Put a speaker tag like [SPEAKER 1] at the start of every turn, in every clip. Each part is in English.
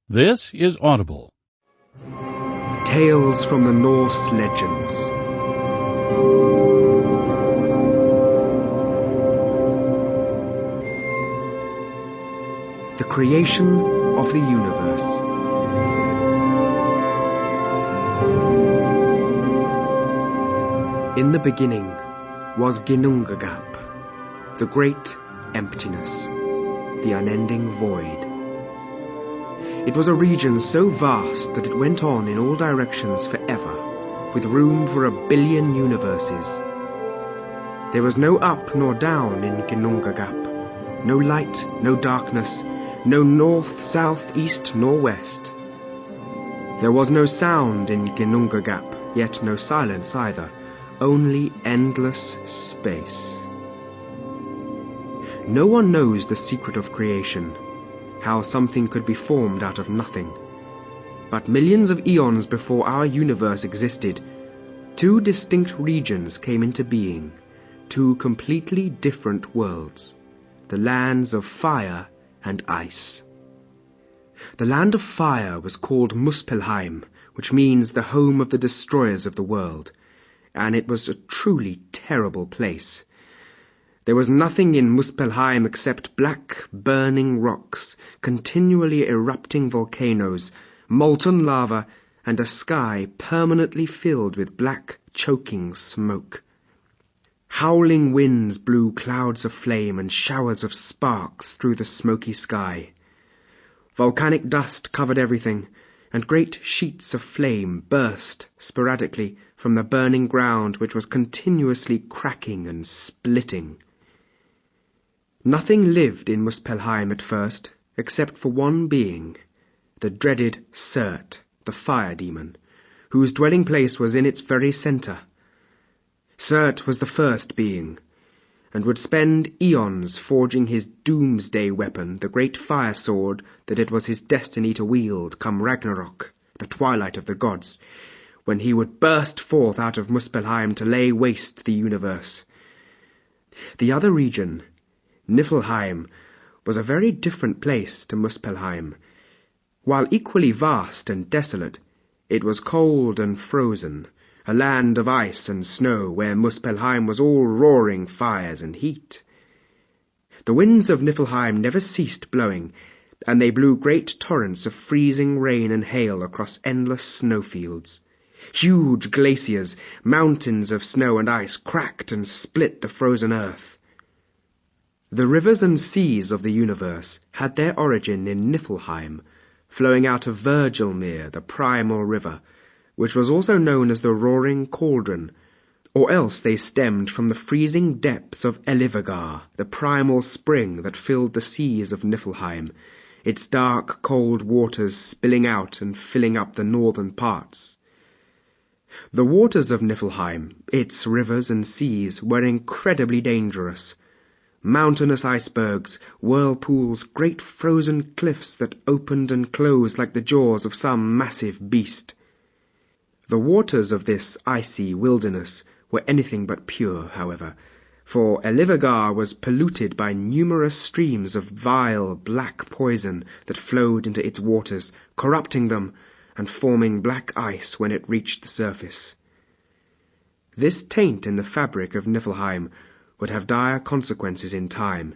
[SPEAKER 1] This is Audible.
[SPEAKER 2] Tales from the Norse Legends. The creation of the universe. In the beginning was Ginnungagap, the great emptiness, the unending void. It was a region so vast that it went on in all directions forever, with room for 1 billion universes. There was no up nor down in Ginnungagap, no light, no darkness, no north, south, east, nor west. There was no sound in Ginnungagap, yet no silence either, only endless space. No one knows the secret of creation, how something could be formed out of nothing. But millions of eons before our universe existed, 2 distinct regions came into being, 2 completely different worlds, the lands of fire and ice. The land of fire was called Muspelheim, which means the home of the destroyers of the world, and it was a truly terrible place. There was nothing in Muspelheim except black, burning rocks, continually erupting volcanoes, molten lava, and a sky permanently filled with black, choking smoke. Howling winds blew clouds of flame and showers of sparks through the smoky sky. Volcanic dust covered everything, and great sheets of flame burst sporadically from the burning ground, which was continuously cracking and splitting. Nothing lived in Muspelheim at first, except for one being, the dreaded Surt, the fire demon, whose dwelling place was in its very centre. Surt was the first being, and would spend eons forging his doomsday weapon, the great fire sword that it was his destiny to wield come Ragnarok, the twilight of the gods, when he would burst forth out of Muspelheim to lay waste the universe. The other region, Niflheim, was a very different place to Muspelheim. While equally vast and desolate, it was cold and frozen, a land of ice and snow, where Muspelheim was all roaring fires and heat. The winds of Niflheim never ceased blowing, and they blew great torrents of freezing rain and hail across endless snowfields. Huge glaciers, mountains of snow and ice, cracked and split the frozen earth. The rivers and seas of the universe had their origin in Niflheim, flowing out of Virgilmere, the primal river, which was also known as the Roaring Cauldron, or else they stemmed from the freezing depths of Elivagar, the primal spring that filled the seas of Niflheim, its dark, cold waters spilling out and filling up the northern parts. The waters of Niflheim, its rivers and seas, were incredibly dangerous. Mountainous icebergs, whirlpools, great frozen cliffs that opened and closed like the jaws of some massive beast. The waters of this icy wilderness were anything but pure, however, for Elivagar was polluted by numerous streams of vile black poison that flowed into its waters, corrupting them and forming black ice when it reached the surface. This taint in the fabric of Niflheim would have dire consequences in time,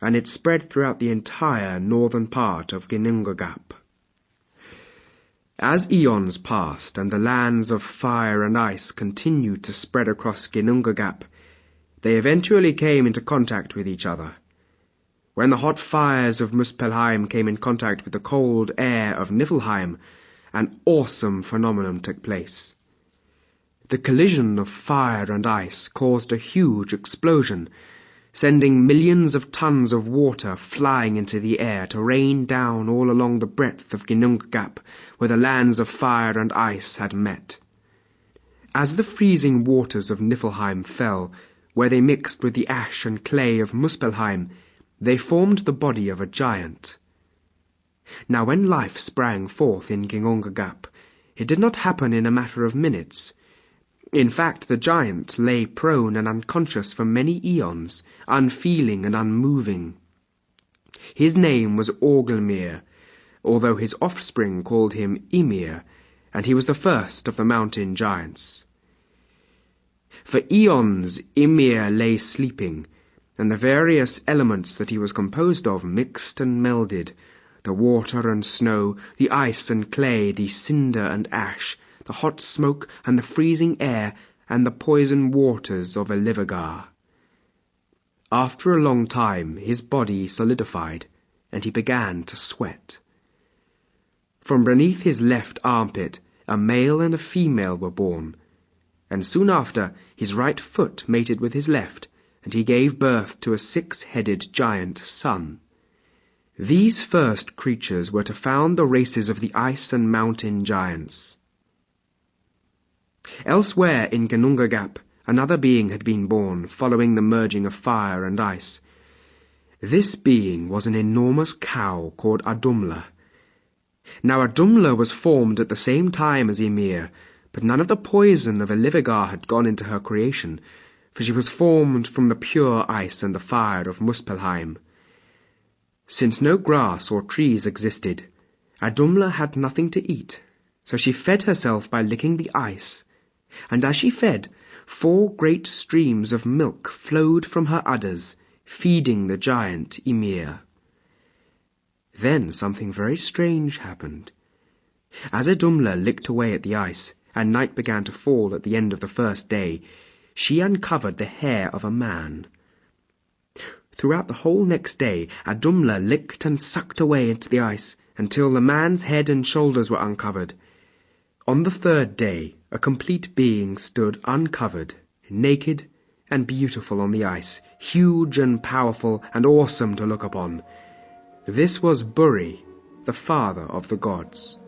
[SPEAKER 2] and it spread throughout the entire northern part of Ginnungagap. As eons passed and the lands of fire and ice continued to spread across Ginnungagap, they eventually came into contact with each other. When the hot fires of Muspelheim came in contact with the cold air of Niflheim, an awesome phenomenon took place. The collision of fire and ice caused a huge explosion, sending millions of tons of water flying into the air to rain down all along the breadth of Ginnungagap, where the lands of fire and ice had met. As the freezing waters of Niflheim fell, where they mixed with the ash and clay of Muspelheim, they formed the body of a giant. Now when life sprang forth in Ginnungagap, it did not happen in a matter of minutes. In fact, the giant lay prone and unconscious for many eons, unfeeling and unmoving. His name was Orgelmir, although his offspring called him Ymir, and he was the first of the mountain giants. For eons Ymir lay sleeping, and the various elements that he was composed of mixed and melded, the water and snow, the ice and clay, the cinder and ash, the hot smoke and the freezing air, and the poison waters of Elivagar. After a long time his body solidified, and he began to sweat. From beneath his left armpit a male and a female were born, and soon after his right foot mated with his left, and he gave birth to a 6-headed giant son. These first creatures were to found the races of the ice and mountain giants. Elsewhere in Ginnungagap, another being had been born, following the merging of fire and ice. This being was an enormous cow called Adumla. Now Adumla was formed at the same time as Ymir, but none of the poison of Elivagar had gone into her creation, for she was formed from the pure ice and the fire of Muspelheim. Since no grass or trees existed, Adumla had nothing to eat, so she fed herself by licking the ice, and as she fed, 4 great streams of milk flowed from her udders, feeding the giant Ymir. Then something very strange happened. As Adumla licked away at the ice, and night began to fall at the end of the first day, she uncovered the hair of a man. Throughout the whole next day, Adumla licked and sucked away into the ice, until the man's head and shoulders were uncovered. On the 3rd day, a complete being stood uncovered, naked and beautiful on the ice, huge and powerful and awesome to look upon. This was Buri, the father of the gods.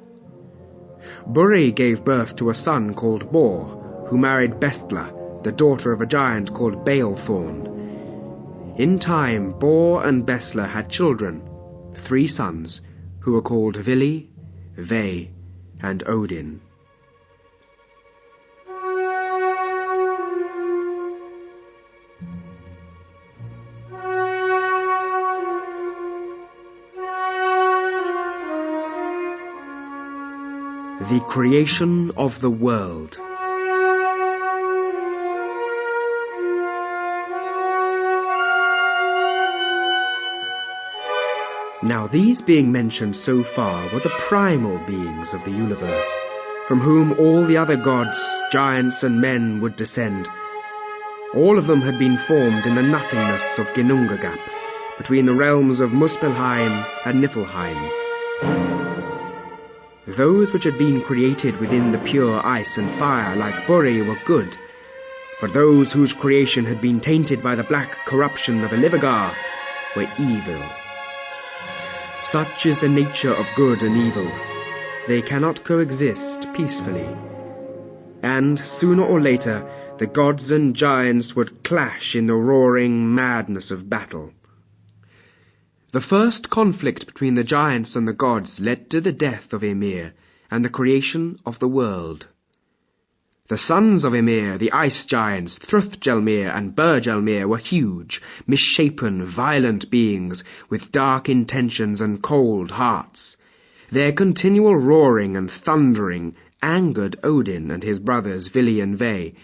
[SPEAKER 2] Buri gave birth to a son called Bor, who married Bestla, the daughter of a giant called Balethorn. In time, Bor and Bestla had children, 3 sons, who were called Vili, Ve, and Odin. The creation of the world. Now these being mentioned so far were the primal beings of the universe, from whom all the other gods, giants and men would descend. All of them had been formed in the nothingness of Ginnungagap, between the realms of Muspelheim and Niflheim. Those which had been created within the pure ice and fire like Buri were good, but those whose creation had been tainted by the black corruption of Elivagar were evil. Such is the nature of good and evil. They cannot coexist peacefully. And sooner or later, the gods and giants would clash in the roaring madness of battle. The first conflict between the giants and the gods led to the death of Ymir and the creation of the world. The sons of Ymir, the ice giants, Thruthgelmir and Bergelmir, were huge, misshapen, violent beings with dark intentions and cold hearts. Their continual roaring and thundering angered Odin and his brothers Vili and Ve,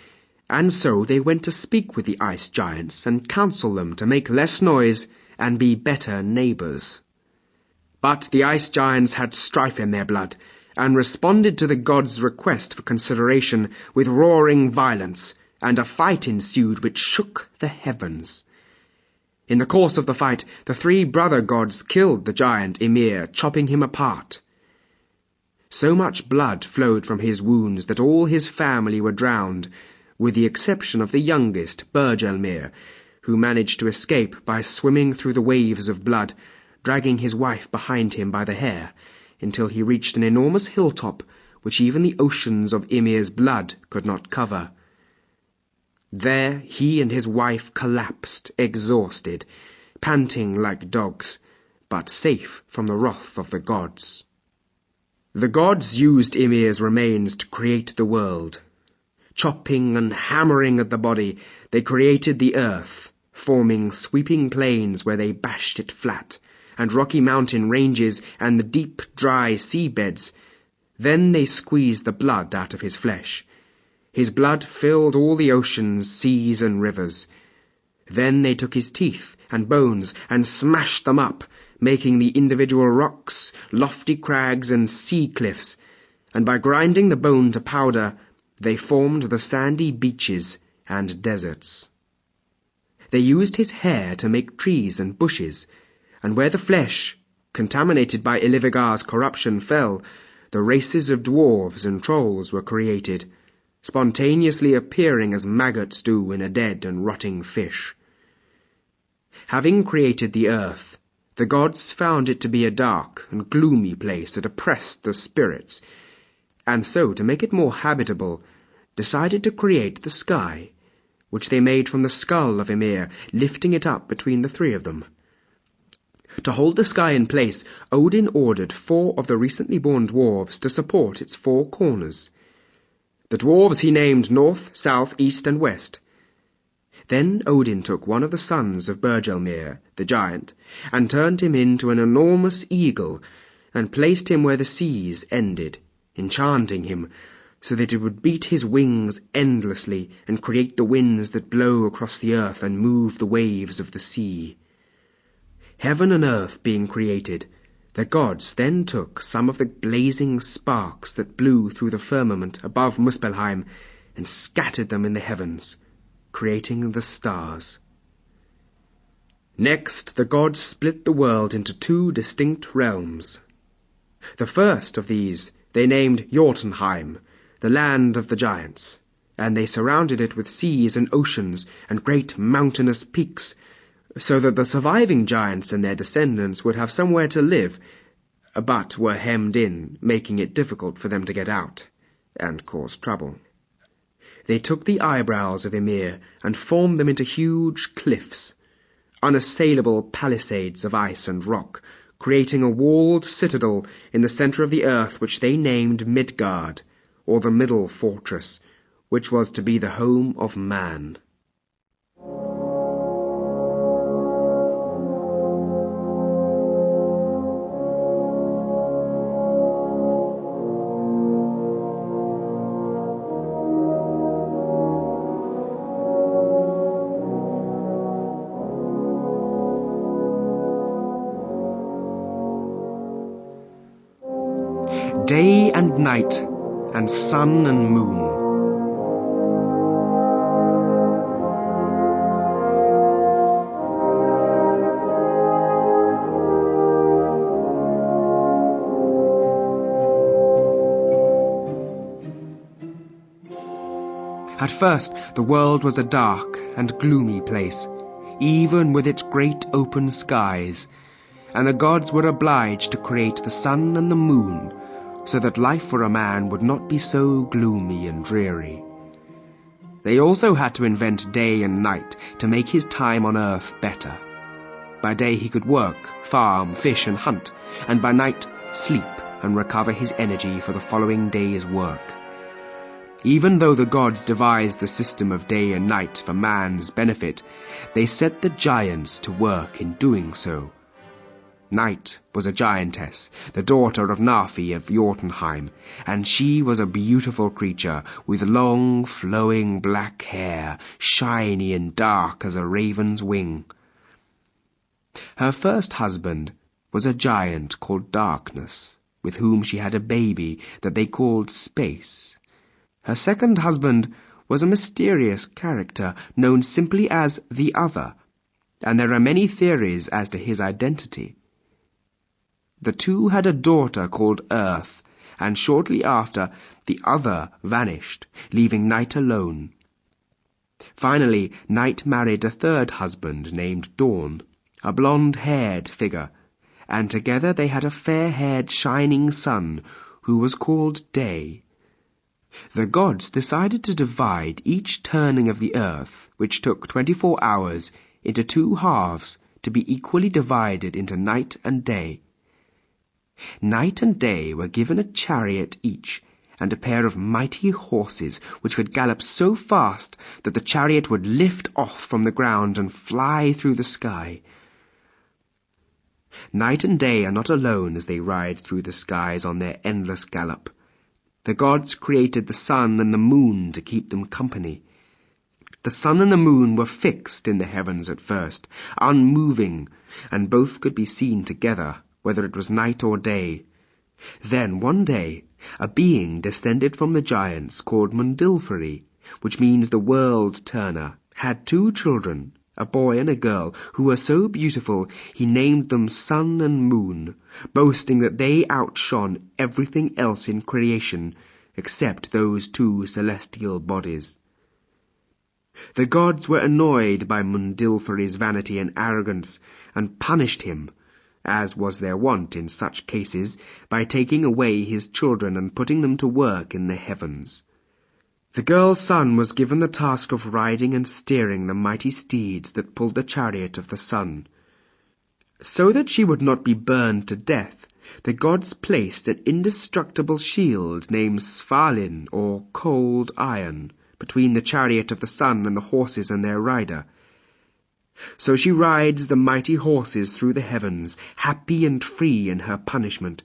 [SPEAKER 2] and so they went to speak with the ice giants and counsel them to make less noise and be better neighbours. But the ice giants had strife in their blood, and responded to the gods' request for consideration with roaring violence, and a fight ensued which shook the heavens. In the course of the fight, the 3 brother gods killed the giant Ymir, chopping him apart. So much blood flowed from his wounds that all his family were drowned, with the exception of the youngest, Bergelmir, who managed to escape by swimming through the waves of blood, dragging his wife behind him by the hair, until he reached an enormous hilltop which even the oceans of Ymir's blood could not cover. There he and his wife collapsed, exhausted, panting like dogs, but safe from the wrath of the gods. The gods used Ymir's remains to create the world. Chopping and hammering at the body, they created the earth, forming sweeping plains where they bashed it flat, and rocky mountain ranges and the deep, dry seabeds. Then they squeezed the blood out of his flesh. His blood filled all the oceans, seas, and rivers. Then they took his teeth and bones and smashed them up, making the individual rocks, lofty crags, and sea cliffs, and by grinding the bone to powder, they formed the sandy beaches and deserts. They used his hair to make trees and bushes, and where the flesh, contaminated by Ilivigar's corruption, fell, the races of dwarves and trolls were created, spontaneously appearing as maggots do in a dead and rotting fish. Having created the earth, the gods found it to be a dark and gloomy place that oppressed the spirits, and so, to make it more habitable, decided to create the sky, which they made from the skull of Ymir, lifting it up between the three of them. To hold the sky in place, Odin ordered 4 of the recently born dwarves to support its 4 corners. The dwarves he named North, South, East, and West. Then Odin took one of the sons of Bergelmir, the giant, and turned him into an enormous eagle, and placed him where the seas ended, enchanting him, so that it would beat his wings endlessly and create the winds that blow across the earth and move the waves of the sea. Heaven and earth being created, the gods then took some of the blazing sparks that blew through the firmament above Muspelheim and scattered them in the heavens, creating the stars. Next, the gods split the world into 2 distinct realms. The first of these they named Jotunheim, the land of the giants, and they surrounded it with seas and oceans and great mountainous peaks, so that the surviving giants and their descendants would have somewhere to live, but were hemmed in, making it difficult for them to get out, and cause trouble. They took the eyebrows of Ymir and formed them into huge cliffs, unassailable palisades of ice and rock, creating a walled citadel in the centre of the earth which they named Midgard, or the Middle Fortress, which was to be the home of man. Day and night, and sun and moon. At first, the world was a dark and gloomy place, even with its great open skies, and the gods were obliged to create the sun and the moon, so that life for a man would not be so gloomy and dreary. They also had to invent day and night to make his time on earth better. By day he could work, farm, fish, and hunt, and by night sleep and recover his energy for the following day's work. Even though the gods devised a system of day and night for man's benefit, they set the giants to work in doing so. Night was a giantess, the daughter of Nafi of Jotunheim, and she was a beautiful creature with long, flowing black hair, shiny and dark as a raven's wing. Her first husband was a giant called Darkness, with whom she had a baby that they called Space. Her second husband was a mysterious character known simply as the Other, and there are many theories as to his identity. The two had a daughter called Earth, and shortly after, the Other vanished, leaving Night alone. Finally, Night married a third husband named Dawn, a blonde-haired figure, and together they had a fair-haired shining son who was called Day. The gods decided to divide each turning of the earth, which took 24 hours, into 2 halves to be equally divided into night and day. Night and Day were given a chariot each, and a pair of mighty horses which would gallop so fast that the chariot would lift off from the ground and fly through the sky. Night and day are not alone as they ride through the skies on their endless gallop. The gods created the sun and the moon to keep them company. The sun and the moon were fixed in the heavens at first, unmoving, and both could be seen together, whether it was night or day. Then, one day, a being descended from the giants called Ferrie, which means the world-turner, had 2 children, a boy and a girl, who were so beautiful he named them Sun and Moon, boasting that they outshone everything else in creation except those 2 celestial bodies. The gods were annoyed by Mundilfer's vanity and arrogance, and punished him, as was their wont in such cases, by taking away his children and putting them to work in the heavens. The girl's son was given the task of riding and steering the mighty steeds that pulled the chariot of the sun. So that she would not be burned to death, the gods placed an indestructible shield named Svalin, or cold iron, between the chariot of the sun and the horses and their rider. So she rides the mighty horses through the heavens, happy and free in her punishment,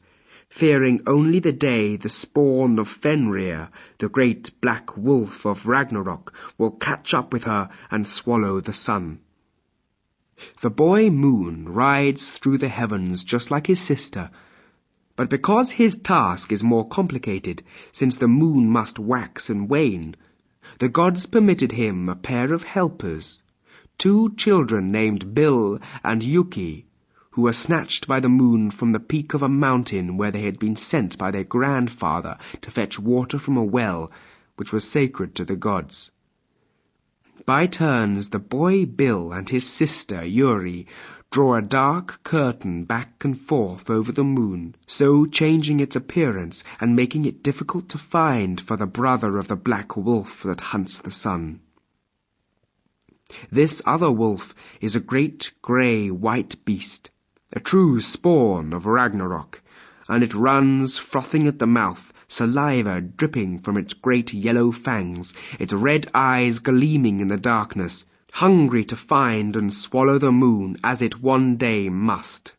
[SPEAKER 2] fearing only the day the spawn of Fenrir, the great black wolf of Ragnarok, will catch up with her and swallow the sun. The boy Moon rides through the heavens just like his sister, but because his task is more complicated, since the moon must wax and wane, the gods permitted him a pair of helpers, 2 children named Bil and Yuki, who were snatched by the moon from the peak of a mountain where they had been sent by their grandfather to fetch water from a well which was sacred to the gods. By turns, the boy Bil and his sister Yuri draw a dark curtain back and forth over the moon, so changing its appearance and making it difficult to find for the brother of the black wolf that hunts the sun. This other wolf is a great grey-white beast, a true spawn of Ragnarok, and it runs frothing at the mouth, saliva dripping from its great yellow fangs, its red eyes gleaming in the darkness, hungry to find and swallow the moon as it one day must.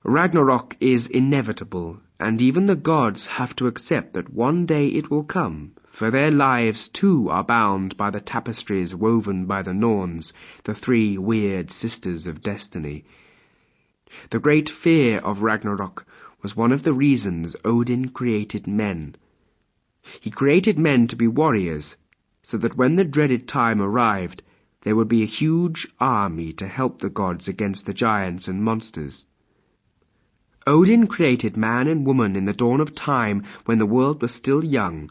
[SPEAKER 2] Ragnarok is inevitable, and even the gods have to accept that one day it will come, for their lives too are bound by the tapestries woven by the Norns, the 3 weird sisters of destiny. The great fear of Ragnarok was one of the reasons Odin created men. He created men to be warriors, so that when the dreaded time arrived, there would be a huge army to help the gods against the giants and monsters. Odin created man and woman in the dawn of time when the world was still young.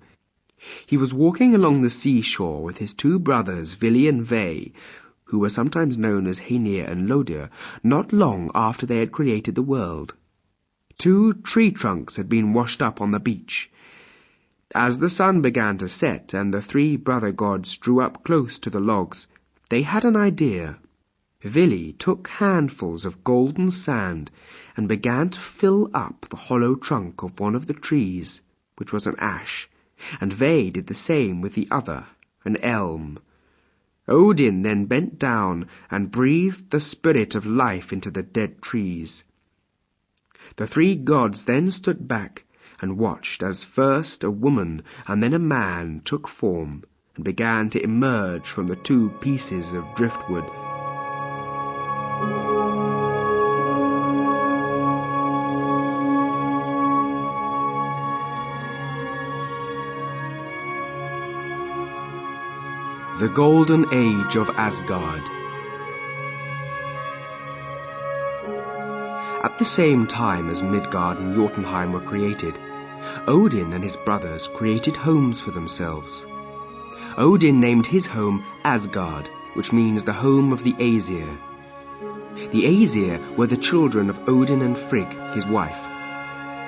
[SPEAKER 2] He was walking along the seashore with his 2 brothers, Vili and Ve, who were sometimes known as Heinir and Lodir, not long after they had created the world. 2 tree trunks had been washed up on the beach. As the sun began to set and the 3 brother gods drew up close to the logs, they had an idea. Vili took handfuls of golden sand and began to fill up the hollow trunk of one of the trees, which was an ash, and Ve did the same with the other, an elm. Odin then bent down and breathed the spirit of life into the dead trees. The 3 gods then stood back and watched as first a woman and then a man took form and began to emerge from the 2 pieces of driftwood. The Golden Age of Asgard. At the same time as Midgard and Jotunheim were created, Odin and his brothers created homes for themselves. Odin named his home Asgard, which means the home of the Aesir. The Aesir were the children of Odin and Frigg, his wife.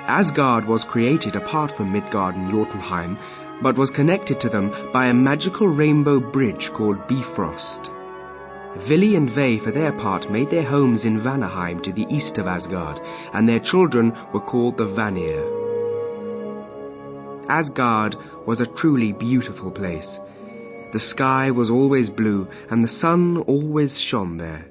[SPEAKER 2] Asgard was created apart from Midgard and Jotunheim, but was connected to them by a magical rainbow bridge called Bifrost. Vili and Ve, for their part, made their homes in Vanaheim to the east of Asgard, and their children were called the Vanir. Asgard was a truly beautiful place. The sky was always blue, and the sun always shone there.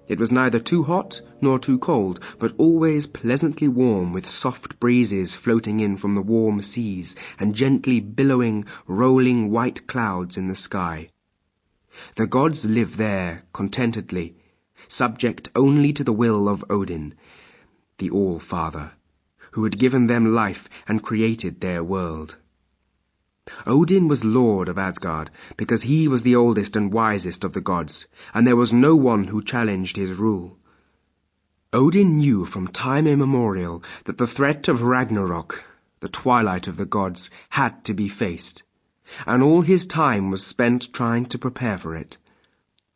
[SPEAKER 2] It was neither too hot nor too cold, but always pleasantly warm, with soft breezes floating in from the warm seas and gently billowing, rolling white clouds in the sky. The gods lived there contentedly, subject only to the will of Odin, the All-Father, who had given them life and created their world. Odin was lord of Asgard, because he was the oldest and wisest of the gods, and there was no one who challenged his rule. Odin knew from time immemorial that the threat of Ragnarok, the twilight of the gods, had to be faced, and all his time was spent trying to prepare for it.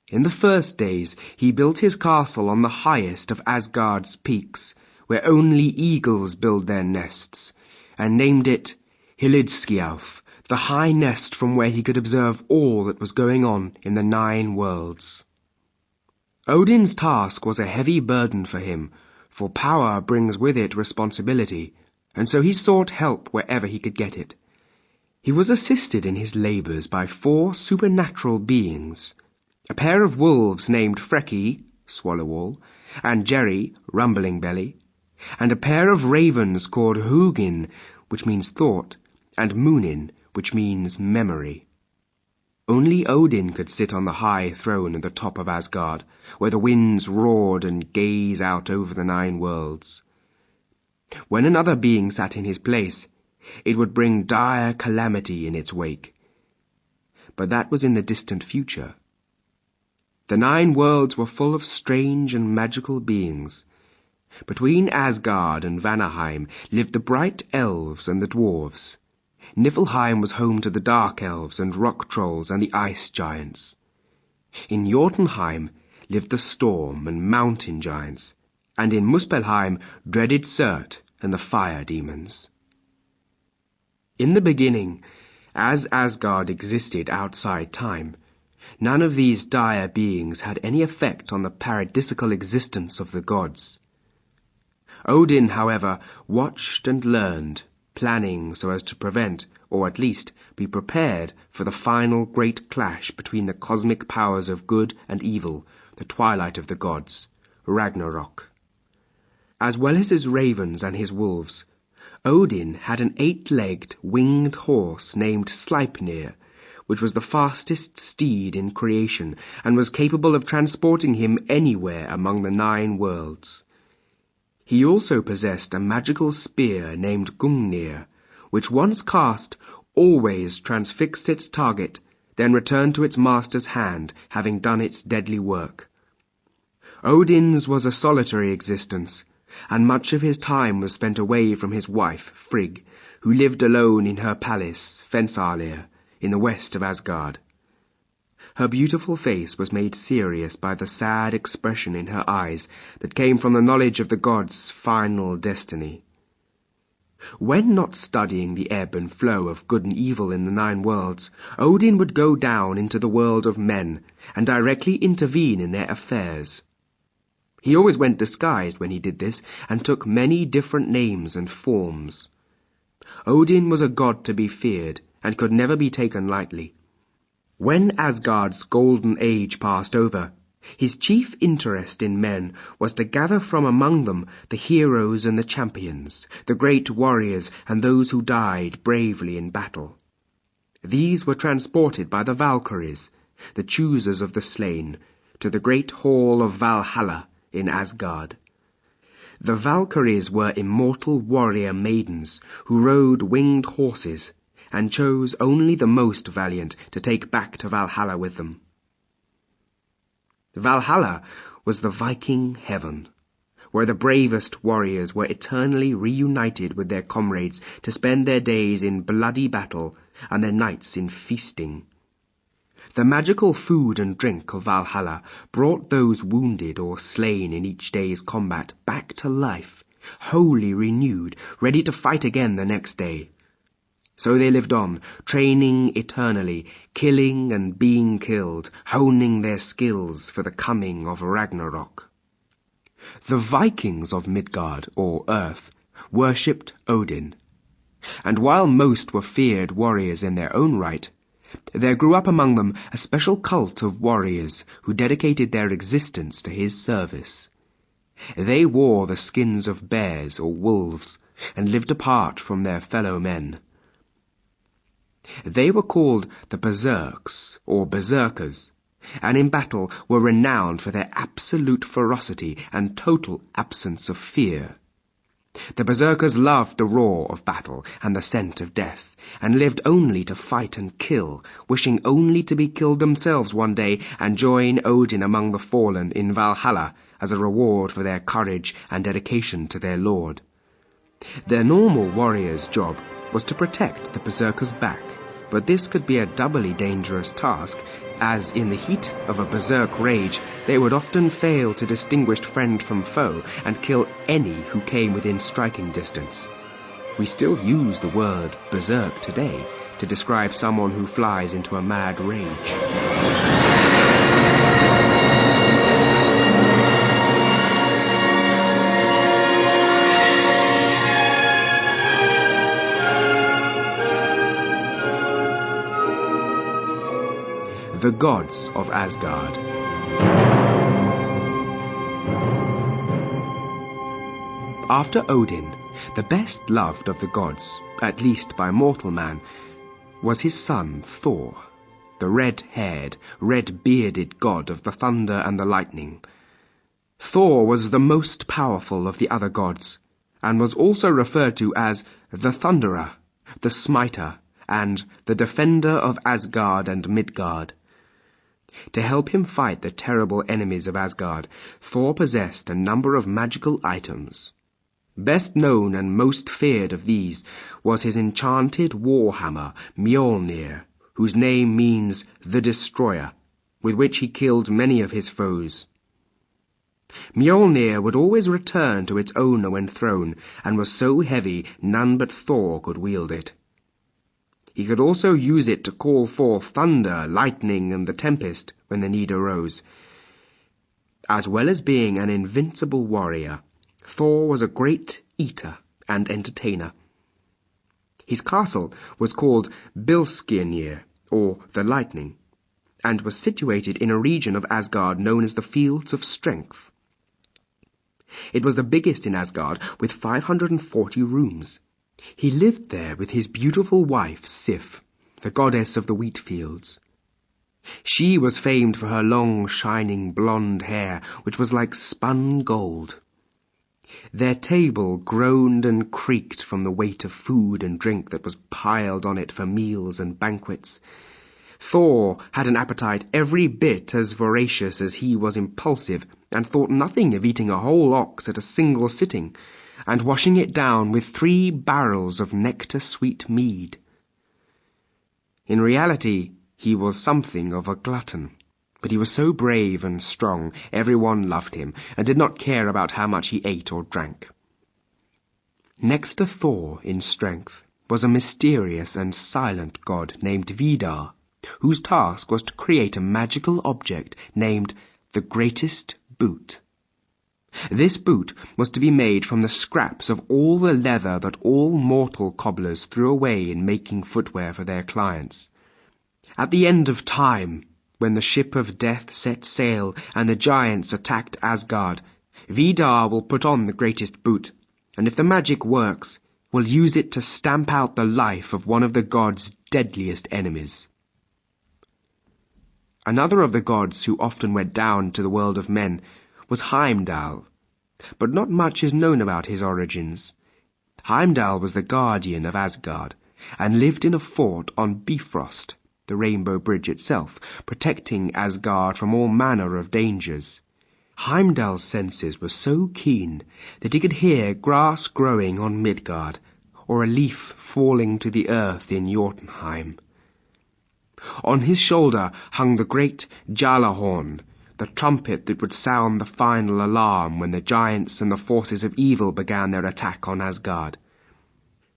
[SPEAKER 2] In the first days he built his castle on the highest of Asgard's peaks, where only eagles build their nests, and named it Hilidskialf, the high nest from where he could observe all that was going on in the 9 worlds. Odin's task was a heavy burden for him, for power brings with it responsibility, and so he sought help wherever he could get it. He was assisted in his labours by 4 supernatural beings, a pair of wolves named Ferrie, Swallowwall, and Jerry, Rumbling Belly, and a pair of ravens called Hugin, which means thought, and Munin, which means memory. Only Odin could sit on the high throne at the top of Asgard, where the winds roared and gaze out over the 9 worlds. When another being sat in his place, it would bring dire calamity in its wake. But that was in the distant future. The 9 worlds were full of strange and magical beings. Between Asgard and Vanaheim lived the bright elves and the dwarves. Niflheim was home to the dark elves and rock trolls and the ice giants. In Jotunheim lived the storm and mountain giants, and in Muspelheim dreaded Surt and the fire demons. In the beginning, as Asgard existed outside time, none of these dire beings had any effect on the paradisical existence of the gods. Odin, however, watched and learned, planning so as to prevent, or at least be prepared for the final great clash between the cosmic powers of good and evil, the twilight of the gods, Ragnarok. As well as his ravens and his wolves, Odin had an 8-legged winged horse named Sleipnir, which was the fastest steed in creation and was capable of transporting him anywhere among the 9 worlds. He also possessed a magical spear named Gungnir, which once cast always transfixed its target, then returned to its master's hand, having done its deadly work. Odin's was a solitary existence, and much of his time was spent away from his wife, Frigg, who lived alone in her palace, Fensalir, in the west of Asgard. Her beautiful face was made serious by the sad expression in her eyes that came from the knowledge of the gods' final destiny. When not studying the ebb and flow of good and evil in the 9 worlds, Odin would go down into the world of men and directly intervene in their affairs. He always went disguised when he did this, and took many different names and forms. Odin was a god to be feared, and could never be taken lightly. When Asgard's golden age passed over, his chief interest in men was to gather from among them the heroes and the champions, the great warriors and those who died bravely in battle. These were transported by the Valkyries, the choosers of the slain, to the great hall of Valhalla in Asgard. The Valkyries were immortal warrior maidens who rode winged horses, and chose only the most valiant to take back to Valhalla with them. Valhalla was the Viking heaven, where the bravest warriors were eternally reunited with their comrades to spend their days in bloody battle and their nights in feasting. The magical food and drink of Valhalla brought those wounded or slain in each day's combat back to life, wholly renewed, ready to fight again the next day. So they lived on, training eternally, killing and being killed, honing their skills for the coming of Ragnarok. The Vikings of Midgard, or Earth, worshipped Odin, and while most were feared warriors in their own right, There grew up among them a special cult of warriors who dedicated their existence to his service. They wore the skins of bears or wolves and lived apart from their fellow men. They were called the berserks or berserkers, and in battle were renowned for their absolute ferocity and total absence of fear. The berserkers loved the roar of battle and the scent of death, and lived only to fight and kill, wishing only to be killed themselves one day and join Odin among the fallen in Valhalla as a reward for their courage and dedication to their lord. Their normal warrior's job was to protect the berserker's back, but this could be a doubly dangerous task, as in the heat of a berserk rage they would often fail to distinguish friend from foe and kill any who came within striking distance. We still use the word berserk today to describe someone who flies into a mad rage. The gods of Asgard. After Odin, the best loved of the gods, at least by mortal man, was his son Thor, the red-haired, red-bearded god of the thunder and the lightning. Thor was the most powerful of the other gods, and was also referred to as the Thunderer, the Smiter, and the Defender of Asgard and Midgard. To help him fight the terrible enemies of Asgard, Thor possessed a number of magical items. Best known and most feared of these was his enchanted warhammer Mjolnir, whose name means the Destroyer, with which he killed many of his foes. Mjolnir would always return to its owner when thrown, and was so heavy none but Thor could wield it. He could also use it to call forth thunder, lightning, and the tempest when the need arose. As well as being an invincible warrior, Thor was a great eater and entertainer. His castle was called Bilskirnir, or the Lightning, and was situated in a region of Asgard known as the Fields of Strength. It was the biggest in Asgard, with 540 rooms. He lived there with his beautiful wife Sif, the goddess of the wheat fields. She was famed for her long, shining blonde hair, which was like spun gold. Their table groaned and creaked from the weight of food and drink that was piled on it for meals and banquets. Thor had an appetite every bit as voracious as he was impulsive, and thought nothing of eating a whole ox at a single sitting, and washing it down with 3 barrels of nectar-sweet mead. In reality, he was something of a glutton, but he was so brave and strong, everyone loved him, and did not care about how much he ate or drank. Next to Thor in strength was a mysterious and silent god named Vidar, whose task was to create a magical object named the Greatest Boot. This boot was to be made from the scraps of all the leather that all mortal cobblers threw away in making footwear for their clients. At the end of time, when the ship of death set sail and the giants attacked Asgard, Vidar will put on the greatest boot, and if the magic works, will use it to stamp out the life of one of the gods' deadliest enemies. Another of the gods who often went down to the world of men was Heimdall, but not much is known about his origins. Heimdall was the guardian of Asgard, and lived in a fort on Bifrost, the Rainbow Bridge itself, protecting Asgard from all manner of dangers. Heimdall's senses were so keen that he could hear grass growing on Midgard, or a leaf falling to the earth in Jotunheim. On his shoulder hung the great Jalahorn, the trumpet that would sound the final alarm when the giants and the forces of evil began their attack on Asgard.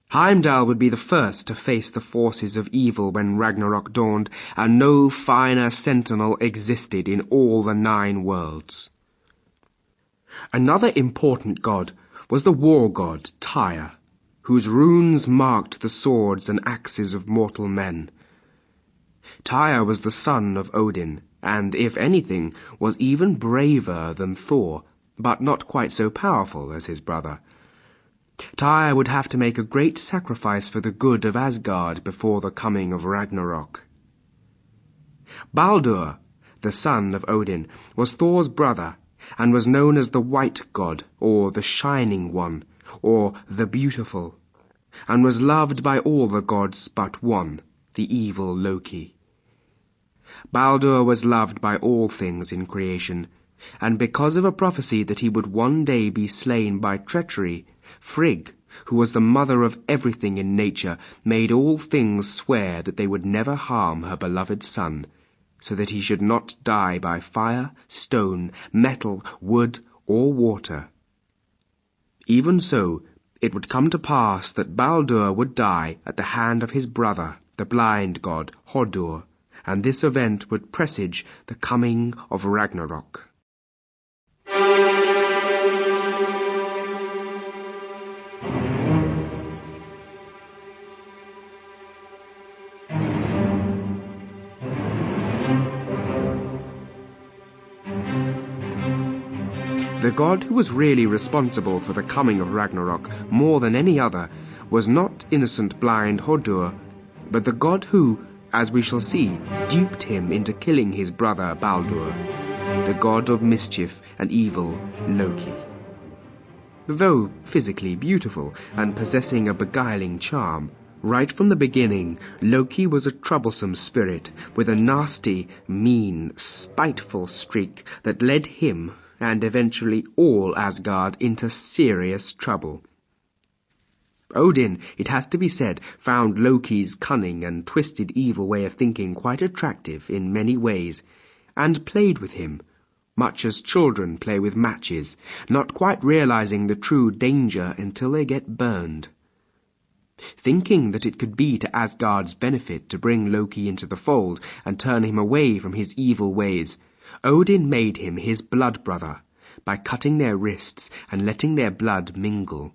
[SPEAKER 2] Heimdall would be the first to face the forces of evil when Ragnarok dawned, and no finer sentinel existed in all the 9 worlds. Another important god was the war god Tyr, whose runes marked the swords and axes of mortal men. Tyr was the son of Odin, and, if anything, was even braver than Thor, but not quite so powerful as his brother. Tyr would have to make a great sacrifice for the good of Asgard before the coming of Ragnarok. Baldur, the son of Odin, was Thor's brother, and was known as the White God, or the Shining One, or the Beautiful, and was loved by all the gods but one, the evil Loki. Baldur was loved by all things in creation, and because of a prophecy that he would one day be slain by treachery, Frigg, who was the mother of everything in nature, made all things swear that they would never harm her beloved son, so that he should not die by fire, stone, metal, wood, or water. Even so, it would come to pass that Baldur would die at the hand of his brother, the blind god Hodur, and this event would presage the coming of Ragnarok. The god who was really responsible for the coming of Ragnarok more than any other was not innocent blind Hodur, but the god who, as we shall see, duped him into killing his brother Baldur, the god of mischief and evil, Loki. Though physically beautiful and possessing a beguiling charm, right from the beginning Loki was a troublesome spirit with a nasty, mean, spiteful streak that led him, and eventually all Asgard, into serious trouble. Odin, it has to be said, found Loki's cunning and twisted evil way of thinking quite attractive in many ways, and played with him, much as children play with matches, not quite realizing the true danger until they get burned. Thinking that it could be to Asgard's benefit to bring Loki into the fold and turn him away from his evil ways, Odin made him his blood brother by cutting their wrists and letting their blood mingle.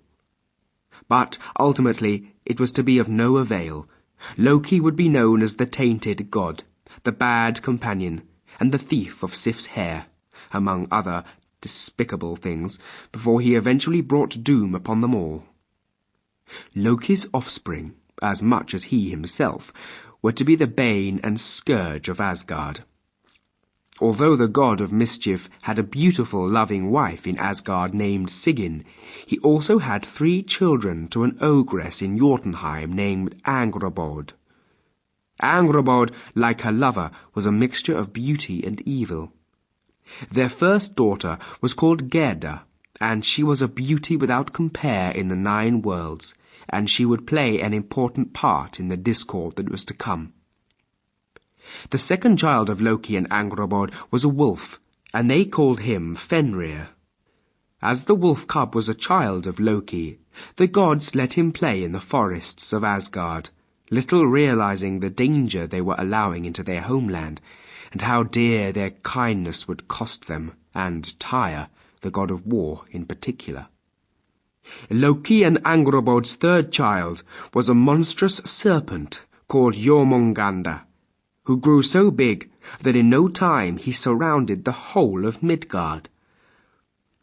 [SPEAKER 2] But ultimately it was to be of no avail. Loki would be known as the tainted god, the bad companion, and the thief of Sif's hair, among other despicable things, before he eventually brought doom upon them all. Loki's offspring, as much as he himself, were to be the bane and scourge of Asgard. Although the god of mischief had a beautiful, loving wife in Asgard named Sigyn, he also had 3 children to an ogress in Jotunheim named Angrboda. Angrboda, like her lover, was a mixture of beauty and evil. Their first daughter was called Gerda, and she was a beauty without compare in the 9 worlds, and she would play an important part in the discord that was to come. The second child of Loki and Angrboda was a wolf, and they called him Fenrir. As the wolf cub was a child of Loki, the gods let him play in the forests of Asgard, little realizing the danger they were allowing into their homeland, and how dear their kindness would cost them, and Tyr, the god of war, in particular. Loki and Angrboda's third child was a monstrous serpent called Jormungandr, who grew so big that in no time he surrounded the whole of Midgard.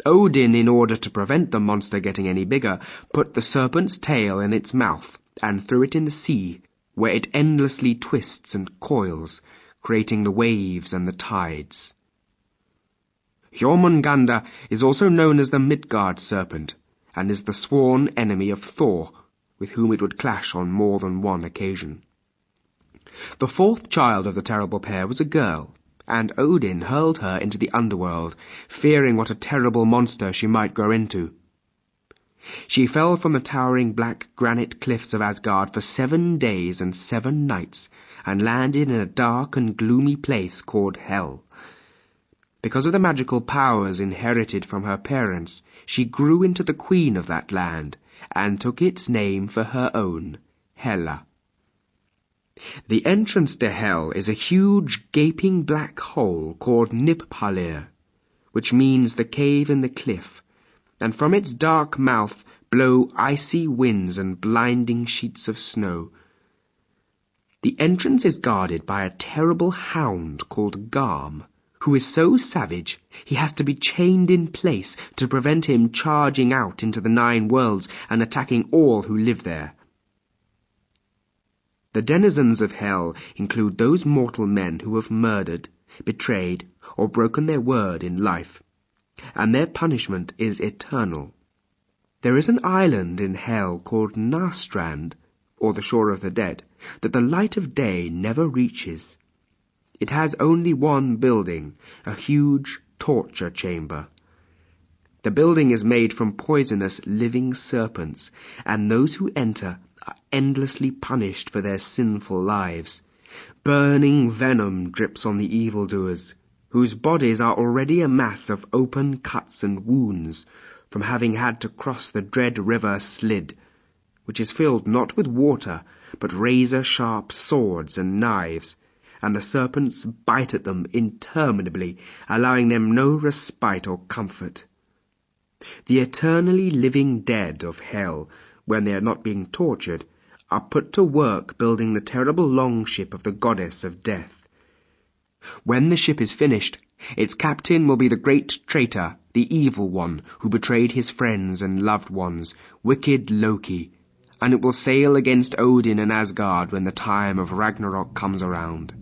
[SPEAKER 2] Odin, in order to prevent the monster getting any bigger, put the serpent's tail in its mouth and threw it in the sea, where it endlessly twists and coils, creating the waves and the tides. Jormungandr is also known as the Midgard serpent, and is the sworn enemy of Thor, with whom it would clash on more than one occasion. The fourth child of the terrible pair was a girl, and Odin hurled her into the underworld, fearing what a terrible monster she might grow into. She fell from the towering black granite cliffs of Asgard for 7 days and 7 nights, and landed in a dark and gloomy place called Hel. Because of the magical powers inherited from her parents, she grew into the queen of that land, and took its name for her own, Hela. The entrance to Hel is a huge gaping black hole called Nippalir, which means the cave in the cliff, and from its dark mouth blow icy winds and blinding sheets of snow. The entrance is guarded by a terrible hound called Garm, who is so savage he has to be chained in place to prevent him charging out into the 9 worlds and attacking all who live there. The denizens of hell include those mortal men who have murdered, betrayed, or broken their word in life, and their punishment is eternal. There is an island in hell called Narstrand, or the shore of the dead, that the light of day never reaches. It has only one building, a huge torture chamber. The building is made from poisonous living serpents, and those who enter are endlessly punished for their sinful lives. Burning venom drips on the evildoers, whose bodies are already a mass of open cuts and wounds from having had to cross the dread river Slid, which is filled not with water, but razor-sharp swords and knives, and the serpents bite at them interminably, allowing them no respite or comfort. The eternally living dead of hell, when they are not being tortured, are put to work building the terrible longship of the goddess of death. When the ship is finished, its captain will be the great traitor, the evil one, who betrayed his friends and loved ones, wicked Loki, and it will sail against Odin and Asgard when the time of Ragnarok comes around.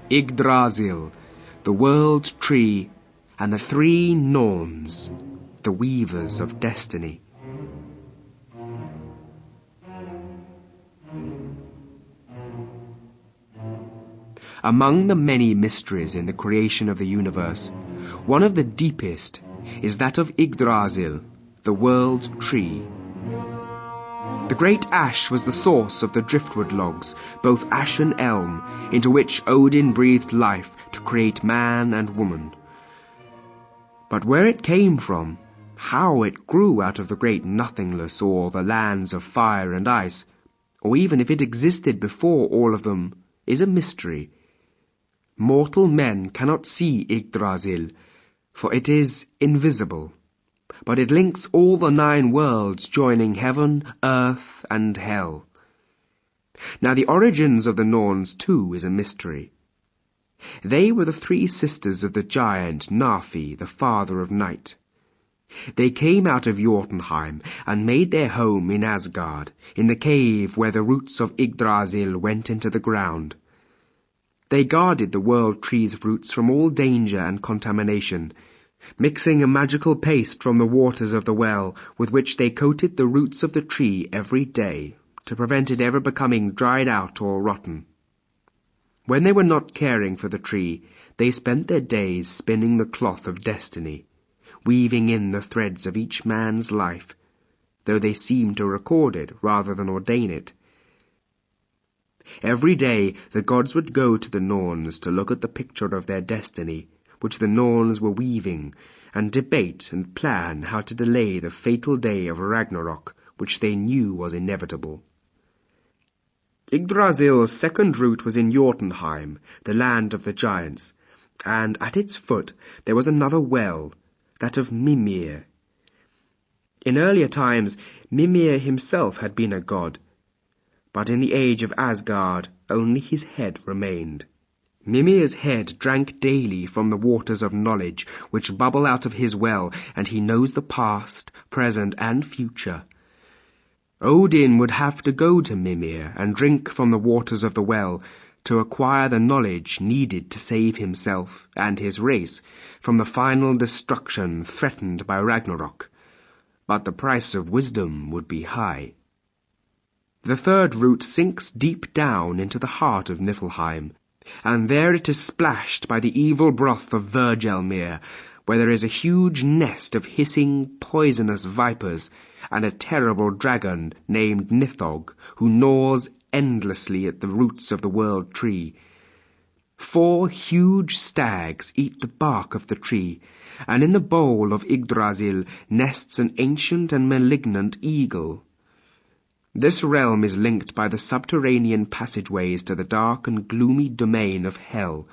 [SPEAKER 2] Yggdrasil, the World Tree, and the 3 Norns, the weavers of destiny. Among the many mysteries in the creation of the universe, one of the deepest is that of Yggdrasil, the World Tree. The great ash was the source of the driftwood logs, both ash and elm, into which Odin breathed life to create man and woman. But where it came from, how it grew out of the great nothingness or the lands of fire and ice, or even if it existed before all of them, is a mystery. Mortal men cannot see Yggdrasil, for it is invisible. But it links all the 9 worlds, joining heaven, earth, and hell. Now the origins of the Norns, too, is a mystery. They were the 3 sisters of the giant Narfi, the father of night. They came out of Jotunheim and made their home in Asgard, in the cave where the roots of Yggdrasil went into the ground. They guarded the world tree's roots from all danger and contamination, mixing a magical paste from the waters of the well with which they coated the roots of the tree every day to prevent it ever becoming dried out or rotten. When they were not caring for the tree, they spent their days spinning the cloth of destiny, weaving in the threads of each man's life, though they seemed to record it rather than ordain it. Every day the gods would go to the Norns to look at the picture of their destiny, which the Norns were weaving, and debate and plan how to delay the fatal day of Ragnarok, which they knew was inevitable. Yggdrasil's second root was in Jotunheim, the land of the giants, and at its foot there was another well, that of Mimir. In earlier times, Mimir himself had been a god, but in the age of Asgard only his head remained. Mimir's head drank daily from the waters of knowledge which bubble out of his well, and he knows the past, present, and future. Odin would have to go to Mimir and drink from the waters of the well to acquire the knowledge needed to save himself and his race from the final destruction threatened by Ragnarok. But the price of wisdom would be high. The third root sinks deep down into the heart of Niflheim, and there it is splashed by the evil broth of Virgelmir, where there is a huge nest of hissing, poisonous vipers, and a terrible dragon named Nithog, who gnaws endlessly at the roots of the world tree. 4 huge stags eat the bark of the tree, and in the bole of Yggdrasil nests an ancient and malignant eagle. This realm is linked by the subterranean passageways to the dark and gloomy domain of Hell.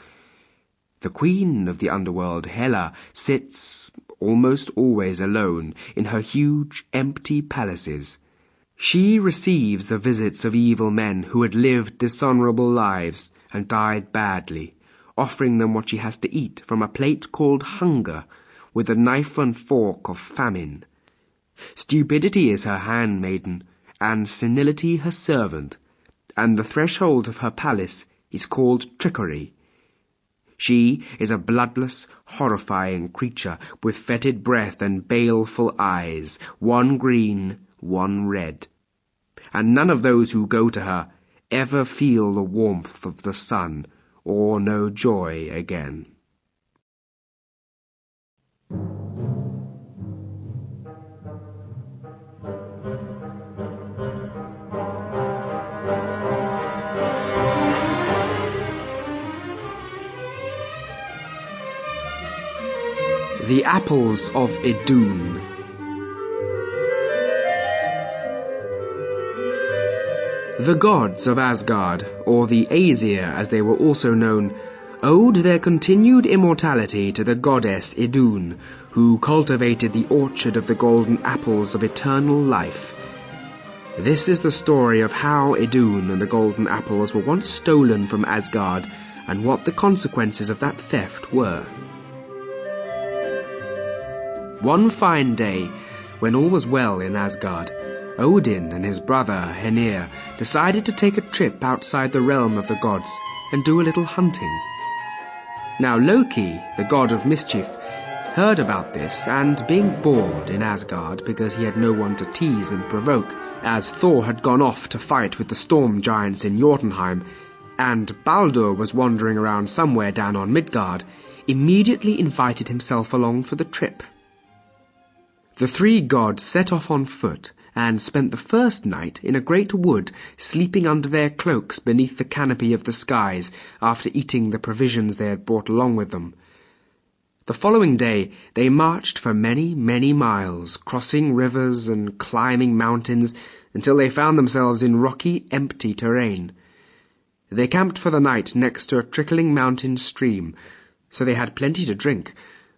[SPEAKER 2] The queen of the underworld, Hela, sits, almost always alone, in her huge, empty palaces. She receives the visits of evil men who had lived dishonorable lives and died badly, offering them what she has to eat from a plate called hunger, with a knife and fork of famine. Stupidity is her handmaiden, and senility her servant, and the threshold of her palace is called trickery. She is a bloodless, horrifying creature with fetid breath and baleful eyes, one green, one red. And none of those who go to her ever feel the warmth of the sun or know joy again. The Apples of Idun. The gods of Asgard, or the Aesir as they were also known, owed their continued immortality to the goddess Idun, who cultivated the orchard of the golden apples of eternal life. This is the story of how Idun and the golden apples were once stolen from Asgard, and what the consequences of that theft were. One fine day, when all was well in Asgard, Odin and his brother Henir decided to take a trip outside the realm of the gods and do a little hunting. Now Loki, the god of mischief, heard about this, and being bored in Asgard because he had no one to tease and provoke, as Thor had gone off to fight with the storm giants in Jotunheim, and Baldur was wandering around somewhere down on Midgard, immediately invited himself along for the trip. The 3 gods set off on foot, and spent the first night in a great wood, sleeping under their cloaks beneath the canopy of the skies, after eating the provisions they had brought along with them. The following day they marched for many, many miles, crossing rivers and climbing mountains, until they found themselves in rocky, empty terrain. They camped for the night next to a trickling mountain stream, so they had plenty to drink,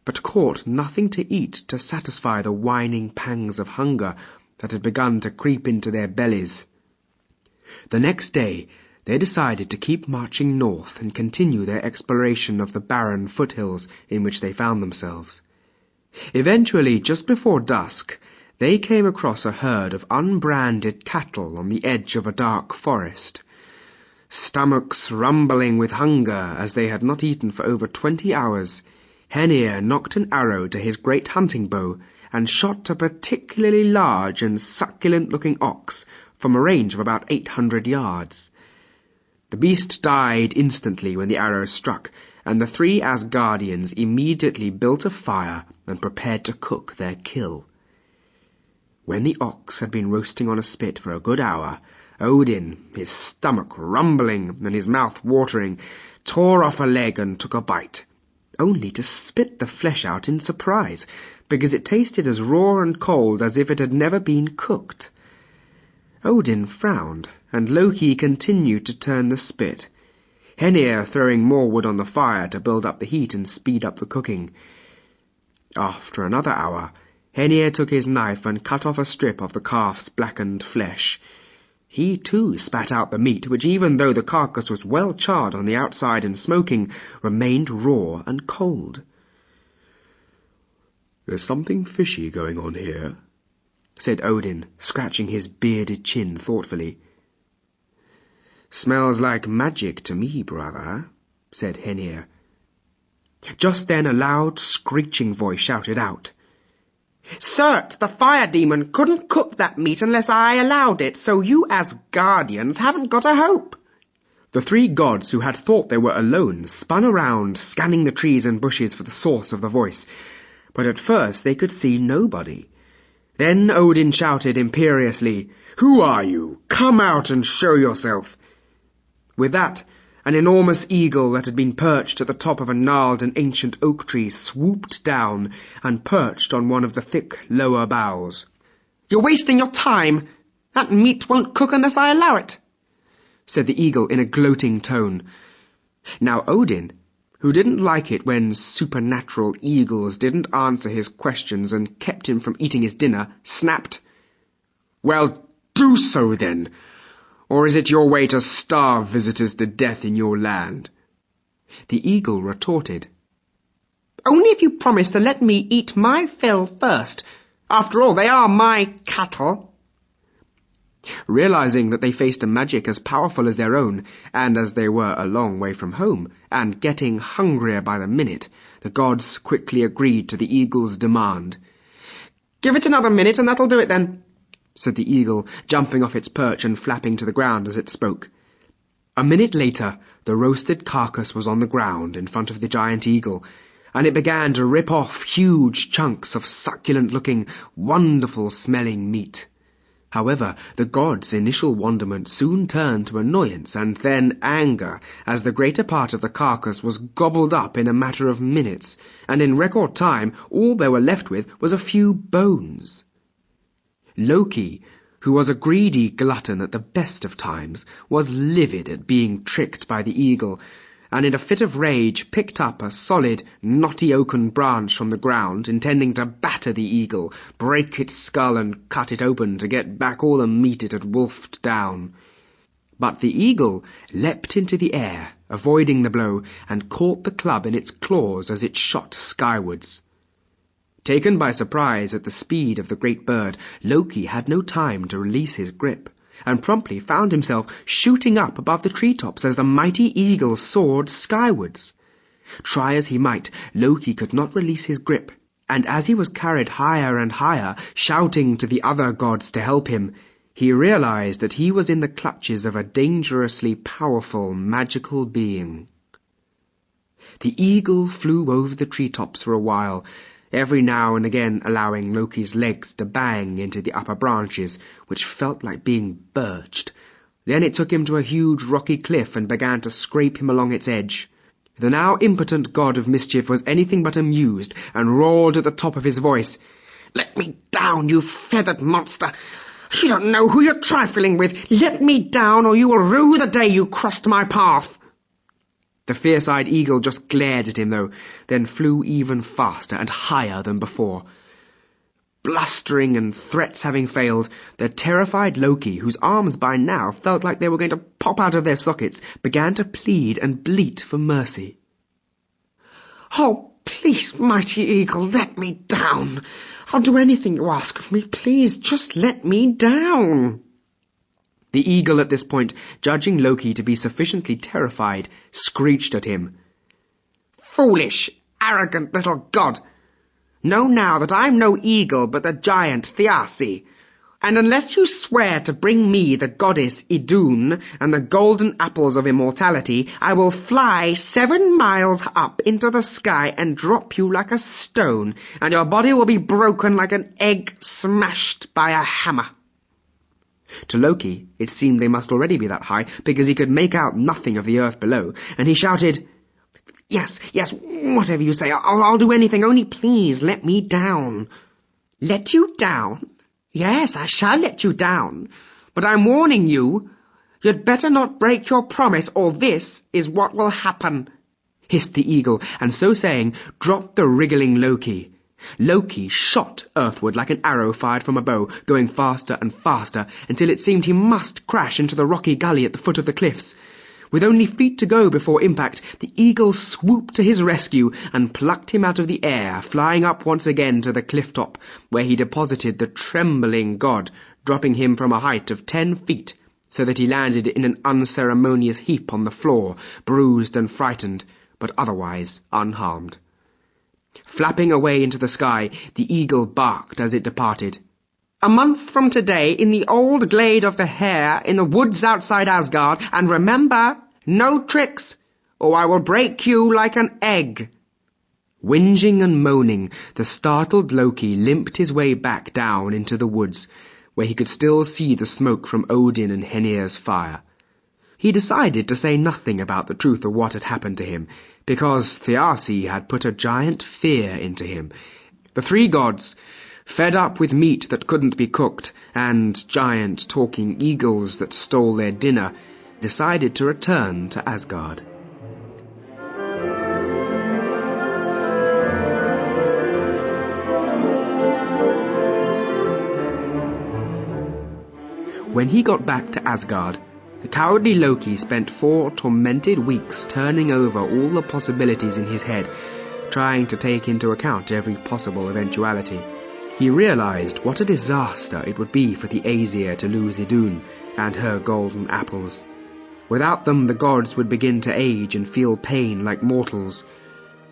[SPEAKER 2] but caught nothing to eat to satisfy the whining pangs of hunger that had begun to creep into their bellies. The next day they decided to keep marching north and continue their exploration of the barren foothills in which they found themselves. Eventually, just before dusk, they came across a herd of unbranded cattle on the edge of a dark forest. Stomachs rumbling with hunger as they had not eaten for over 20 hours, Henir knocked an arrow to his great hunting bow and shot a particularly large and succulent-looking ox from a range of about 800 yards. The beast died instantly when the arrow struck, and the 3 Asgardians immediately built a fire and prepared to cook their kill. When the ox had been roasting on a spit for a good hour, Odin, his stomach rumbling and his mouth watering, tore off a leg and took a bite, only to spit the flesh out in surprise, because it tasted as raw and cold as if it had never been cooked. Odin frowned, and Loki continued to turn the spit, Henir throwing more wood on the fire to build up the heat and speed up the cooking. After another hour, Henir took his knife and cut off a strip of the calf's blackened flesh. He too spat out the meat, which, even though the carcass was well charred on the outside and smoking, remained raw and cold. "There's something fishy going on here," said Odin, scratching his bearded chin thoughtfully. "Smells like magic to me, brother," said Henir. Just then a loud, screeching voice shouted out, "Surt, the fire demon couldn't cook that meat unless I allowed it, so you Asgardians haven't got a hope." The 3 gods, who had thought they were alone, spun around, scanning the trees and bushes for the source of the voice, but at first they could see nobody. Then Odin shouted imperiously, "Who are you? Come out and show yourself." With that, An enormous eagle that had been perched at the top of a gnarled and ancient oak tree swooped down and perched on one of the thick lower boughs.
[SPEAKER 1] "You're wasting your time. That meat won't cook unless I allow it,"
[SPEAKER 2] said the eagle in a gloating tone. Now Odin, who didn't like it when supernatural eagles didn't answer his questions and kept him from eating his dinner, snapped, "Well, do so then. Or is it your way to starve visitors to death in your land?" The eagle retorted,
[SPEAKER 1] "Only if you promise to let me eat my fill first. After all, they are my cattle."
[SPEAKER 2] Realizing that they faced a magic as powerful as their own, and as they were a long way from home, and getting hungrier by the minute, the gods quickly agreed to the eagle's demand.
[SPEAKER 1] "Give it another minute and that'll do it then,"
[SPEAKER 2] said the eagle, jumping off its perch and flapping to the ground as it spoke. A minute later, the roasted carcass was on the ground in front of the giant eagle, and it began to rip off huge chunks of succulent-looking, wonderful-smelling meat. However, the gods' initial wonderment soon turned to annoyance and then anger, as the greater part of the carcass was gobbled up in a matter of minutes, and in record time all they were left with was a few bones. Loki, who was a greedy glutton at the best of times, was livid at being tricked by the eagle, and in a fit of rage picked up a solid, knotty oaken branch from the ground, intending to batter the eagle, break its skull and cut it open to get back all the meat it had wolfed down. But the eagle leapt into the air, avoiding the blow, and caught the club in its claws as it shot skywards. Taken by surprise at the speed of the great bird, Loki had no time to release his grip, and promptly found himself shooting up above the treetops as the mighty eagle soared skywards. Try as he might, Loki could not release his grip, and as he was carried higher and higher, shouting to the other gods to help him, he realized that he was in the clutches of a dangerously powerful magical being. The eagle flew over the treetops for a while, every now and again allowing Loki's legs to bang into the upper branches, which felt like being birched. Then it took him to a huge rocky cliff and began to scrape him along its edge. The now impotent god of mischief was anything but amused, and roared at the top of his voice, "Let me down, you feathered monster! You don't know who you're trifling with! Let me down, or you will rue the day you crossed my path!" The fierce-eyed eagle just glared at him, though, then flew even faster and higher than before. Blustering and threats having failed, the terrified Loki, whose arms by now felt like they were going to pop out of their sockets, began to plead and bleat for mercy. "Oh, please, mighty eagle, let me down. I'll do anything you ask of me. Please, just let me down." The eagle at this point, judging Loki to be sufficiently terrified, screeched at him, "Foolish, arrogant little god! Know now that I'm no eagle but the giant Thiassi, and unless you swear to bring me the goddess Idun and the golden apples of immortality, I will fly 7 miles up into the sky and drop you like a stone, and your body will be broken like an egg smashed by a hammer." To Loki, it seemed they must already be that high, because he could make out nothing of the earth below, and he shouted, Yes, whatever you say, I'll do anything, only please let me down." "Let you down? Yes, I shall let you down, but I'm warning you, you'd better not break your promise, or this is what will happen," hissed the eagle, and so saying, dropped the wriggling Loki. Loki shot earthward like an arrow fired from a bow, going faster and faster, until it seemed he must crash into the rocky gully at the foot of the cliffs. With only feet to go before impact, the eagle swooped to his rescue and plucked him out of the air, flying up once again to the cliff top, where he deposited the trembling god, dropping him from a height of 10 feet, so that he landed in an unceremonious heap on the floor, bruised and frightened, but otherwise unharmed. Flapping away into the sky, the eagle barked as it departed. "A month from today, in the old glade of the hare, in the woods outside Asgard, and remember, no tricks, or I will break you like an egg." Whinging and moaning, the startled Loki limped his way back down into the woods, where he could still see the smoke from Odin and Henir's fire. he decided to say nothing about the truth of what had happened to him, because Thiassi had put a giant fear into him. The three gods, fed up with meat that couldn't be cooked and giant talking eagles that stole their dinner, decided to return to Asgard. When he got back to Asgard, the cowardly Loki spent 4 tormented weeks turning over all the possibilities in his head, trying to take into account every possible eventuality. He realized what a disaster it would be for the Aesir to lose Idun and her golden apples. Without them, the gods would begin to age and feel pain like mortals.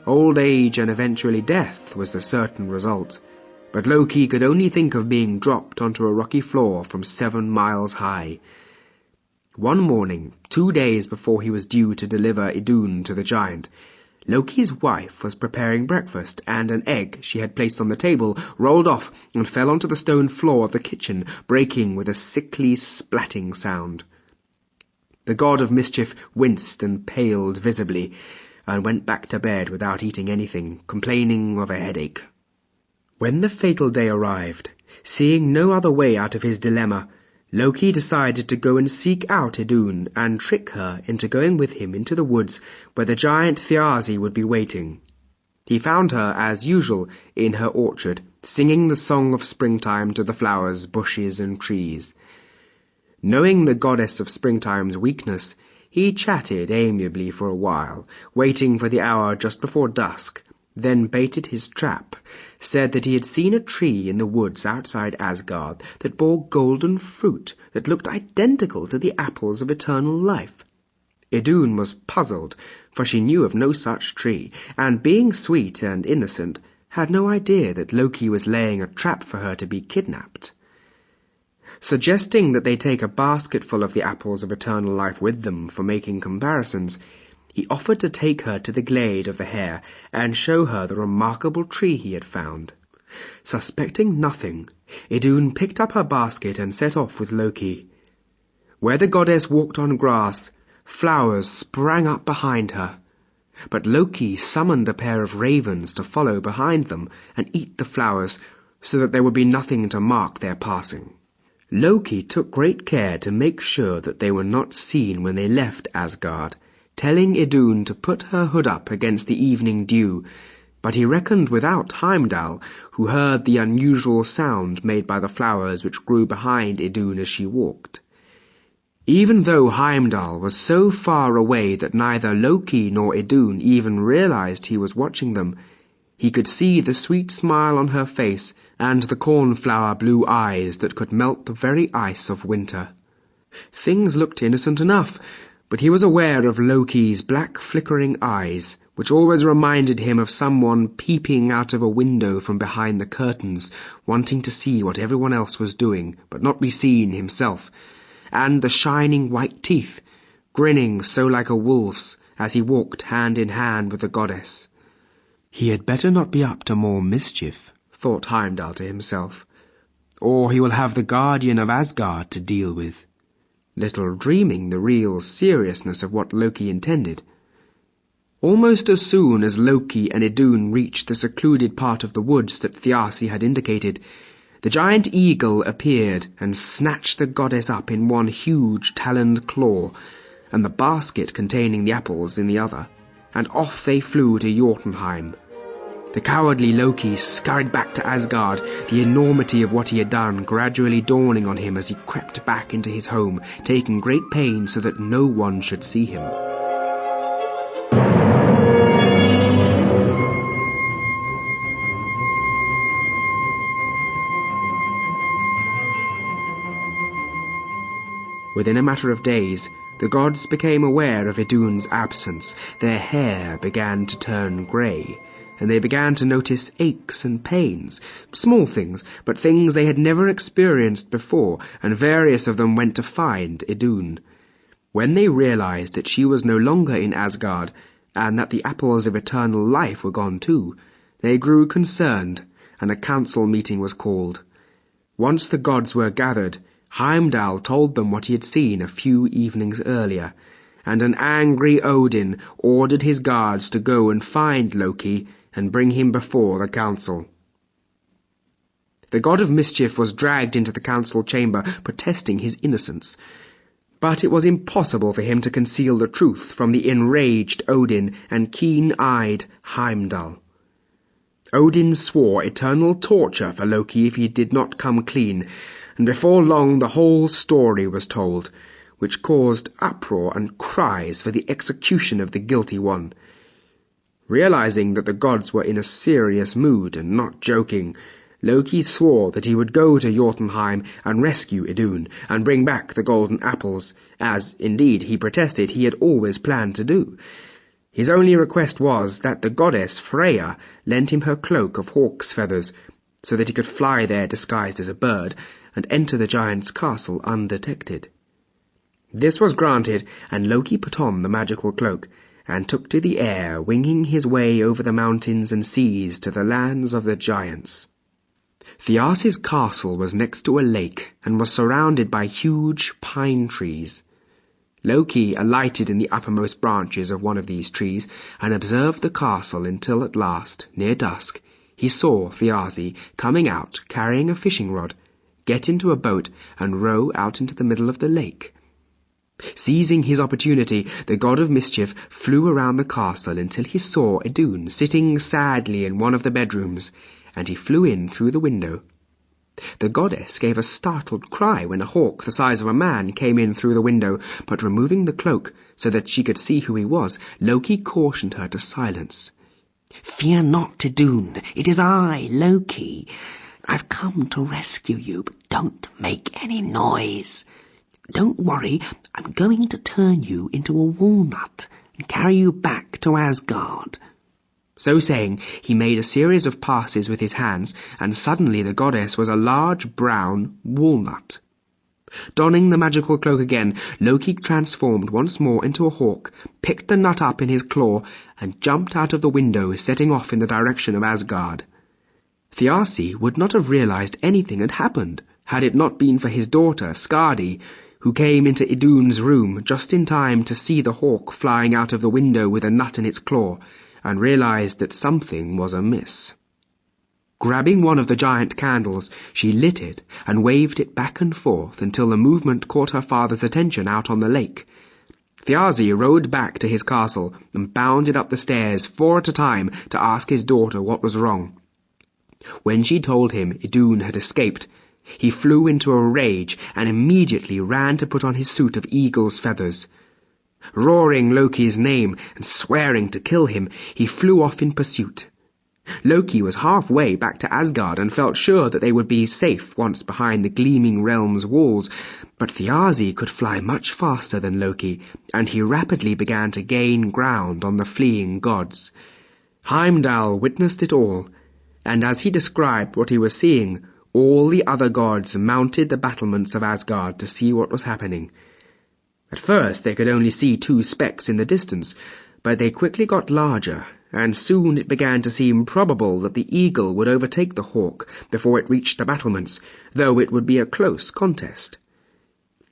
[SPEAKER 2] Old age and eventually death was a certain result, but Loki could only think of being dropped onto a rocky floor from 7 miles high. One morning, 2 days before he was due to deliver Idun to the giant, Loki's wife was preparing breakfast, and an egg she had placed on the table rolled off and fell onto the stone floor of the kitchen, breaking with a sickly splatting sound. The god of mischief winced and paled visibly, and went back to bed without eating anything, complaining of a headache. When the fatal day arrived, seeing no other way out of his dilemma, Loki decided to go and seek out Idun and trick her into going with him into the woods where the giant Thiassi would be waiting. He found her, as usual, in her orchard, singing the song of springtime to the flowers, bushes, and trees. Knowing the goddess of springtime's weakness, he chatted amiably for a while, waiting for the hour just before dusk, then baited his trap, said that he had seen a tree in the woods outside Asgard that bore golden fruit that looked identical to the apples of eternal life. Idun was puzzled, for she knew of no such tree, and being sweet and innocent, had no idea that Loki was laying a trap for her to be kidnapped. Suggesting that they take a basketful of the apples of eternal life with them for making comparisons, he offered to take her to the glade of the hare and show her the remarkable tree he had found. Suspecting nothing, Idun picked up her basket and set off with Loki. Where the goddess walked on grass, flowers sprang up behind her, but Loki summoned a pair of ravens to follow behind them and eat the flowers so that there would be nothing to mark their passing. Loki took great care to make sure that they were not seen when they left Asgard, telling Idun to put her hood up against the evening dew, but he reckoned without Heimdall, who heard the unusual sound made by the flowers which grew behind Idun as she walked. Even though Heimdall was so far away that neither Loki nor Idun even realized he was watching them, he could see the sweet smile on her face and the cornflower blue eyes that could melt the very ice of winter. Things looked innocent enough, but he was aware of Loki's black flickering eyes, which always reminded him of someone peeping out of a window from behind the curtains, wanting to see what everyone else was doing, but not be seen himself, and the shining white teeth, grinning so like a wolf's as he walked hand in hand with the goddess. He had better not be up to more mischief, thought Heimdall to himself, or he will have the guardian of Asgard to deal with. Little dreaming the real seriousness of what Loki intended. Almost as soon as Loki and Idun reached the secluded part of the woods that Thiassi had indicated, the giant eagle appeared and snatched the goddess up in one huge taloned claw, and the basket containing the apples in the other, and off they flew to Jotunheim. The cowardly Loki scurried back to Asgard, the enormity of what he had done gradually dawning on him as he crept back into his home, taking great pains so that no one should see him. Within a matter of days, the gods became aware of Idun's absence. Their hair began to turn grey, and they began to notice aches and pains, small things, but things they had never experienced before, and various of them went to find Idun. When they realized that she was no longer in Asgard, and that the apples of eternal life were gone too, they grew concerned, and a council meeting was called. Once the gods were gathered, Heimdall told them what he had seen a few evenings earlier, and an angry Odin ordered his guards to go and find Loki and bring him before the council. The god of mischief was dragged into the council chamber, protesting his innocence, but it was impossible for him to conceal the truth from the enraged Odin and keen-eyed Heimdall. Odin swore eternal torture for Loki if he did not come clean, and before long the whole story was told, which caused uproar and cries for the execution of the guilty one. Realizing that the gods were in a serious mood and not joking, Loki swore that he would go to Jotunheim and rescue Idun and bring back the golden apples, as, indeed, he protested he had always planned to do. His only request was that the goddess Freya lent him her cloak of hawk's feathers, so that he could fly there disguised as a bird and enter the giant's castle undetected. This was granted, and Loki put on the magical cloak and took to the air, winging his way over the mountains and seas to the lands of the giants. Thiasse's castle was next to a lake and was surrounded by huge pine trees. Loki alighted in the uppermost branches of one of these trees and observed the castle until at last, near dusk, he saw Thiasse coming out carrying a fishing rod, get into a boat and row out into the middle of the lake. Seizing his opportunity, the god of mischief flew around the castle until he saw Idun sitting sadly in one of the bedrooms, and he flew in through the window. The goddess gave a startled cry when a hawk the size of a man came in through the window, but removing the cloak so that she could see who he was, Loki cautioned her to silence.
[SPEAKER 1] "Fear not, Idun. It is I, Loki. I've come to rescue you, but don't make any noise. Don't worry, I'm going to turn you into a walnut and carry you back to Asgard."
[SPEAKER 2] So saying, he made a series of passes with his hands, and suddenly the goddess was a large brown walnut. Donning the magical cloak again, Loki transformed once more into a hawk, picked the nut up in his claw, and jumped out of the window, setting off in the direction of Asgard. Thiasse would not have realized anything had happened, had it not been for his daughter, Skadi, who came into Idun's room just in time to see the hawk flying out of the window with a nut in its claw, and realized that something was amiss. Grabbing one of the giant candles, she lit it and waved it back and forth until the movement caught her father's attention out on the lake. Thiasse rode back to his castle and bounded up the stairs 4 at a time to ask his daughter what was wrong. When she told him Idun had escaped, he flew into a rage and immediately ran to put on his suit of eagle's feathers. Roaring Loki's name and swearing to kill him, he flew off in pursuit. Loki was halfway back to Asgard and felt sure that they would be safe once behind the gleaming realm's walls, but Thiasse could fly much faster than Loki, and he rapidly began to gain ground on the fleeing gods. Heimdall witnessed it all, and as he described what he was seeing, all the other gods mounted the battlements of Asgard to see what was happening. At first they could only see 2 specks in the distance, but they quickly got larger, and soon it began to seem probable that the eagle would overtake the hawk before it reached the battlements, though it would be a close contest.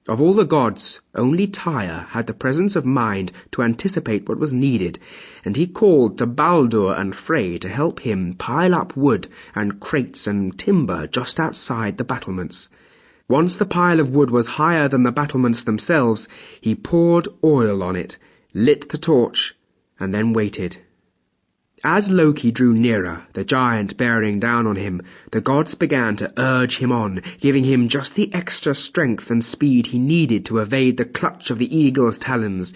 [SPEAKER 2] Of all the gods, only Tyr had the presence of mind to anticipate what was needed, and he called to Baldur and Frey to help him pile up wood and crates and timber just outside the battlements. Once the pile of wood was higher than the battlements themselves, he poured oil on it, lit the torch, and then waited. As Loki drew nearer, the giant bearing down on him, the gods began to urge him on, giving him just the extra strength and speed he needed to evade the clutch of the eagle's talons.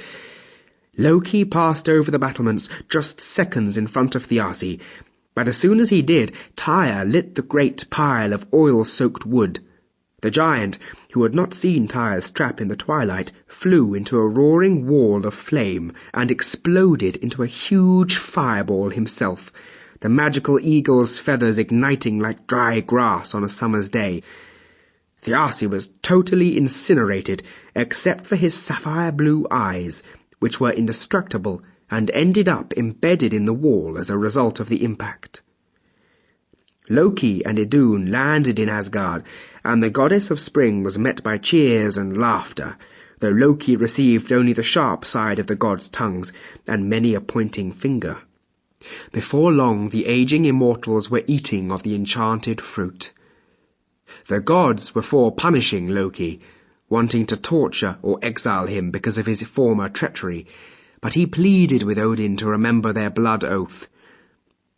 [SPEAKER 2] Loki passed over the battlements just seconds in front of Thiasse, but as soon as he did, Tyr lit the great pile of oil-soaked wood. The giant, who had not seen Tyr's trap in the twilight, flew into a roaring wall of flame and exploded into a huge fireball himself, the magical eagle's feathers igniting like dry grass on a summer's day. Thiasse was totally incinerated, except for his sapphire-blue eyes, which were indestructible and ended up embedded in the wall as a result of the impact. Loki and Idun landed in Asgard, and the goddess of spring was met by cheers and laughter, though Loki received only the sharp side of the gods' tongues and many a pointing finger. Before long the aging immortals were eating of the enchanted fruit. The gods were for punishing Loki, wanting to torture or exile him because of his former treachery, but he pleaded with Odin to remember their blood oath.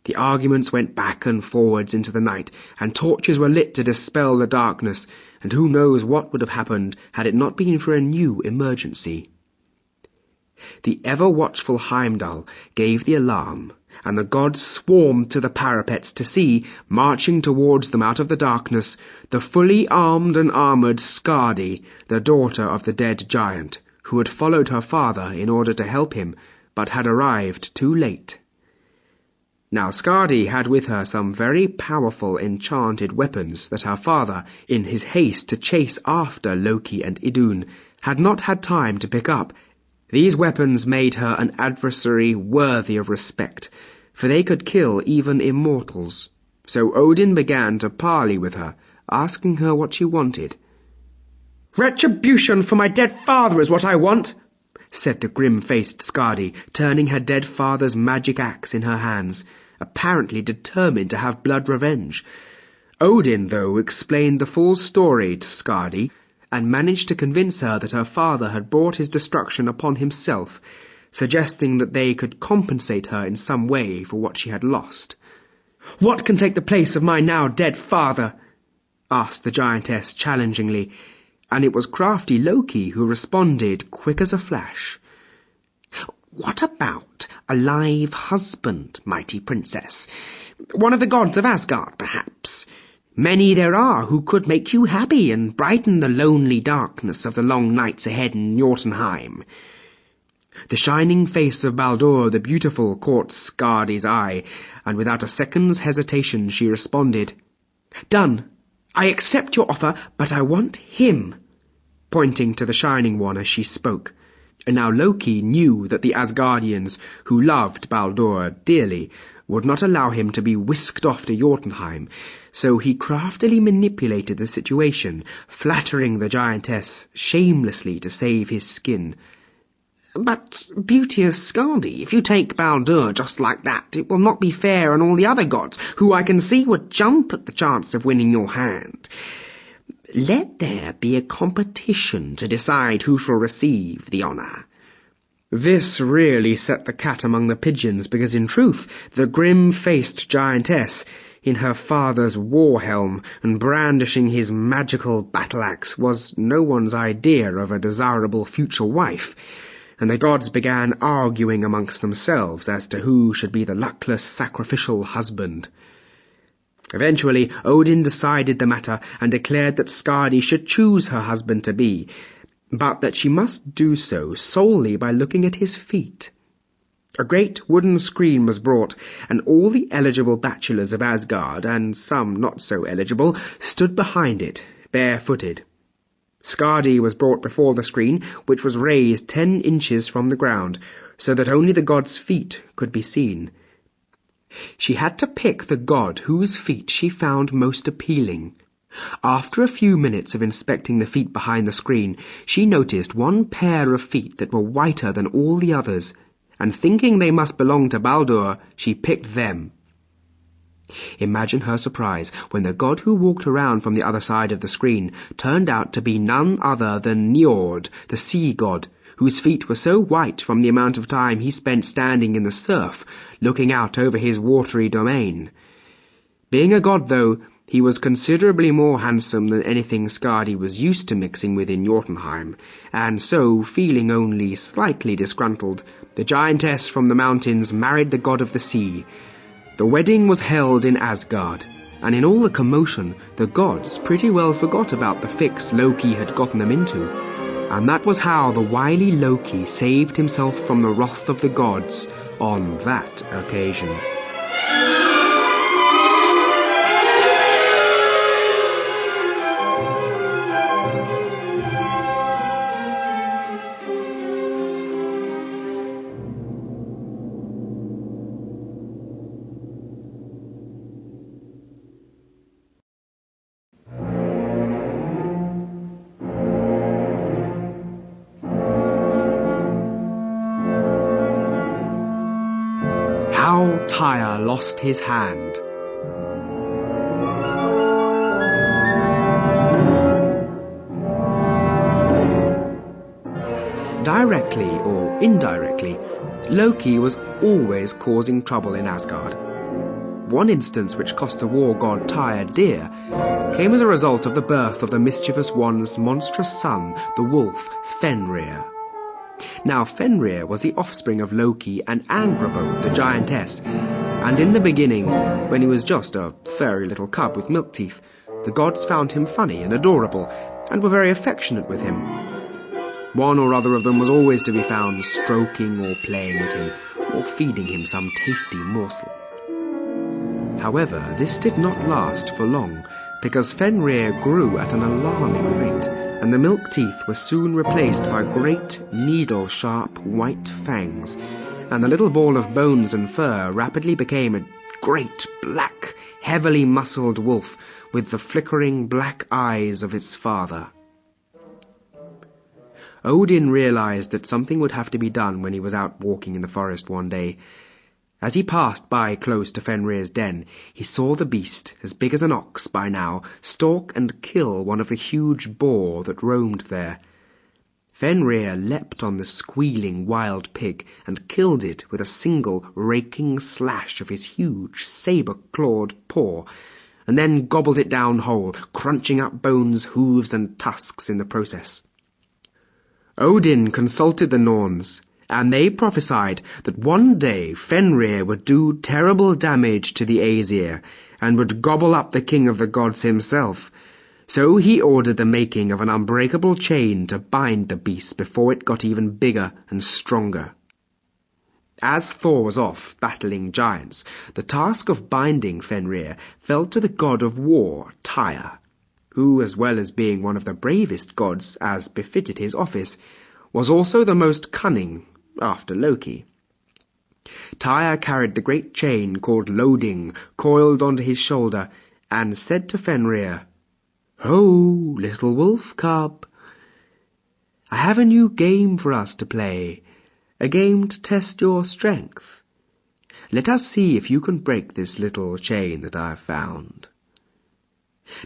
[SPEAKER 2] The arguments went back and forwards into the night, and torches were lit to dispel the darkness, and who knows what would have happened had it not been for a new emergency. The ever-watchful Heimdall gave the alarm, and the gods swarmed to the parapets to see, marching towards them out of the darkness, the fully armed and armoured Skadi, the daughter of the dead giant, who had followed her father in order to help him, but had arrived too late. Now Skadi had with her some very powerful enchanted weapons that her father, in his haste to chase after Loki and Idun, had not had time to pick up. These weapons made her an adversary worthy of respect, for they could kill even immortals. So Odin began to parley with her, asking her what she wanted. "Retribution for my dead father is what I want," said the grim-faced Skadi, turning her dead father's magic axe in her hands, apparently determined to have blood revenge. Odin, though, explained the full story to Skadi, and managed to convince her that her father had brought his destruction upon himself, suggesting that they could compensate her in some way for what she had lost. "What can take the place of my now dead father?" asked the giantess challengingly, and it was crafty Loki who responded quick as a flash.
[SPEAKER 1] "What about a live husband, mighty princess? One of the gods of Asgard, perhaps? Many there are who could make you happy and brighten the lonely darkness of the long nights ahead in Jotunheim."
[SPEAKER 2] The shining face of Baldur the Beautiful caught Skadi's eye, and without a second's hesitation she responded, "Done! I accept your offer, but I want him," pointing to the Shining One as she spoke. And now Loki knew that the Asgardians, who loved Baldur dearly, would not allow him to be whisked off to Jotunheim, so he craftily manipulated the situation, flattering the giantess shamelessly to save his skin.
[SPEAKER 1] "But, beauteous Skadi, if you take Baldur just like that, it will not be fair on all the other gods, who I can see would jump at the chance of winning your hand. Let there be a competition to decide who shall receive the honour."
[SPEAKER 2] This really set the cat among the pigeons, because in truth the grim-faced giantess, in her father's war-helm and brandishing his magical battle-axe, was no one's idea of a desirable future wife, and the gods began arguing amongst themselves as to who should be the luckless sacrificial husband. Eventually Odin decided the matter and declared that Skadi should choose her husband to be, but that she must do so solely by looking at his feet. A great wooden screen was brought, and all the eligible bachelors of Asgard, and some not so eligible, stood behind it, barefooted. Skadi was brought before the screen, which was raised 10 inches from the ground, so that only the god's feet could be seen. She had to pick the god whose feet she found most appealing. After a few minutes of inspecting the feet behind the screen, she noticed one pair of feet that were whiter than all the others, and thinking they must belong to Baldur, she picked them. Imagine her surprise when the god who walked around from the other side of the screen turned out to be none other than Njord, the sea god, whose feet were so white from the amount of time he spent standing in the surf, looking out over his watery domain. Being a god, though, he was considerably more handsome than anything Skadi was used to mixing with in Jotunheim, and so, feeling only slightly disgruntled, the giantess from the mountains married the god of the sea. The wedding was held in Asgard, and in all the commotion, the gods pretty well forgot about the fix Loki had gotten them into, and that was how the wily Loki saved himself from the wrath of the gods on that occasion. Tyr lost his hand. Directly or indirectly, Loki was always causing trouble in Asgard. One instance which cost the war god Tyr dear came as a result of the birth of the mischievous one's monstrous son, the wolf Fenrir. Now Fenrir was the offspring of Loki and Angrboda, the giantess, and in the beginning, when he was just a furry little cub with milk teeth, the gods found him funny and adorable, and were very affectionate with him. One or other of them was always to be found stroking or playing with him, or feeding him some tasty morsel. However, this did not last for long, because Fenrir grew at an alarming rate, and the milk teeth were soon replaced by great, needle-sharp white fangs, and the little ball of bones and fur rapidly became a great, black, heavily muscled wolf with the flickering black eyes of its father. Odin realized that something would have to be done when he was out walking in the forest one day. As he passed by close to Fenrir's den, he saw the beast, as big as an ox by now, stalk and kill one of the huge boar that roamed there. Fenrir leapt on the squealing wild pig and killed it with a single raking slash of his huge saber-clawed paw, and then gobbled it down whole, crunching up bones, hooves, and tusks in the process. Odin consulted the Norns, and they prophesied that one day Fenrir would do terrible damage to the Aesir, and would gobble up the king of the gods himself. So he ordered the making of an unbreakable chain to bind the beast before it got even bigger and stronger. As Thor was off battling giants, the task of binding Fenrir fell to the god of war, Tyr, who, as well as being one of the bravest gods, as befitted his office, was also the most cunning, after Loki. Tyr carried the great chain called Loading coiled onto his shoulder, and said to Fenrir, "Ho, little wolf cub, I have a new game for us to play, a game to test your strength. Let us see if you can break this little chain that I have found."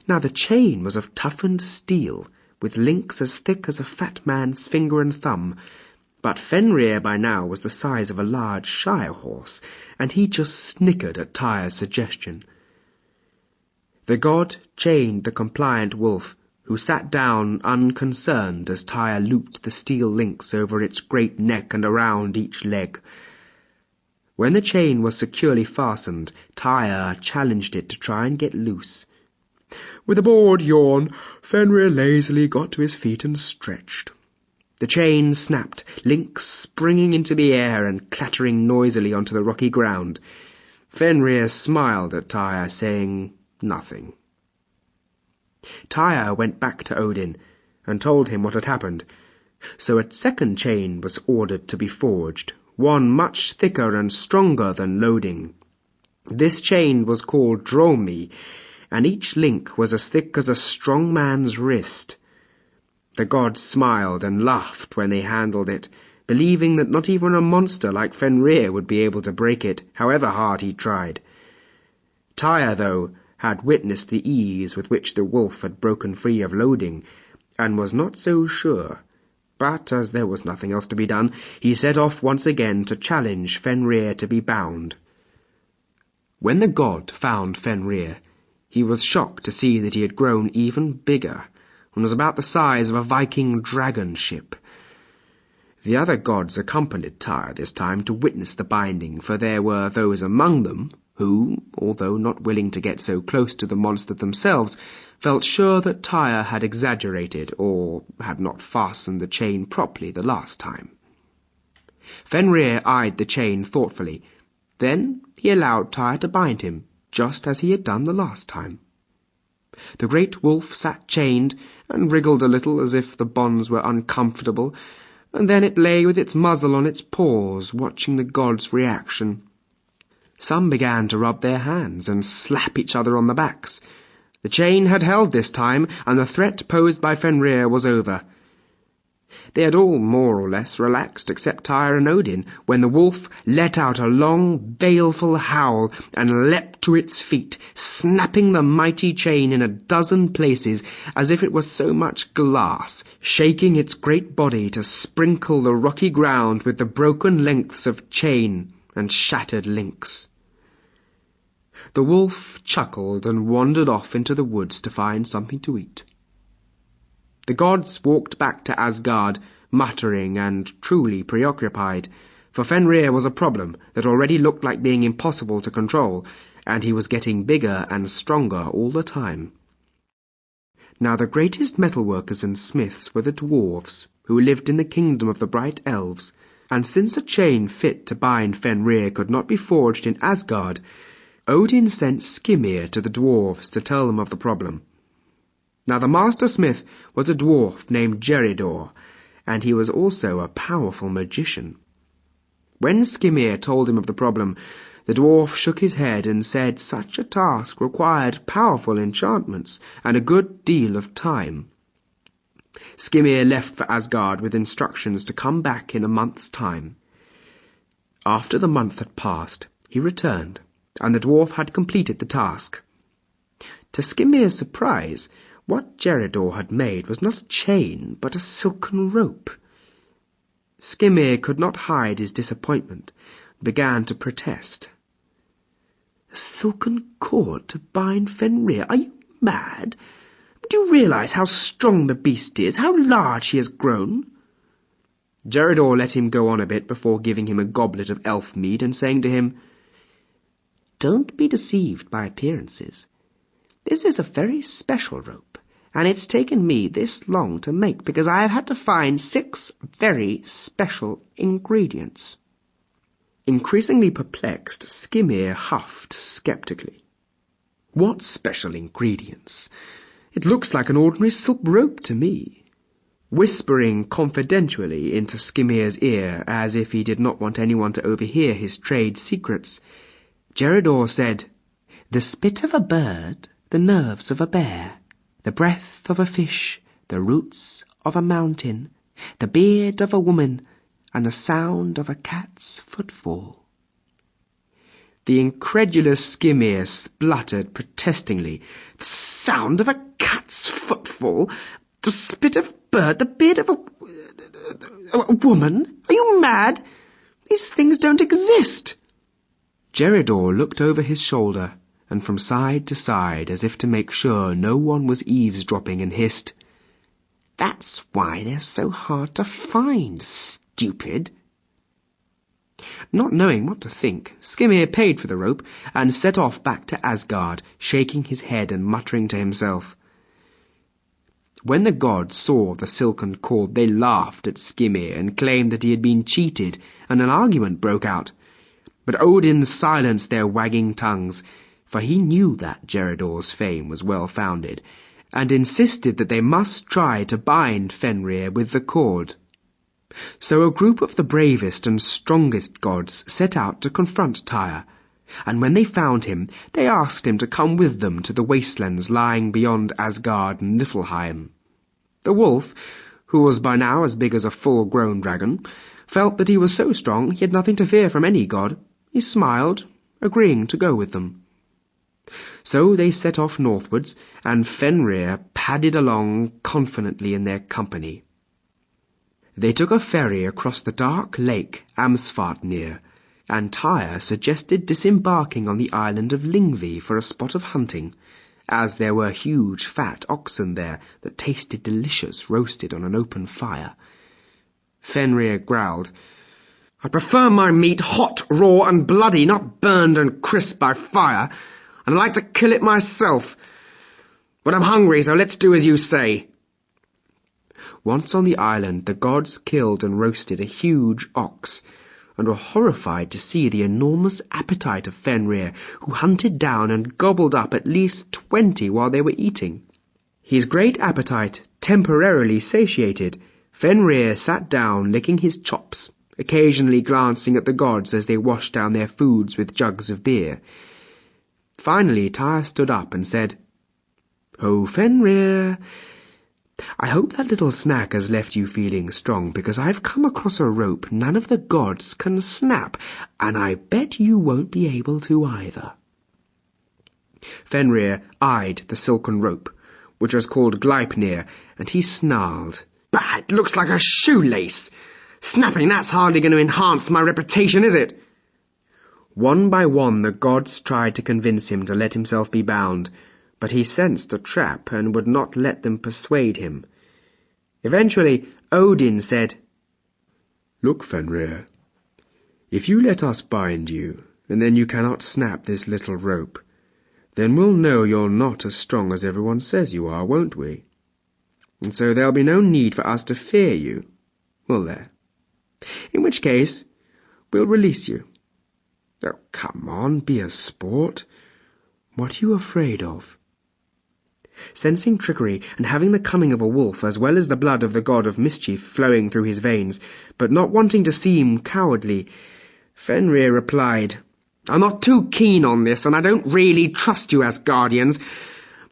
[SPEAKER 2] Now the chain was of toughened steel, with links as thick as a fat man's finger and thumb, but Fenrir by now was the size of a large shire horse, and he just snickered at Tyr's suggestion. The god chained the compliant wolf, who sat down unconcerned as Tyr looped the steel links over its great neck and around each leg. When the chain was securely fastened, Tyr challenged it to try and get loose. With a bored yawn, Fenrir lazily got to his feet and stretched. The chain snapped, links springing into the air and clattering noisily onto the rocky ground. Fenrir smiled at Tyr, saying nothing. Tyr went back to Odin and told him what had happened, so a second chain was ordered to be forged, one much thicker and stronger than Loading. This chain was called Dromi, and each link was as thick as a strong man's wrist. The gods smiled and laughed when they handled it, believing that not even a monster like Fenrir would be able to break it, however hard he tried. Tyr, though, had witnessed the ease with which the wolf had broken free of Loading, and was not so sure. But as there was nothing else to be done, he set off once again to challenge Fenrir to be bound. When the god found Fenrir, he was shocked to see that he had grown even bigger, and was about the size of a Viking dragon ship. The other gods accompanied Tyr this time to witness the binding, for there were those among them who, although not willing to get so close to the monster themselves, felt sure that Tyr had exaggerated, or had not fastened the chain properly the last time. Fenrir eyed the chain thoughtfully. Then he allowed Tyr to bind him, just as he had done the last time. The great wolf sat chained and wriggled a little as if the bonds were uncomfortable, and then it lay with its muzzle on its paws, watching the gods' reaction. Some began to rub their hands and slap each other on the backs. The chain had held this time, and the threat posed by Fenrir was over. They had all more or less relaxed except Tyr and Odin, when the wolf let out a long, baleful howl and leapt to its feet, snapping the mighty chain in a dozen places as if it was so much glass, shaking its great body to sprinkle the rocky ground with the broken lengths of chain and shattered links. The wolf chuckled and wandered off into the woods to find something to eat. The gods walked back to Asgard, muttering and truly preoccupied, for Fenrir was a problem that already looked like being impossible to control, and he was getting bigger and stronger all the time. Now the greatest metalworkers and smiths were the dwarves, who lived in the kingdom of the bright elves, and since a chain fit to bind Fenrir could not be forged in Asgard, Odin sent Skimir to the dwarves to tell them of the problem. Now the master smith was a dwarf named Geridor, and he was also a powerful magician. When Skimir told him of the problem, the dwarf shook his head and said such a task required powerful enchantments and a good deal of time. Skimir left for Asgard with instructions to come back in a month's time. After the month had passed, he returned, and the dwarf had completed the task. To Skimir's surprise, what Geridor had made was not a chain, but a silken rope. Skimir could not hide his disappointment, and began to protest. "A silken cord to bind Fenrir? Are you mad? Do you realize how strong the beast is, how large he has grown?" Geridor let him go on a bit before giving him a goblet of elf mead and saying to him, "Don't be deceived by appearances. This is a very special rope, and it's taken me this long to make because I have had to find 6 very special ingredients." Increasingly perplexed, Skimir huffed skeptically. "What special ingredients? It looks like an ordinary silk rope to me." Whispering confidentially into Skimir's ear, as if he did not want anyone to overhear his trade secrets, Geridor said, "The spit of a bird, the nerves of a bear, the breath of a fish, the roots of a mountain, the beard of a woman, and the sound of a cat's footfall." The incredulous Skimir spluttered protestingly. "The sound of a cat's footfall? The spit of a bird? The beard of a woman? Are you mad? These things don't exist." Geridor looked over his shoulder and from side to side as if to make sure no one was eavesdropping, and hissed, "That's why they're so hard to find, stupid." Not knowing what to think, Skimir paid for the rope and set off back to Asgard, shaking his head and muttering to himself. When the gods saw the silken cord, they laughed at Skimir and claimed that he had been cheated, and an argument broke out. But Odin silenced their wagging tongues, for he knew that Geridor's fame was well-founded, and insisted that they must try to bind Fenrir with the cord. So a group of the bravest and strongest gods set out to confront Tyr, and when they found him, they asked him to come with them to the wastelands lying beyond Asgard and Niflheim. The wolf, who was by now as big as a full-grown dragon, felt that he was so strong he had nothing to fear from any god. He smiled, agreeing to go with them. So they set off northwards, and Fenrir padded along confidently in their company. They took a ferry across the dark lake Amsvartnir, and Tyr suggested disembarking on the island of Lyngvi for a spot of hunting, as there were huge fat oxen there that tasted delicious roasted on an open fire. Fenrir growled, "I prefer my meat hot, raw, and bloody, not burned and crisp by fire, and I like to kill it myself. But I'm hungry, so let's do as you say." Once on the island, the gods killed and roasted a huge ox, and were horrified to see the enormous appetite of Fenrir, who hunted down and gobbled up at least 20 while they were eating. His great appetite temporarily satiated, Fenrir sat down licking his chops, occasionally glancing at the gods as they washed down their foods with jugs of beer. Finally Tyr stood up and said, "O Fenrir, I hope that little snack has left you feeling strong, because I've come across a rope none of the gods can snap, and I bet you won't be able to either." Fenrir eyed the silken rope, which was called Gleipnir, and he snarled. "Bah, it looks like a shoelace. Snapping that's hardly going to enhance my reputation, is it?" One by one the gods tried to convince him to let himself be bound, but he sensed a trap and would not let them persuade him. Eventually Odin said, "Look, Fenrir, if you let us bind you, and then you cannot snap this little rope, then we'll know you're not as strong as everyone says you are, won't we? And so there'll be no need for us to fear you, will there? In which case, we'll release you. Oh, come on, be a sport. What are you afraid of?" Sensing trickery and having the cunning of a wolf as well as the blood of the god of mischief flowing through his veins, but not wanting to seem cowardly, Fenrir replied, "I'm not too keen on this, and I don't really trust you as guardians,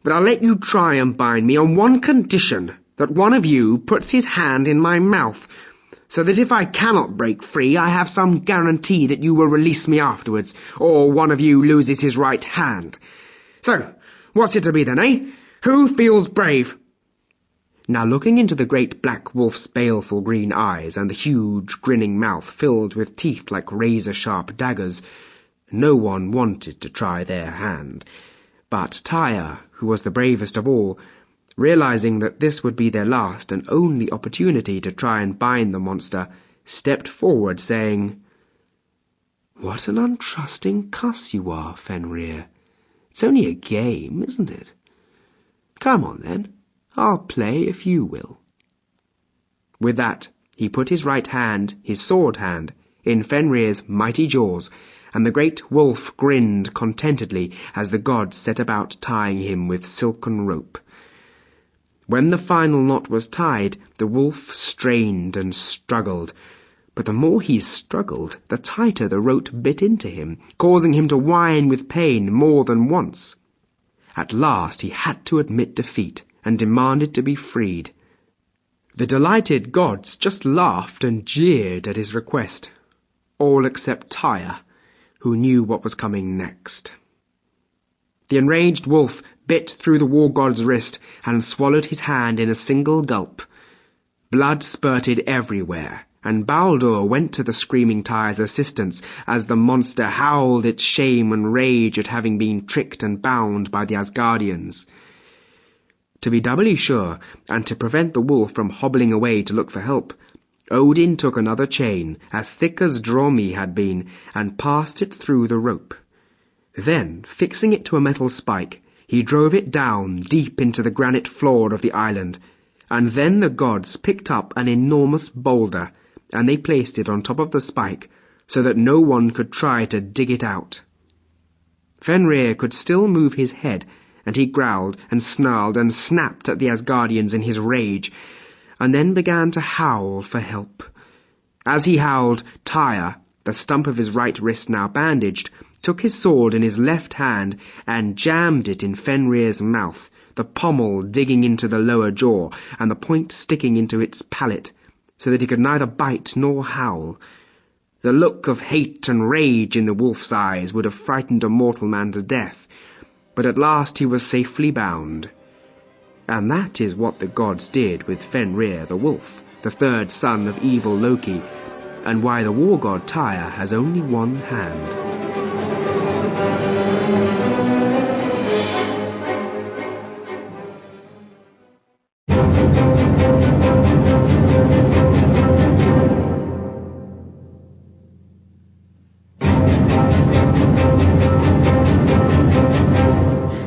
[SPEAKER 2] but I'll let you try and bind me on one condition, that one of you puts his hand in my mouth, so that if I cannot break free, I have some guarantee that you will release me afterwards, or one of you loses his right hand. So, what's it to be then, eh? Who feels brave?" Now looking into the great black wolf's baleful green eyes and the huge grinning mouth filled with teeth like razor-sharp daggers, no one wanted to try their hand. But Tyr, who was the bravest of all, realizing that this would be their last and only opportunity to try and bind the monster, stepped forward, saying, "What an untrusting cuss you are, Fenrir. It's only a game, isn't it? Come on, then. I'll play if you will." With that, he put his right hand, his sword hand, in Fenrir's mighty jaws, and the great wolf grinned contentedly as the gods set about tying him with silken rope. When the final knot was tied, the wolf strained and struggled, but the more he struggled, the tighter the rope bit into him, causing him to whine with pain more than once. At last he had to admit defeat, and demanded to be freed. The delighted gods just laughed and jeered at his request, all except Tyr, who knew what was coming next. The enraged wolf bit through the war god's wrist and swallowed his hand in a single gulp. Blood spurted everywhere, and Baldur went to the screaming Tyr's assistance as the monster howled its shame and rage at having been tricked and bound by the Asgardians. To be doubly sure, and to prevent the wolf from hobbling away to look for help, Odin took another chain, as thick as Dromi had been, and passed it through the rope. Then, fixing it to a metal spike, he drove it down deep into the granite floor of the island, and then the gods picked up an enormous boulder, and they placed it on top of the spike, so that no one could try to dig it out. Fenrir could still move his head, and he growled and snarled and snapped at the Asgardians in his rage, and then began to howl for help. As he howled, Tyr, the stump of his right wrist now bandaged, took his sword in his left hand and jammed it in Fenrir's mouth, the pommel digging into the lower jaw and the point sticking into its palate, so that he could neither bite nor howl. The look of hate and rage in the wolf's eyes would have frightened a mortal man to death, but at last he was safely bound. And that is what the gods did with Fenrir the wolf, the third son of evil Loki, and why the war god Tyr has only one hand.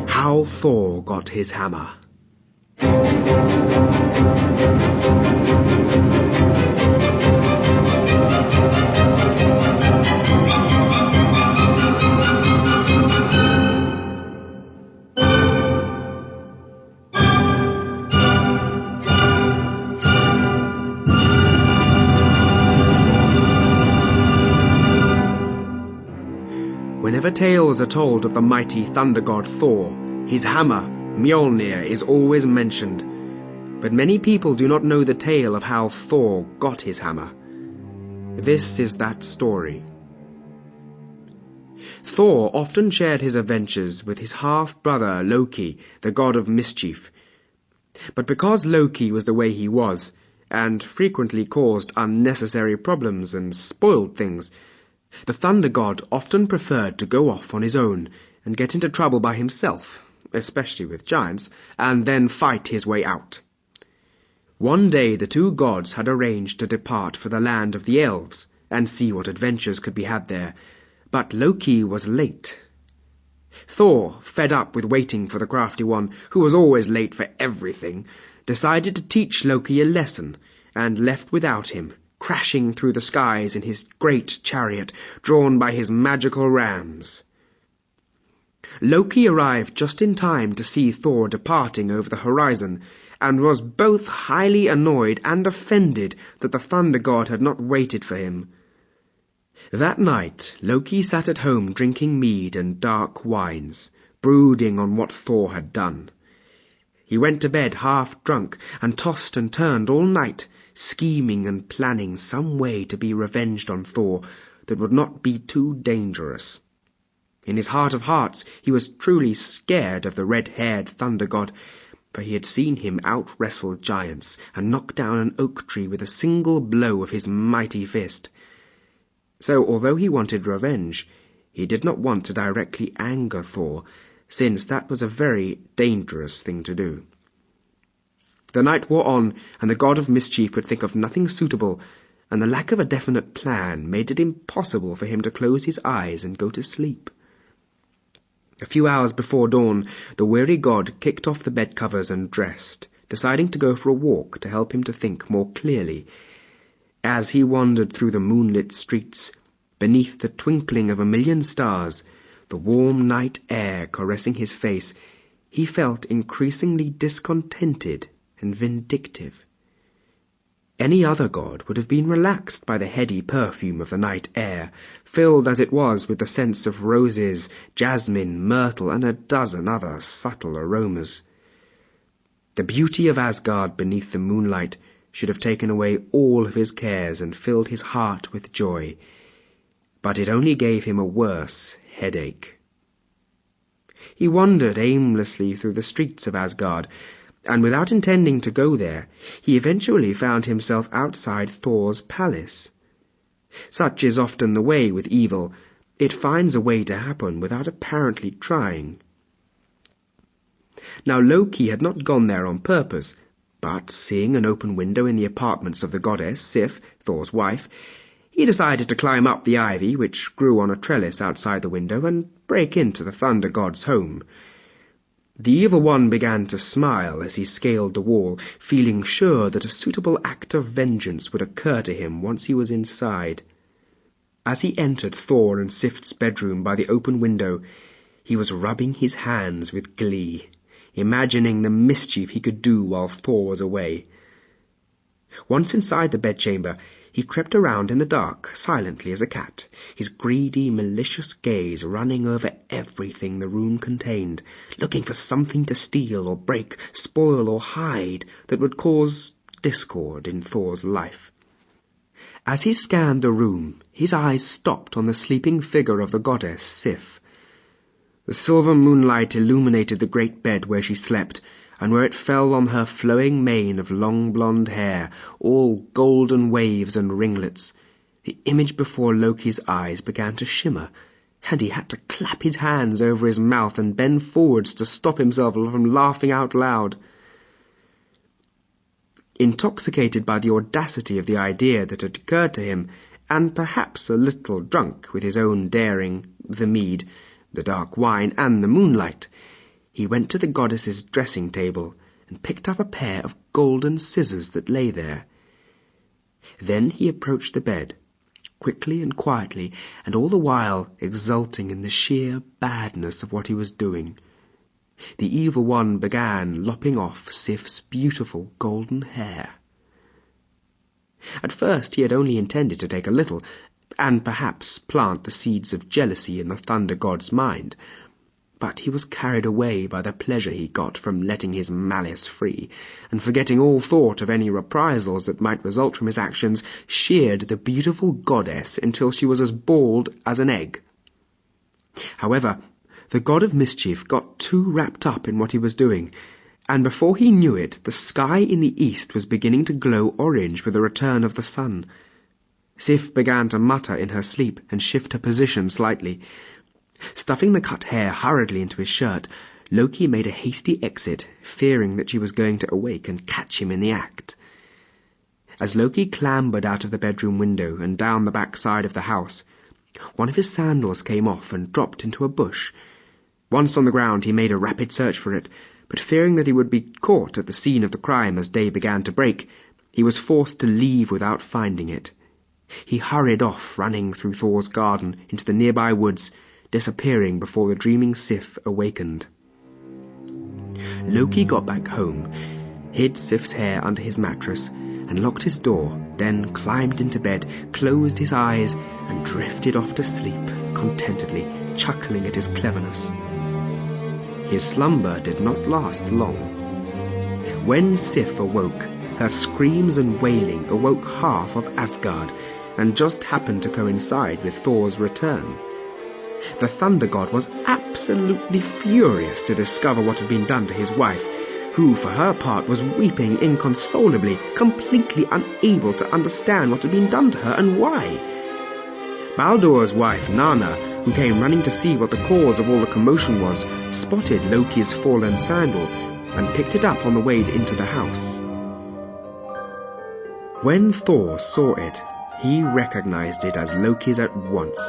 [SPEAKER 2] How Thor got his hammer. Whenever tales are told of the mighty thunder god Thor, his hammer, Mjolnir, is always mentioned, But many people do not know the tale of how Thor got his hammer. This is that story. Thor often shared his adventures with his half-brother Loki, the god of mischief. But because Loki was the way he was, and frequently caused unnecessary problems and spoiled things, the thunder god often preferred to go off on his own and get into trouble by himself, especially with giants, and then fight his way out. One day the two gods had arranged to depart for the land of the elves and see what adventures could be had there, but Loki was late. Thor, fed up with waiting for the crafty one, who was always late for everything, decided to teach Loki a lesson, and left without him, crashing through the skies in his great chariot, drawn by his magical rams. Loki arrived just in time to see Thor departing over the horizon, and was both highly annoyed and offended that the thunder god had not waited for him. That night Loki sat at home drinking mead and dark wines, brooding on what Thor had done. He went to bed half drunk, and tossed and turned all night, scheming and planning some way to be revenged on Thor that would not be too dangerous. In his heart of hearts he was truly scared of the red-haired thunder god, for he had seen him out-wrestle giants and knock down an oak tree with a single blow of his mighty fist. So, although he wanted revenge, he did not want to directly anger Thor, since that was a very dangerous thing to do. The night wore on, and the god of mischief could think of nothing suitable, and the lack of a definite plan made it impossible for him to close his eyes and go to sleep. A few hours before dawn, the weary god kicked off the bed covers and dressed, deciding to go for a walk to help him to think more clearly. As he wandered through the moonlit streets, beneath the twinkling of 1,000,000 stars, the warm night air caressing his face, he felt increasingly discontented and vindictive. Any other god would have been relaxed by the heady perfume of the night air, filled as it was with the scents of roses, jasmine, myrtle, and a dozen other subtle aromas. The beauty of Asgard beneath the moonlight should have taken away all of his cares and filled his heart with joy, but it only gave him a worse headache. He wandered aimlessly through the streets of Asgard, and without intending to go there, he eventually found himself outside Thor's palace. Such is often the way with evil. It finds a way to happen without apparently trying. Now Loki had not gone there on purpose, but seeing an open window in the apartments of the goddess Sif, Thor's wife, he decided to climb up the ivy which grew on a trellis outside the window and break into the thunder god's home. The evil one began to smile as he scaled the wall, feeling sure that a suitable act of vengeance would occur to him once he was inside. As he entered Thor and Sif's bedroom by the open window, he was rubbing his hands with glee, imagining the mischief he could do while Thor was away. Once inside the bedchamber, he crept around in the dark, silently as a cat, his greedy, malicious gaze running over everything the room contained, looking for something to steal or break, spoil or hide that would cause discord in Thor's life. As he scanned the room, his eyes stopped on the sleeping figure of the goddess Sif. The silver moonlight illuminated the great bed where she slept, and where it fell on her flowing mane of long blonde hair, all golden waves and ringlets, the image before Loki's eyes began to shimmer, and he had to clap his hands over his mouth and bend forwards to stop himself from laughing out loud. Intoxicated by the audacity of the idea that had occurred to him, and perhaps a little drunk with his own daring, the mead, the dark wine, and the moonlight, he went to the goddess's dressing table and picked up a pair of golden scissors that lay there. Then he approached the bed, quickly and quietly, and all the while exulting in the sheer badness of what he was doing. The evil one began lopping off Sif's beautiful golden hair. At first he had only intended to take a little, and perhaps plant the seeds of jealousy in the thunder god's mind. But he was carried away by the pleasure he got from letting his malice free, and forgetting all thought of any reprisals that might result from his actions, sheared the beautiful goddess until she was as bald as an egg. However, the god of mischief got too wrapped up in what he was doing, and before he knew it, the sky in the east was beginning to glow orange with the return of the sun. Sif began to mutter in her sleep and shift her position slightly. Stuffing the cut hair hurriedly into his shirt, Loki made a hasty exit, fearing that she was going to awake and catch him in the act. As Loki clambered out of the bedroom window and down the back side of the house, one of his sandals came off and dropped into a bush. Once on the ground, he made a rapid search for it, but fearing that he would be caught at the scene of the crime as day began to break, he was forced to leave without finding it. He hurried off, running through Thor's garden into the nearby woods, disappearing before the dreaming Sif awakened. Loki got back home, hid Sif's hair under his mattress, and locked his door, then climbed into bed, closed his eyes, and drifted off to sleep, contentedly, chuckling at his cleverness. His slumber did not last long. When Sif awoke, her screams and wailing awoke half of Asgard, and just happened to coincide with Thor's return. The thunder god was absolutely furious to discover what had been done to his wife, who, for her part, was weeping inconsolably, completely unable to understand what had been done to her and why. Baldur's wife, Nanna, who came running to see what the cause of all the commotion was, spotted Loki's fallen sandal and picked it up on the way into the house. When Thor saw it, he recognized it as Loki's at once,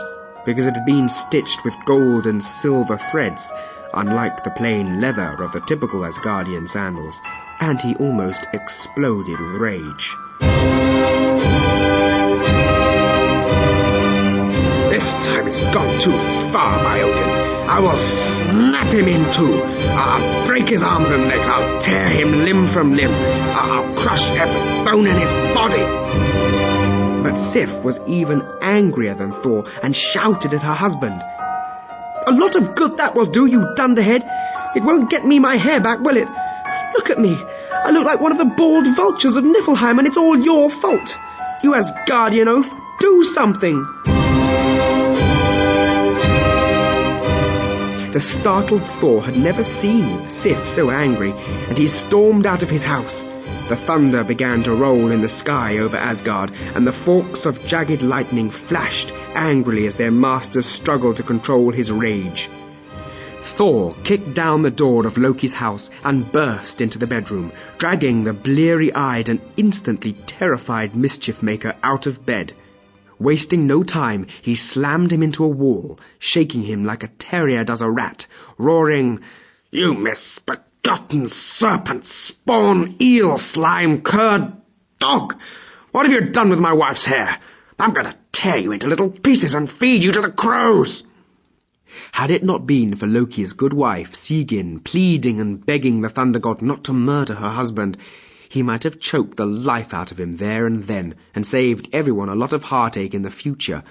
[SPEAKER 2] because it had been stitched with gold and silver threads, unlike the plain leather of the typical Asgardian sandals, and he almost exploded with rage. "This time it's gone too far, my Odin. I will snap him in two. I'll break his arms and legs. I'll tear him limb from limb. I'll crush every bone in his body." But Sif was even angrier than Thor and shouted at her husband. "A lot of good that will do, you dunderhead. It won't get me my hair back, will it? Look at me. I look like one of the bald vultures of Niflheim, and it's all your fault. You Asgardian oaf, do something." The startled Thor had never seen Sif so angry, and he stormed out of his house. The thunder began to roll in the sky over Asgard, and the forks of jagged lightning flashed angrily as their masters struggled to control his rage. Thor kicked down the door of Loki's house and burst into the bedroom, dragging the bleary-eyed and instantly terrified mischief-maker out of bed. Wasting no time, he slammed him into a wall, shaking him like a terrier does a rat, roaring, "You misbegotten serpent, spawn, eel, slime, curd, dog! What have you done with my wife's hair? I'm going to tear you into little pieces and feed you to the crows!" Had it not been for Loki's good wife, Sigyn, pleading and begging the thunder god not to murder her husband, he might have choked the life out of him there and then, and saved everyone a lot of heartache in the future.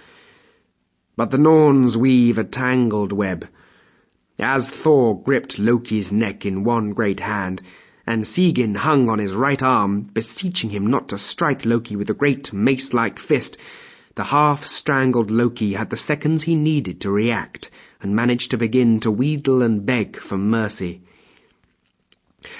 [SPEAKER 2] But the Norns weave a tangled web. As Thor gripped Loki's neck in one great hand, and Sigyn hung on his right arm, beseeching him not to strike Loki with a great mace-like fist, the half-strangled Loki had the seconds he needed to react, and managed to begin to wheedle and beg for mercy.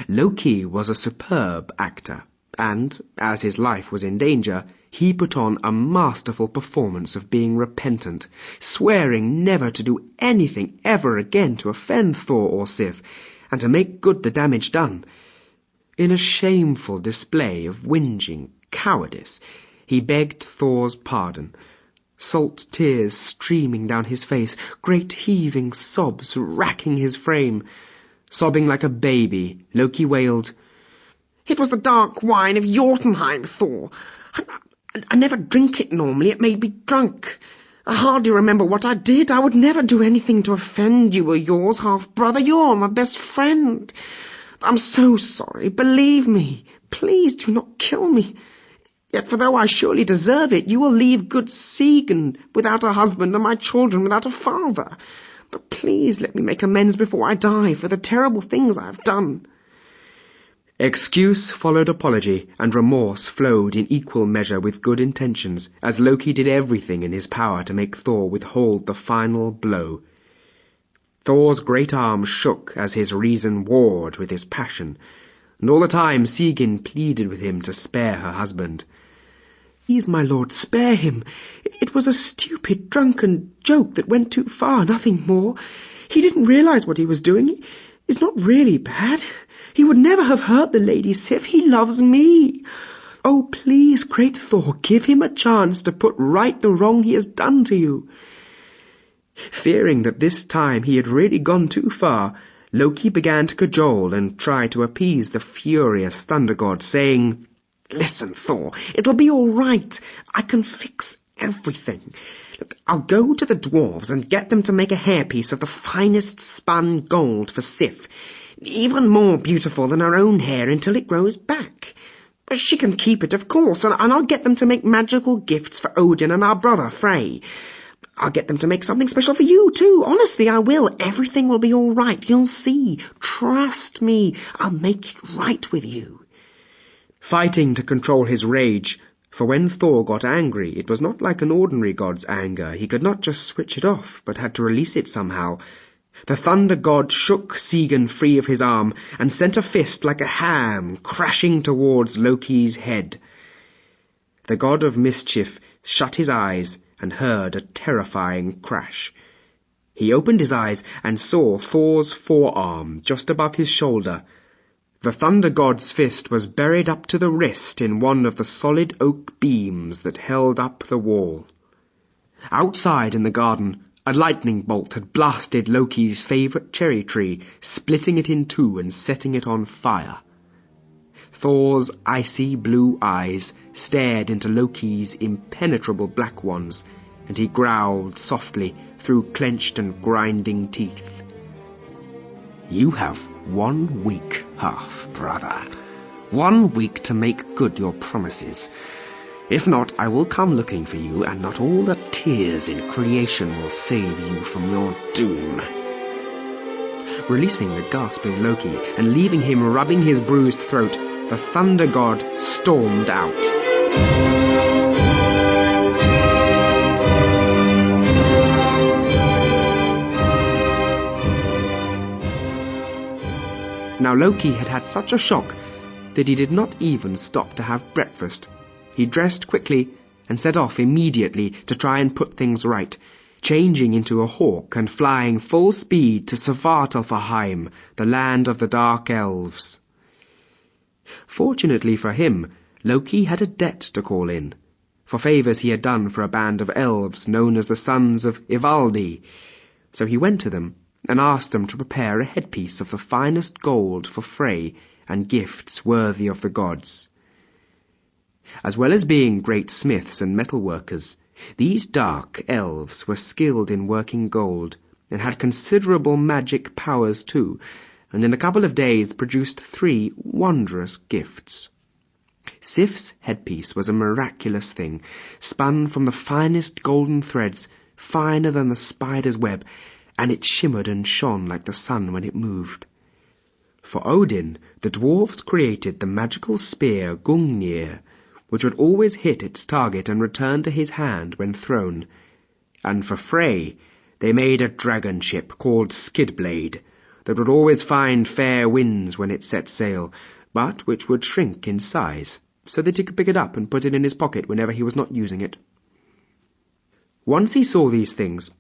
[SPEAKER 2] Loki was a superb actor, and, as his life was in danger, he put on a masterful performance of being repentant, swearing never to do anything ever again to offend Thor or Sif, and to make good the damage done. In a shameful display of whinging cowardice, he begged Thor's pardon, salt tears streaming down his face, great heaving sobs racking his frame. Sobbing like a baby, Loki wailed, "It was the dark wine of Jotunheim, Thor. I never drink it normally. It made me drunk. I hardly remember what I did. I would never do anything to offend you or yours, half-brother. You're my best friend. I'm so sorry. Believe me. Please do not kill me. Yet, for though I surely deserve it, you will leave good Sigyn without a husband and my children without a father.
[SPEAKER 1] But please let me make amends before I die for the terrible things I have done."
[SPEAKER 2] Excuse followed apology, and remorse flowed in equal measure with good intentions, as Loki did everything in his power to make Thor withhold the final blow. Thor's great arm shook as his reason warred with his passion, and all the time Sigyn pleaded with him to spare her husband.
[SPEAKER 1] "Please, my lord, spare him. It was a stupid, drunken joke that went too far, nothing more. He didn't realize what he was doing. He's not really bad. He would never have hurt the Lady Sif. He loves me. Oh, please, great Thor, give him a chance to put right the wrong he has done to you."
[SPEAKER 2] Fearing that this time he had really gone too far, Loki began to cajole and try to appease the furious thunder god, saying,
[SPEAKER 1] "Listen, Thor, it'll be all right. I can fix everything. Look, I'll go to the dwarves and get them to make a hairpiece of the finest spun gold for Sif, even more beautiful than her own hair until it grows back. She can keep it, of course, and I'll get them to make magical gifts for Odin and our brother, Frey. I'll get them to make something special for you, too. Honestly, I will. Everything will be all right. You'll see. Trust me. I'll make it right with you."
[SPEAKER 2] Fighting to control his rage, for when Thor got angry, it was not like an ordinary god's anger. He could not just switch it off, but had to release it somehow. The thunder god shook Sigyn free of his arm and sent a fist like a ham crashing towards Loki's head. The god of mischief shut his eyes and heard a terrifying crash. He opened his eyes and saw Thor's forearm just above his shoulder. The thunder god's fist was buried up to the wrist in one of the solid oak beams that held up the wall. Outside in the garden, a lightning bolt had blasted Loki's favourite cherry tree, splitting it in two and setting it on fire. Thor's icy blue eyes stared into Loki's impenetrable black ones, and he growled softly through clenched and grinding teeth.
[SPEAKER 1] "You have 1 week, half-brother. 1 week to make good your promises. If not, I will come looking for you, and not all the tears in creation will save you from your doom." Releasing the gasping Loki and leaving him rubbing his bruised throat, the thunder god stormed out. Now Loki had had such a shock that he did not even stop to have breakfast. He dressed quickly and set off immediately to try and put things right, changing into a hawk and flying full speed to Svartalfaheim, the land of the Dark Elves. Fortunately for him, Loki had a debt to call in, for favours he had done for a band of elves known as the Sons of Ivaldi, so he went to them and asked them to prepare a headpiece of the finest gold for Frey and gifts worthy of the gods. As well as being great smiths and metalworkers, these dark elves were skilled in working gold and had considerable magic powers too, and in a couple of days produced 3 wondrous gifts. Sif's headpiece was a miraculous thing, spun from the finest golden threads, finer than the spider's web, and it shimmered and shone like the sun when it moved. For Odin, the dwarves created the magical spear Gungnir, which would always hit its target and return to his hand when thrown. And for Frey, they made a dragon ship called Skidblade, that would always find fair winds when it set sail, but which would shrink in size, so that he could pick it up and put it in his pocket whenever he was not using it. Once he saw these things,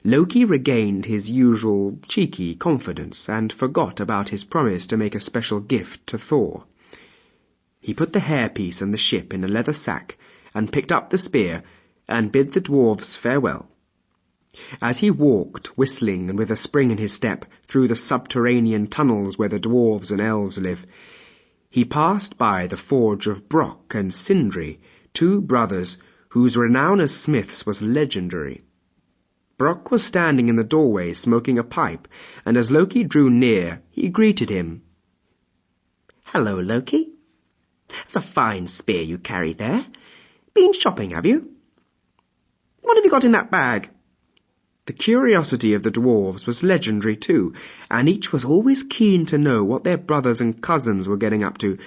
[SPEAKER 1] Loki regained his usual cheeky confidence and forgot about his promise to make a special gift to Thor. He put the hairpiece and the ship in a leather sack and picked up the spear and bid the dwarves farewell. As he walked, whistling and with a spring in his step, through the subterranean tunnels where the dwarves and elves live, he passed by the forge of Brock and Sindri, 2 brothers whose renown as smiths was legendary. Brock was standing in the doorway smoking a pipe, and as Loki drew near, he greeted him. "Hello, Loki. That's a fine spear you carry there. Been shopping, have you? What have you got in that bag?"
[SPEAKER 2] The curiosity of the dwarves was legendary too, and each was always keen to know what their brothers and cousins were getting up to.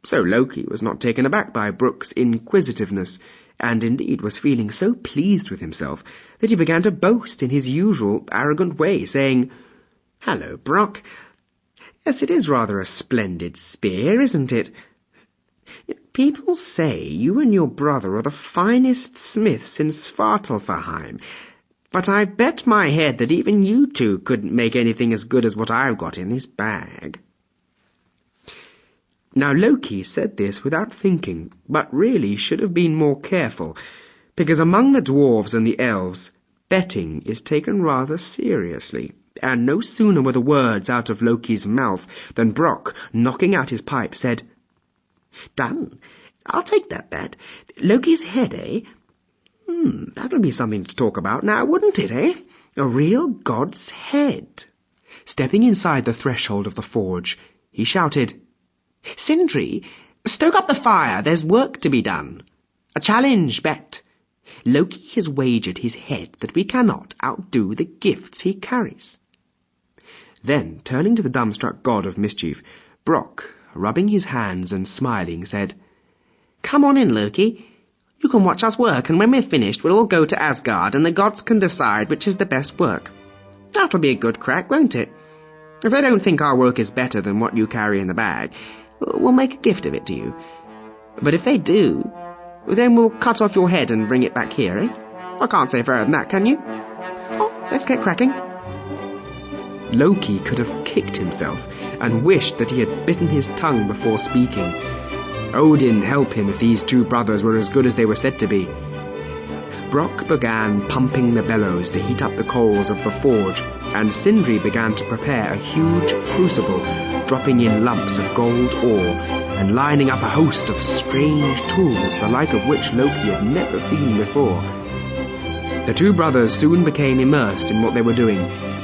[SPEAKER 2] So Loki was not taken aback by Brook's inquisitiveness, and indeed was feeling so pleased with himself that he began to boast in his usual arrogant way, saying, "Hello, Brock. Yes, it is rather a splendid spear, isn't it? People say you and your brother are the finest smiths in Svartalfheim, but I bet my head that even you two couldn't make anything as good as what I've got in this bag." Now Loki said this without thinking, but really should have been more careful, because among the dwarves and the elves, betting is taken rather seriously, and no sooner were the words out of Loki's mouth than Brock, knocking out his pipe, said, "Done. I'll take that bet. Loki's head, eh? That'll be something to talk about now, wouldn't it, eh? A real god's head." Stepping inside the threshold of the forge, he shouted, "Sindri, stoke up the fire. There's work to be done. A challenge bet. Loki has wagered his head that we cannot outdo the gifts he carries." Then, turning to the dumbstruck god of mischief, Brock, rubbing his hands and smiling, said, "Come on in, Loki. You can watch us work, and when we're finished, we'll all go to Asgard, and the gods can decide which is the best work. That'll be a good crack, won't it? If they don't think our work is better than what you carry in the bag, we'll make a gift of it to you. But if they do, then we'll cut off your head and bring it back here, eh? I can't say further than that, can you? Oh, let's get cracking." Loki could have kicked himself and wished that he had bitten his tongue before speaking. Odin help him if these two brothers were as good as they were said to be. Brock began pumping the bellows to heat up the coals of the forge, and Sindri began to prepare a huge crucible, dropping in lumps of gold ore, and lining up a host of strange tools, the like of which Loki had never seen before. The two brothers soon became immersed in what they were doing,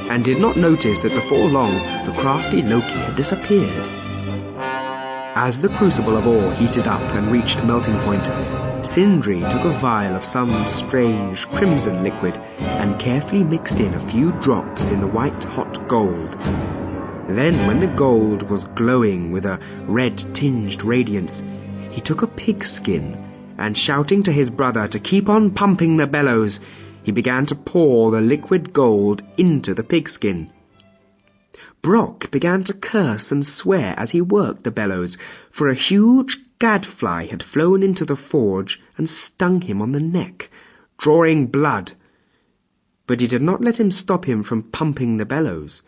[SPEAKER 2] and did not notice that before long the crafty Loki had disappeared. As the crucible of ore heated up and reached melting point, Sindri took a vial of some strange crimson liquid and carefully mixed in a few drops in the white-hot gold. Then, when the gold was glowing with a red-tinged radiance, he took a pigskin, and shouting to his brother to keep on pumping the bellows, he began to pour the liquid gold into the pigskin. Brock began to curse and swear as he worked the bellows, for a huge gadfly had flown into the forge and stung him on the neck, drawing blood. But he did not let him stop him from pumping the bellows.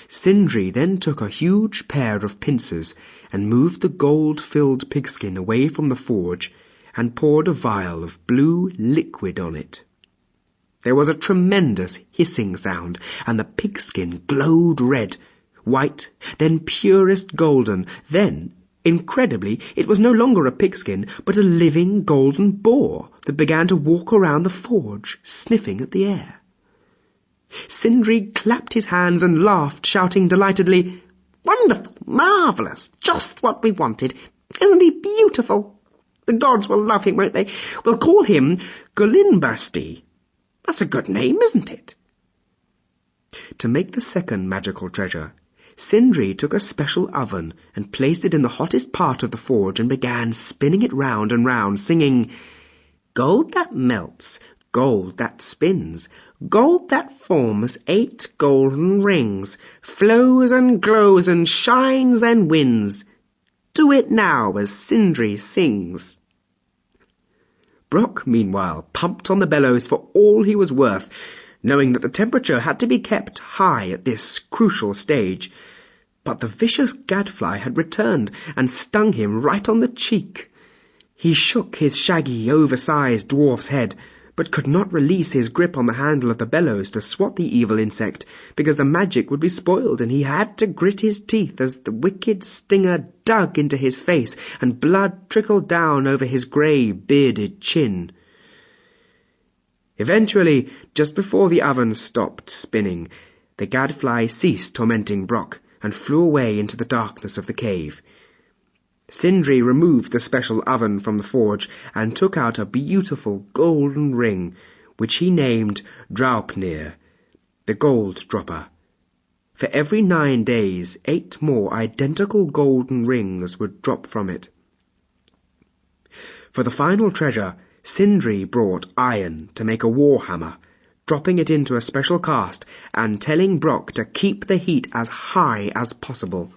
[SPEAKER 2] Sindri then took a huge pair of pincers and moved the gold-filled pigskin away from the forge and poured a vial of blue liquid on it. There was a tremendous hissing sound, and the pigskin glowed red, white, then purest golden. Then, incredibly, it was no longer a pigskin, but a living golden boar that began to walk around the forge, sniffing at the air. Sindri clapped his hands and laughed, shouting delightedly, "Wonderful! Marvellous! Just what we wanted! Isn't he beautiful? The gods will love him, won't they? We'll call him Gullinbursti. That's a good name, isn't it?" To make the second magical treasure, Sindri took a special oven and placed it in the hottest part of the forge and began spinning it round and round, singing, "Gold that melts, gold that spins, gold that forms 8 golden rings, flows and glows and shines and wins. Do it now as Sindri sings." Brock, meanwhile, pumped on the bellows for all he was worth, knowing that the temperature had to be kept high at this crucial stage. But the vicious gadfly had returned and stung him right on the cheek. He shook his shaggy, oversized dwarf's head, but could not release his grip on the handle of the bellows to swat the evil insect, because the magic would be spoiled, and he had to grit his teeth as the wicked stinger dug into his face, and blood trickled down over his grey, bearded chin. Eventually, just before the oven stopped spinning, the gadfly ceased tormenting Brock and flew away into the darkness of the cave. Sindri removed the special oven from the forge and took out a beautiful golden ring, which he named Draupnir, the gold dropper. For every 9 days, 8 more identical golden rings would drop from it. For the final treasure, Sindri brought iron to make a war hammer, dropping it into a special cast and telling Brock to keep the heat as high as possible.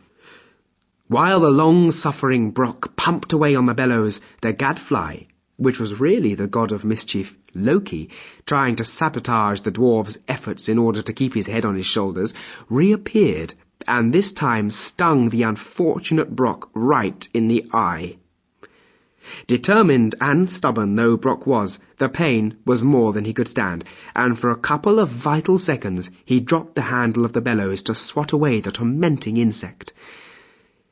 [SPEAKER 2] While the long-suffering Brock pumped away on the bellows, the gadfly, which was really the god of mischief, Loki, trying to sabotage the dwarf's efforts in order to keep his head on his shoulders, reappeared, and this time stung the unfortunate Brock right in the eye. Determined and stubborn though Brock was, the pain was more than he could stand, and for a couple of vital seconds he dropped the handle of the bellows to swat away the tormenting insect.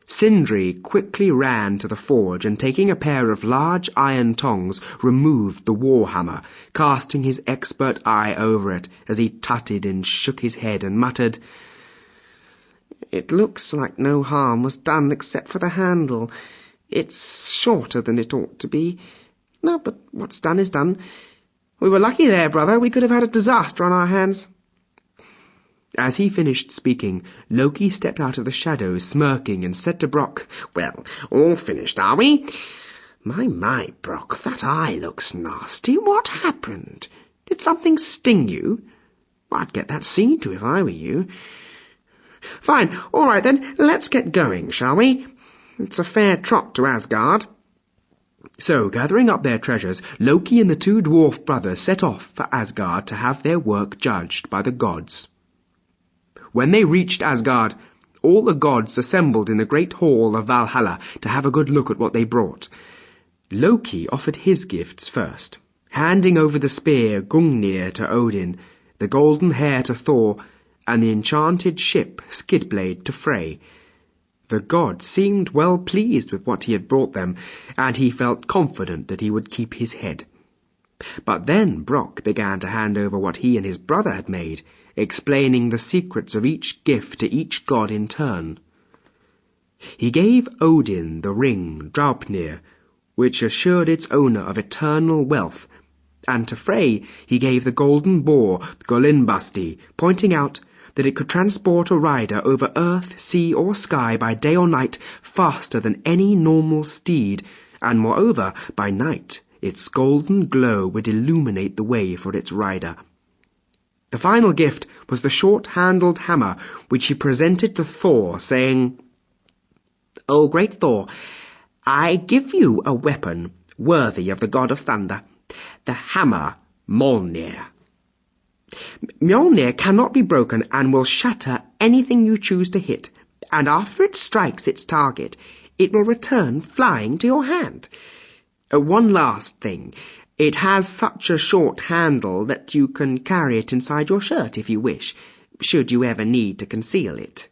[SPEAKER 2] Sindri quickly ran to the forge and, taking a pair of large iron tongs, removed the warhammer, casting his expert eye over it as he tutted and shook his head and muttered, "It looks like no harm was done except for the handle. It's shorter than it ought to be. No, but what's done is done. We were lucky there, brother. We could have had a disaster on our hands." As he finished speaking, Loki stepped out of the shadows, smirking, and said to Brock, "Well, all finished, are we? My, Brock, that eye looks nasty. What happened? Did something sting you? I'd get that seen to if I were you. Fine, all right then, let's get going, shall we? It's a fair trot to Asgard." So, gathering up their treasures, Loki and the 2 dwarf brothers set off for Asgard to have their work judged by the gods. When they reached Asgard, all the gods assembled in the great hall of Valhalla to have a good look at what they brought. Loki offered his gifts first, handing over the spear Gungnir to Odin, the golden hair to Thor, and the enchanted ship Skidblade to Frey. The god seemed well pleased with what he had brought them, and he felt confident that he would keep his head. But then Brock began to hand over what he and his brother had made, explaining the secrets of each gift to each god in turn. He gave Odin the ring Draupnir, which assured its owner of eternal wealth, and to Frey he gave the golden boar Golinbasti, pointing out that it could transport a rider over earth, sea, or sky by day or night faster than any normal steed, and moreover, by night its golden glow would illuminate the way for its rider. The final gift was the short-handled hammer, which he presented to Thor, saying, "O great Thor, I give you a weapon worthy of the god of thunder, the hammer Mjolnir. Mjolnir cannot be broken and will shatter anything you choose to hit, and after it strikes its target, it will return flying to your hand. One last thing. It has such a short handle that you can carry it inside your shirt if you wish, should you ever need to conceal it."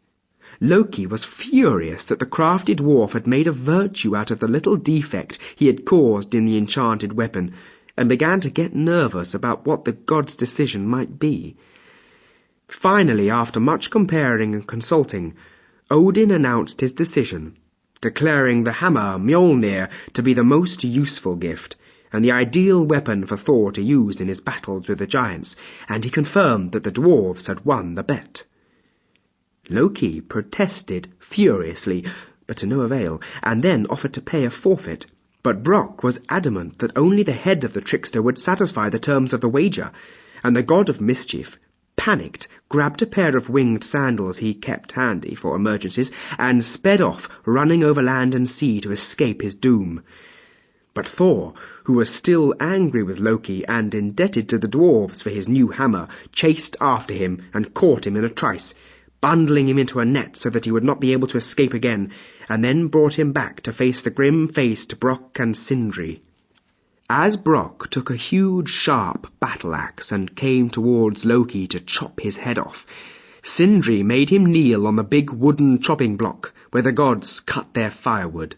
[SPEAKER 2] Loki was furious that the crafty dwarf had made a virtue out of the little defect he had caused in the enchanted weapon, and began to get nervous about what the god's decision might be. Finally, after much comparing and consulting, Odin announced his decision, declaring the hammer Mjolnir to be the most useful gift, and the ideal weapon for Thor to use in his battles with the giants, and he confirmed that the dwarves had won the bet. Loki protested furiously, but to no avail, and then offered to pay a forfeit, but Brock was adamant that only the head of the trickster would satisfy the terms of the wager, and the god of mischief, panicked, grabbed a pair of winged sandals he kept handy for emergencies, and sped off, running over land and sea to escape his doom. But Thor, who was still angry with Loki and indebted to the dwarves for his new hammer, chased after him and caught him in a trice, bundling him into a net so that he would not be able to escape again, and then brought him back to face the grim-faced Brock and Sindri. As Brock took a huge, sharp battle-axe and came towards Loki to chop his head off, Sindri made him kneel on the big wooden chopping block where the gods cut their firewood.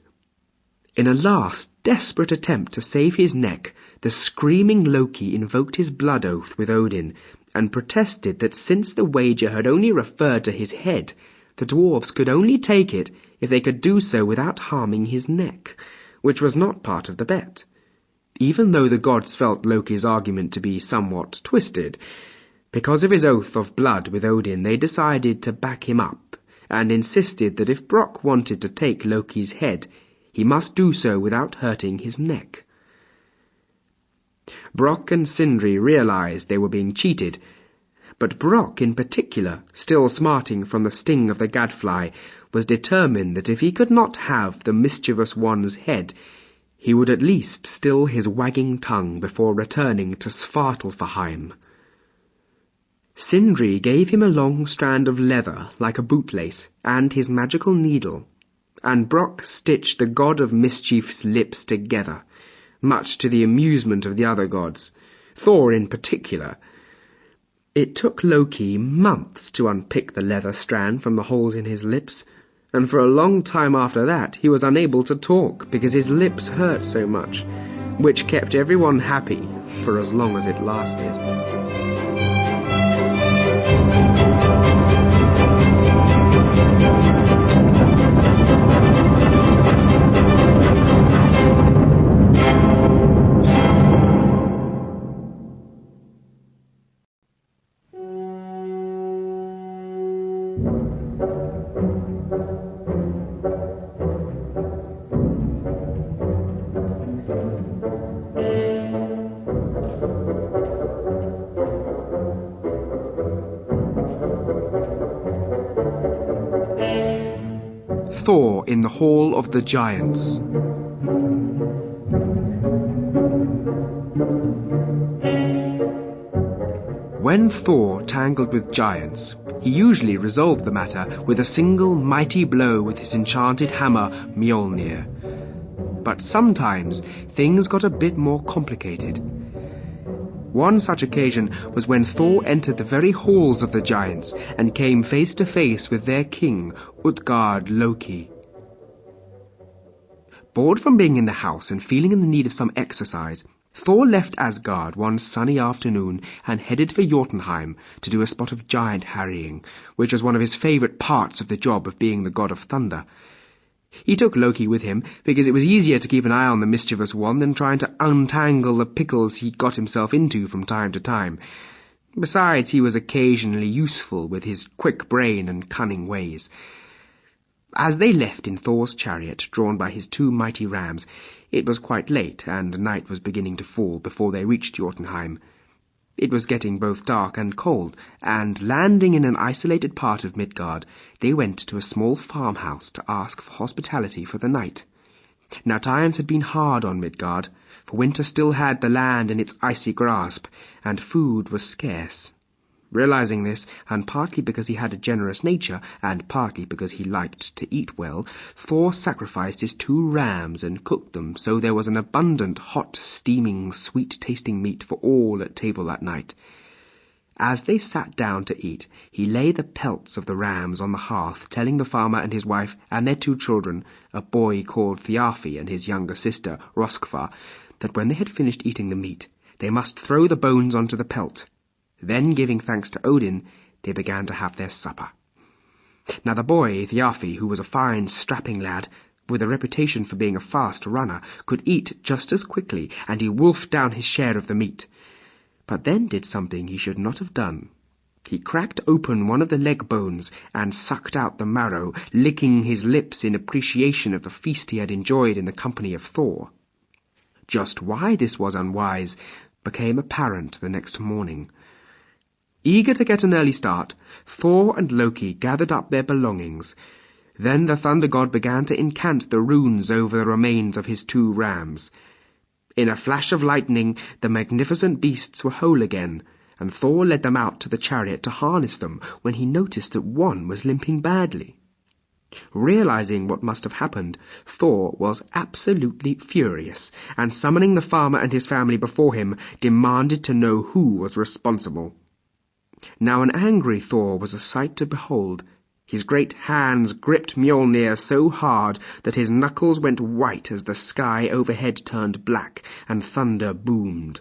[SPEAKER 2] In a last, desperate attempt to save his neck, the screaming Loki invoked his blood oath with Odin, and protested that since the wager had only referred to his head, the dwarves could only take it if they could do so without harming his neck, which was not part of the bet. even though the gods felt Loki's argument to be somewhat twisted. Because of his oath of blood with Odin, they decided to back him up, and insisted that if Brock wanted to take Loki's head, he must do so without hurting his neck. Brock and Sindri realized they were being cheated, but Brock in particular, still smarting from the sting of the gadfly, was determined that if he could not have the mischievous one's head, he would at least still his wagging tongue before returning to Svartalfheim. Sindri gave him a long strand of leather like a bootlace and his magical needle, and Brock stitched the god of mischief's lips together, much to the amusement of the other gods, Thor in particular. It took Loki months to unpick the leather strand from the holes in his lips, and for a long time after that he was unable to talk because his lips hurt so much, which kept everyone happy for as long as it lasted. Thor in the Hall of the Giants. When Thor tangled with giants, he usually resolved the matter with a single mighty blow with his enchanted hammer Mjolnir. But sometimes things got a bit more complicated. One such occasion was when Thor entered the very halls of the giants and came face to face with their king, Utgard Loki. Bored from being in the house and feeling in the need of some exercise, Thor left Asgard one sunny afternoon and headed for Jotunheim to do a spot of giant harrying, which was one of his favourite parts of the job of being the god of thunder. He took Loki with him because it was easier to keep an eye on the mischievous one than trying to untangle the pickles he got himself into from time to time. Besides, he was occasionally useful with his quick brain and cunning ways. As they left in Thor's chariot, drawn by his two mighty rams, it was quite late, and night was beginning to fall before they reached Jotunheim. It was getting both dark and cold, and landing in an isolated part of Midgard, they went to a small farmhouse to ask for hospitality for the night. Now times had been hard on Midgard, for winter still had the land in its icy grasp, and food was scarce. Realizing this, and partly because he had a generous nature, and partly because he liked to eat well, Thor sacrificed his two rams and cooked them so there was an abundant, hot, steaming, sweet-tasting meat for all at table that night. As they sat down to eat, he laid the pelts of the rams on the hearth, telling the farmer and his wife and their two children, a boy called Thiafi and his younger sister, Roskva, that when they had finished eating the meat, they must throw the bones onto the pelt. Then, giving thanks to Odin, they began to have their supper. Now the boy, Thiafi, who was a fine, strapping lad, with a reputation for being a fast runner, could eat just as quickly, and he wolfed down his share of the meat. But then did something he should not have done. He cracked open one of the leg bones and sucked out the marrow, licking his lips in appreciation of the feast he had enjoyed in the company of Thor. Just why this was unwise became apparent the next morning. Eager to get an early start, Thor and Loki gathered up their belongings. Then the thunder god began to incant the runes over the remains of his two rams. In a flash of lightning, the magnificent beasts were whole again, and Thor led them out to the chariot to harness them when he noticed that one was limping badly. Realizing what must have happened, Thor was absolutely furious, and summoning the farmer and his family before him, demanded to know who was responsible. Now an angry Thor was a sight to behold. His great hands gripped Mjolnir so hard that his knuckles went white as the sky overhead turned black and thunder boomed.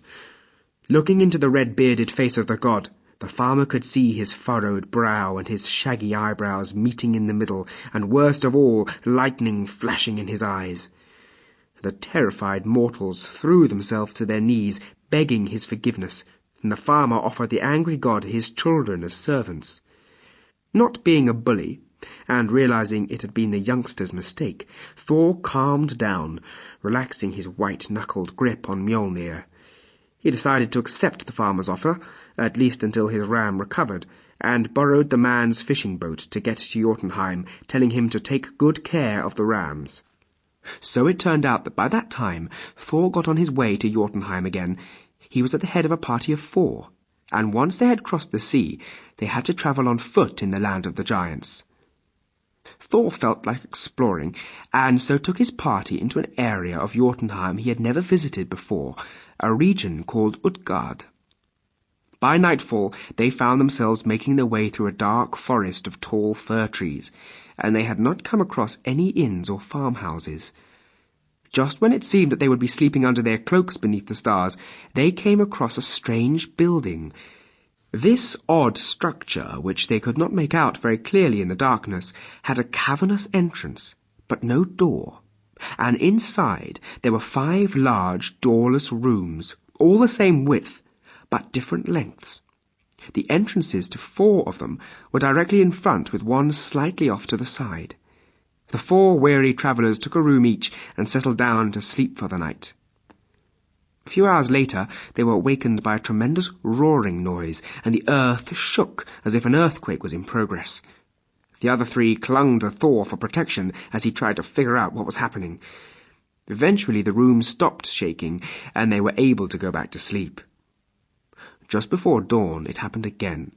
[SPEAKER 2] Looking into the red-bearded face of the god, the farmer could see his furrowed brow and his shaggy eyebrows meeting in the middle, and worst of all, lightning flashing in his eyes. The terrified mortals threw themselves to their knees, begging his forgiveness, and the farmer offered the angry god his children as servants. Not being a bully, and realizing it had been the youngster's mistake, Thor calmed down, relaxing his white-knuckled grip on Mjolnir. He decided to accept the farmer's offer, at least until his ram recovered, and borrowed the man's fishing boat to get to Jotunheim, telling him to take good care of the rams. So it turned out that by that time Thor got on his way to Jotunheim again. He was at the head of a party of 4, and once they had crossed the sea, they had to travel on foot in the land of the giants. Thor felt like exploring, and so took his party into an area of Jotunheim he had never visited before, a region called Utgard. By nightfall they found themselves making their way through a dark forest of tall fir trees, and they had not come across any inns or farmhouses. Just when it seemed that they would be sleeping under their cloaks beneath the stars, they came across a strange building. This odd structure, which they could not make out very clearly in the darkness, had a cavernous entrance, but no door, and inside there were 5 large, doorless rooms, all the same width, but different lengths. The entrances to 4 of them were directly in front, with one slightly off to the side. The 4 weary travellers took a room each and settled down to sleep for the night. A few hours later they were awakened by a tremendous roaring noise, and the earth shook as if an earthquake was in progress. The other 3 clung to Thor for protection as he tried to figure out what was happening. Eventually the room stopped shaking, and they were able to go back to sleep. Just before dawn it happened again.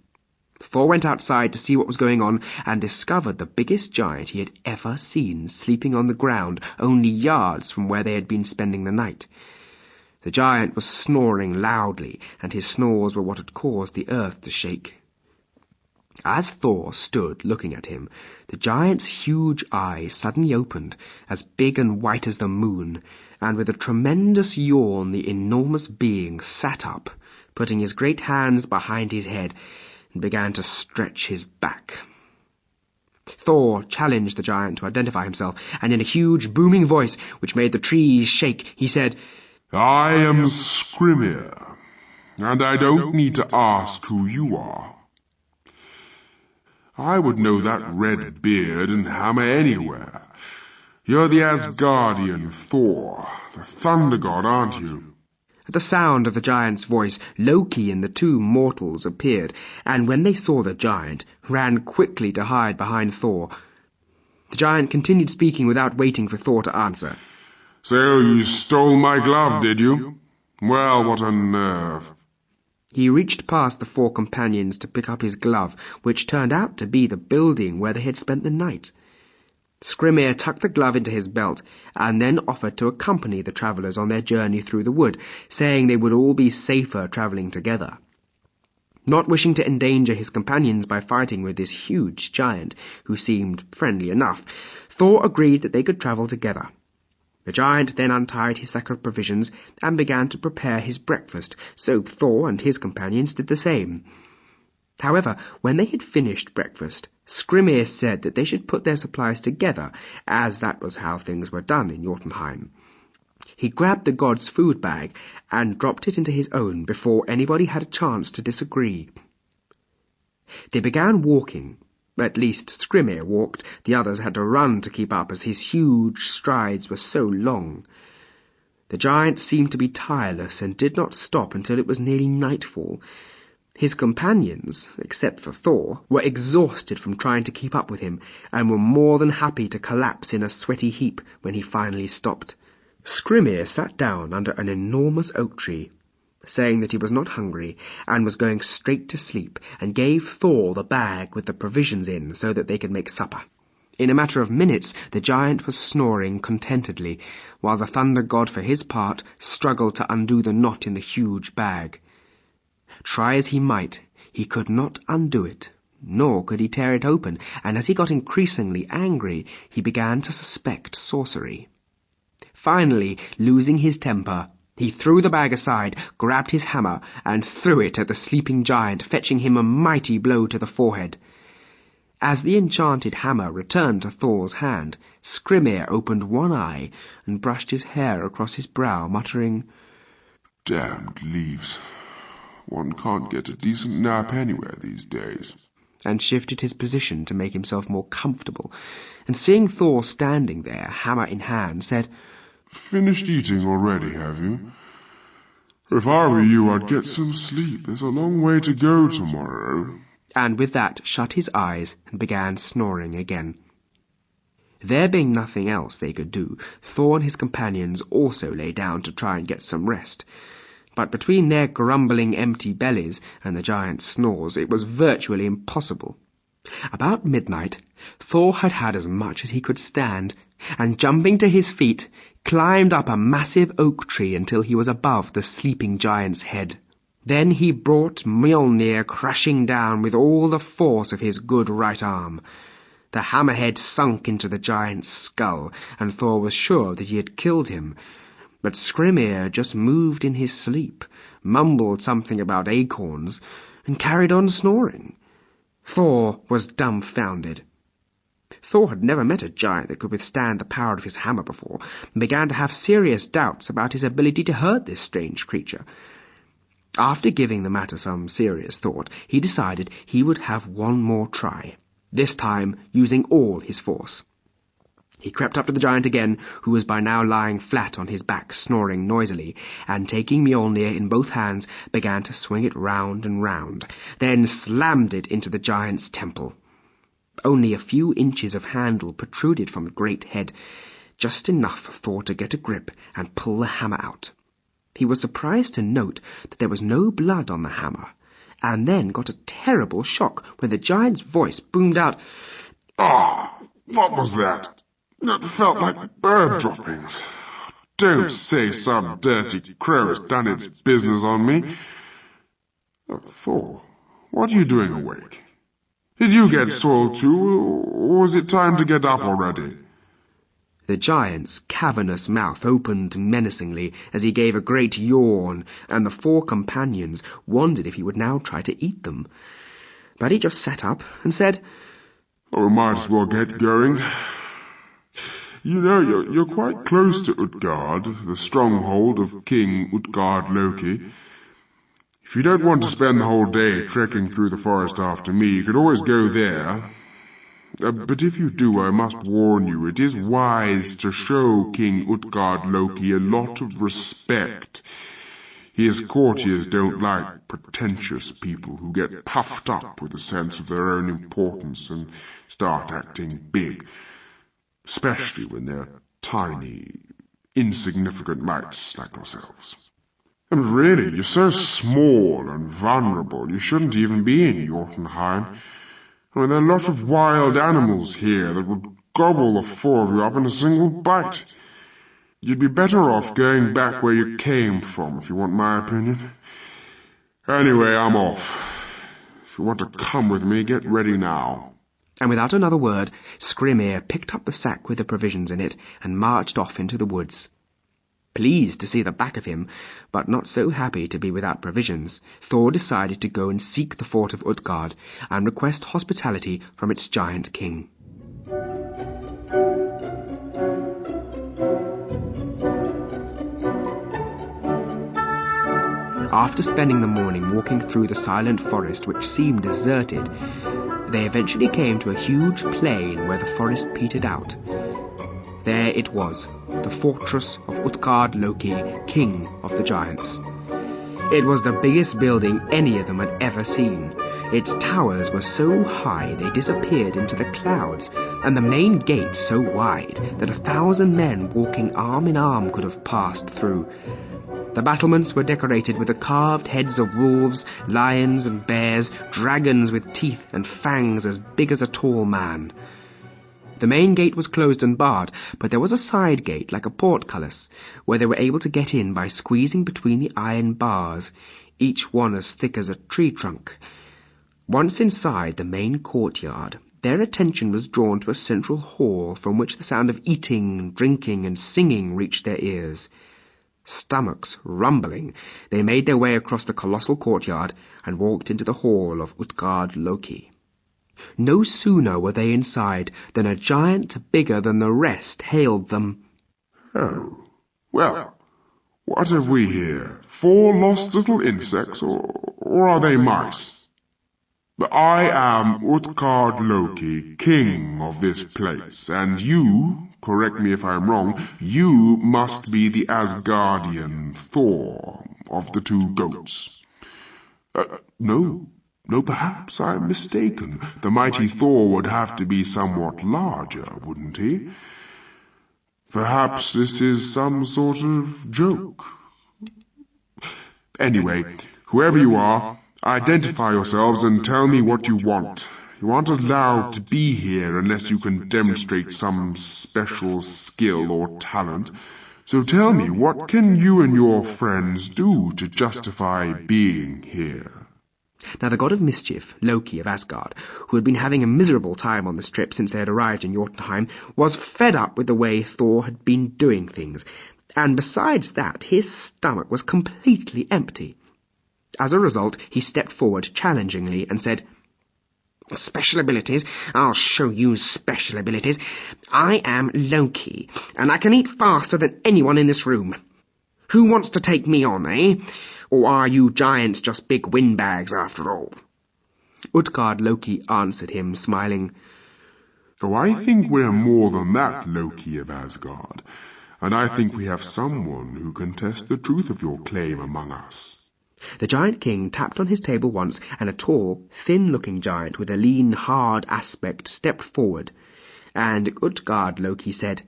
[SPEAKER 2] Thor went outside to see what was going on, and discovered the biggest giant he had ever seen sleeping on the ground only yards from where they had been spending the night. The giant was snoring loudly, and his snores were what had caused the earth to shake. As Thor stood looking at him, the giant's huge eyes suddenly opened, as big and white as the moon, and with a tremendous yawn the enormous being sat up, putting his great hands behind his head, and began to stretch his back. Thor challenged the giant to identify himself, and in a huge, booming voice, which made the trees shake, he said,
[SPEAKER 3] "I am Skrimir, and I don't need to ask who you are. I would know that red beard and hammer anywhere. You're the Asgardian Thor, the thunder god, aren't you?"
[SPEAKER 2] At the sound of the giant's voice, Loki and the 2 mortals appeared, and when they saw the giant, ran quickly to hide behind Thor. The giant continued speaking without waiting for Thor to answer.
[SPEAKER 3] "So you stole my glove, did you? Well, what a nerve."
[SPEAKER 2] He reached past the 4 companions to pick up his glove, which turned out to be the building where they had spent the night. Skrimir tucked the glove into his belt, and then offered to accompany the travellers on their journey through the wood, saying they would all be safer travelling together. Not wishing to endanger his companions by fighting with this huge giant, who seemed friendly enough, Thor agreed that they could travel together. The giant then untied his sack of provisions and began to prepare his breakfast, so Thor and his companions did the same. However, when they had finished breakfast, Skrimir said that they should put their supplies together, as that was how things were done in Jotunheim. He grabbed the god's food bag and dropped it into his own before anybody had a chance to disagree. They began walking. At least Skrimir walked, the others had to run to keep up as his huge strides were so long. The giant seemed to be tireless and did not stop until it was nearly nightfall. His companions, except for Thor, were exhausted from trying to keep up with him, and were more than happy to collapse in a sweaty heap when he finally stopped. Skrimir sat down under an enormous oak tree, saying that he was not hungry, and was going straight to sleep, and gave Thor the bag with the provisions in so that they could make supper. In a matter of minutes the giant was snoring contentedly, while the thunder god for his part struggled to undo the knot in the huge bag. Try as he might, he could not undo it, nor could he tear it open, and as he got increasingly angry, he began to suspect sorcery. Finally, losing his temper, he threw the bag aside, grabbed his hammer, and threw it at the sleeping giant, fetching him a mighty blow to the forehead. As the enchanted hammer returned to Thor's hand, Skrimir opened one eye and brushed his hair across his brow, muttering,
[SPEAKER 3] "Damned leaves. One can't get a decent nap anywhere these days,"
[SPEAKER 2] and shifted his position to make himself more comfortable, and seeing Thor standing there, hammer in hand, said,
[SPEAKER 3] "Finished eating already, have you? If I were you, I'd get some sleep. There's a long way to go tomorrow."
[SPEAKER 2] And with that shut his eyes and began snoring again. There being nothing else they could do, Thor and his companions also lay down to try and get some rest. But between their grumbling empty bellies and the giant's snores, it was virtually impossible. About midnight, Thor had had as much as he could stand, and jumping to his feet, climbed up a massive oak tree until he was above the sleeping giant's head. Then he brought Mjolnir crashing down with all the force of his good right arm. The hammerhead sunk into the giant's skull, and Thor was sure that he had killed him. But Skrimir just moved in his sleep, mumbled something about acorns, and carried on snoring. Thor was dumbfounded. Thor had never met a giant that could withstand the power of his hammer before, and began to have serious doubts about his ability to hurt this strange creature. After giving the matter some serious thought, he decided he would have one more try, this time using all his force. He crept up to the giant again, who was by now lying flat on his back, snoring noisily, and taking Mjolnir in both hands, began to swing it round and round, then slammed it into the giant's temple. Only a few inches of handle protruded from the great head, just enough for Thor to get a grip and pull the hammer out. He was surprised to note that there was no blood on the hammer, and then got a terrible shock when the giant's voice boomed out,
[SPEAKER 3] "Ah, what was that? That felt like bird droppings. Don't say some dirty crow has done its business on me. Thor, what are you doing awake? Did you get soiled too, or was it time to get up already?"
[SPEAKER 2] The giant's cavernous mouth opened menacingly as he gave a great yawn, and the four companions wondered if he would now try to eat them. But he just sat up and said,
[SPEAKER 3] "Oh, we might as well get going. You know, you're quite close to Utgard, the stronghold of King Utgard-Loki. If you don't want to spend the whole day trekking through the forest after me, you could always go there. But if you do, I must warn you, it is wise to show King Utgard-Loki a lot of respect. His courtiers don't like pretentious people who get puffed up with a sense of their own importance and start acting big, especially when they're tiny, insignificant mites like yourselves. And really, you're so small and vulnerable, you shouldn't even be in Jotunheim. I mean, there are a lot of wild animals here that would gobble the four of you up in a single bite. You'd be better off going back where you came from, if you want my opinion. Anyway, I'm off. If you want to come with me, get ready now."
[SPEAKER 2] And without another word, Skrimir picked up the sack with the provisions in it and marched off into the woods. Pleased to see the back of him, but not so happy to be without provisions, Thor decided to go and seek the fort of Utgard and request hospitality from its giant king. After spending the morning walking through the silent forest which seemed deserted, they eventually came to a huge plain where the forest petered out. There it was, the fortress of Utgard-Loki, king of the giants. It was the biggest building any of them had ever seen. Its towers were so high they disappeared into the clouds, and the main gate so wide that 1,000 men walking arm in arm could have passed through. The battlements were decorated with the carved heads of wolves, lions and bears, dragons with teeth and fangs as big as a tall man. The main gate was closed and barred, but there was a side gate like a portcullis, where they were able to get in by squeezing between the iron bars, each one as thick as a tree trunk. Once inside the main courtyard, their attention was drawn to a central hall from which the sound of eating, drinking, and singing reached their ears. Stomachs rumbling, they made their way across the colossal courtyard and walked into the hall of Utgard-Loki. No sooner were they inside than a giant bigger than the rest hailed them.
[SPEAKER 3] Oh, well, what have we here? 4 lost little insects, or are they mice? But I am Utgard Loki, king of this place, and you, correct me if I am wrong, you must be the Asgardian Thor of the 2 goats. No, perhaps I am mistaken. The mighty Thor would have to be somewhat larger, wouldn't he? Perhaps this is some sort of joke. Anyway, whoever you are, identify yourselves and tell me what you want. You aren't allowed to be here unless you can demonstrate some special skill or talent. So tell me, what can you and your friends do to justify being here?
[SPEAKER 2] Now the god of mischief, Loki of Asgard, who had been having a miserable time on this trip since they had arrived in Jotunheim, was fed up with the way Thor had been doing things, and besides that, his stomach was completely empty. As a result, he stepped forward challengingly and said, "Special abilities? I'll show you special abilities. I am Loki, and I can eat faster than anyone in this room. Who wants to take me on, eh? Or are you giants just big windbags after all?" Utgard Loki answered him, smiling,
[SPEAKER 3] "Oh, I think we're more than that, Loki of Asgard, and I think we have someone who can test the truth of your claim among us."
[SPEAKER 2] The giant king tapped on his table once, and a tall, thin-looking giant with a lean, hard aspect stepped forward, and Utgard Loki said,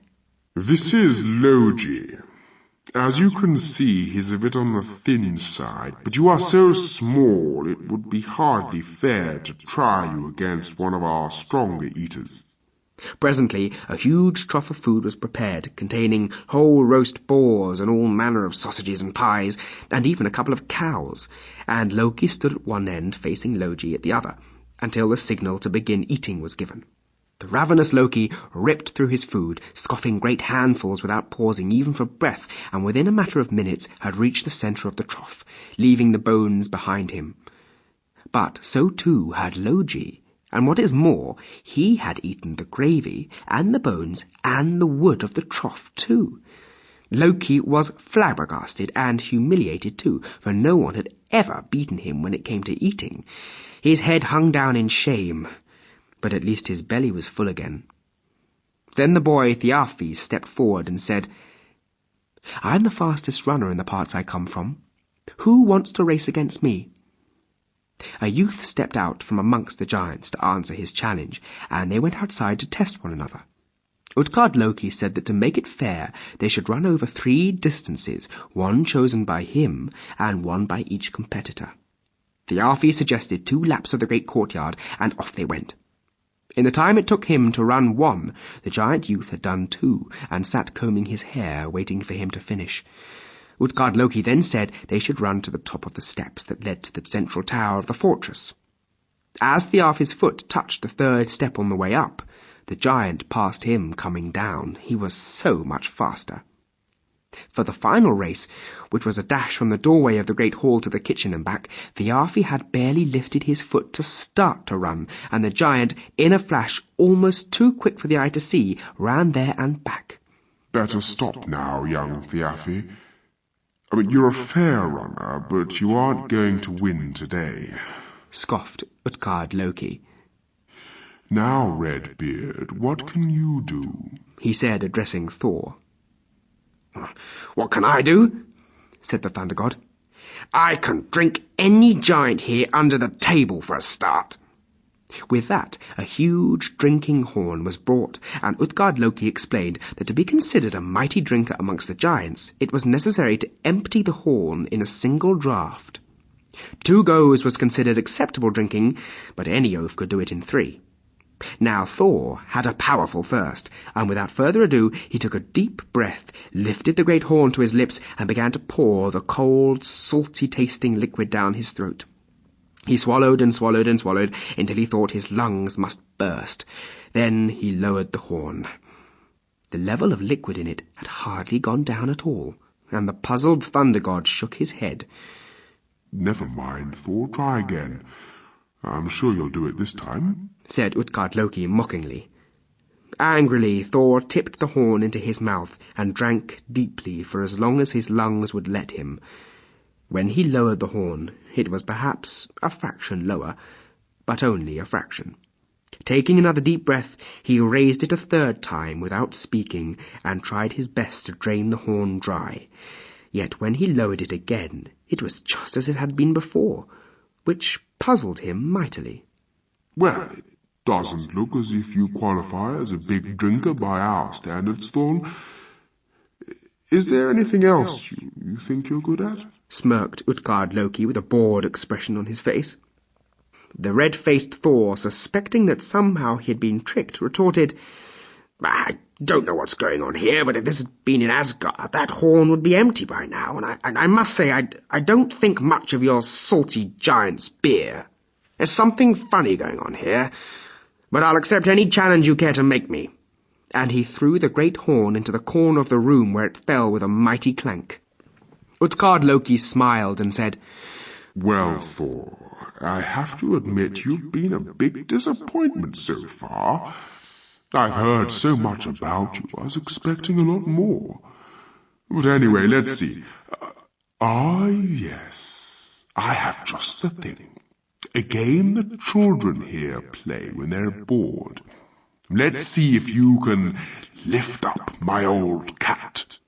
[SPEAKER 3] "This is Logi. As you can see, he's a bit on the thin side, but you are so small it would be hardly fair to try you against one of our stronger eaters."
[SPEAKER 2] Presently, a huge trough of food was prepared, containing whole roast boars and all manner of sausages and pies, and even a couple of cows, and Loki stood at one end facing Logi at the other, until the signal to begin eating was given. The ravenous Loki ripped through his food, scoffing great handfuls without pausing even for breath, and within a matter of minutes had reached the centre of the trough, leaving the bones behind him. But so too had Logi, and what is more, he had eaten the gravy, and the bones, and the wood of the trough too. Loki was flabbergasted and humiliated too, for no one had ever beaten him when it came to eating. His head hung down in shame, but at least his belly was full again. Then the boy Thialfi stepped forward and said, "I'm the fastest runner in the parts I come from. Who wants to race against me?" A youth stepped out from amongst the giants to answer his challenge, and they went outside to test one another. Utgard Loki said that to make it fair, they should run over 3 distances, one chosen by him, and one by each competitor. Thialfi suggested 2 laps of the great courtyard, and off they went. In the time it took him to run 1, the giant youth had done 2, and sat combing his hair, waiting for him to finish. Utgard Loki then said they should run to the top of the steps that led to the central tower of the fortress. As Thialfi's foot touched the 3rd step on the way up, the giant passed him coming down. He was so much faster. For the final race, which was a dash from the doorway of the great hall to the kitchen and back, Thialfi had barely lifted his foot to start to run, and the giant, in a flash, almost too quick for the eye to see, ran there and back.
[SPEAKER 3] "Better stop now, young Thialfi. You're a fair runner, but you aren't going to win today,"
[SPEAKER 2] scoffed Utgard Loki.
[SPEAKER 3] "Now, Redbeard, what can you do?"
[SPEAKER 2] he said, addressing Thor. "What can I do?" said the Thunder God. "I can drink any giant here under the table for a start." With that, a huge drinking horn was brought, and Utgard Loki explained that to be considered a mighty drinker amongst the giants, it was necessary to empty the horn in a single draught. 2 goes was considered acceptable drinking, but any oaf could do it in 3. Now Thor had a powerful thirst, and without further ado he took a deep breath, lifted the great horn to his lips, and began to pour the cold, salty-tasting liquid down his throat. He swallowed and swallowed and swallowed until he thought his lungs must burst. Then he lowered the horn. The level of liquid in it had hardly gone down at all, and the puzzled Thunder God shook his head.
[SPEAKER 3] "Never mind, Thor, try again. I'm sure you'll do it this time,
[SPEAKER 2] said Utgard-Loki mockingly. Angrily, Thor tipped the horn into his mouth and drank deeply for as long as his lungs would let him. When he lowered the horn, it was perhaps a fraction lower, but only a fraction. Taking another deep breath, he raised it a third time without speaking and tried his best to drain the horn dry. Yet when he lowered it again, it was just as it had been before, which puzzled him mightily.
[SPEAKER 3] Well, it doesn't look as if you qualify as a big drinker by our standards, Thorn. Is there anything else you think you're good at?
[SPEAKER 2] Smirked Utgard-Loki with a bored expression on his face. The red-faced Thor, suspecting that somehow he had been tricked, retorted, I don't know what's going on here, but if this had been in Asgard, that horn would be empty by now, and I must say I don't think much of your salty giant's beer. There's something funny going on here, but I'll accept any challenge you care to make me. And he threw the great horn into the corner of the room where it fell with a mighty clank. Utgard-Loki smiled and said,
[SPEAKER 3] Well, Thor, I have to admit you've been a big disappointment so far. I've heard so much about you, I was expecting a lot more. But anyway, let's see. Yes, I have just the thing. A game that children here play when they're bored. Let's see if you can lift up my old cat.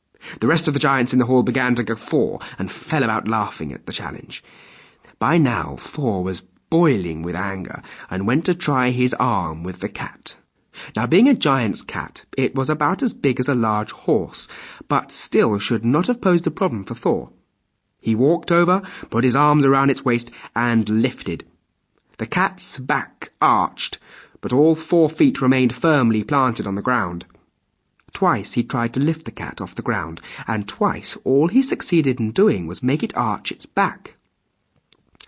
[SPEAKER 2] The rest of the giants in the hall began to guffaw and fell about laughing at the challenge. By now Thor was boiling with anger and went to try his arm with the cat. Now, being a giant's cat, it was about as big as a large horse, but still should not have posed a problem for Thor. He walked over, put his arms around its waist, and lifted. The cat's back arched, but all 4 feet remained firmly planted on the ground. Twice he tried to lift the cat off the ground, and twice all he succeeded in doing was make it arch its back.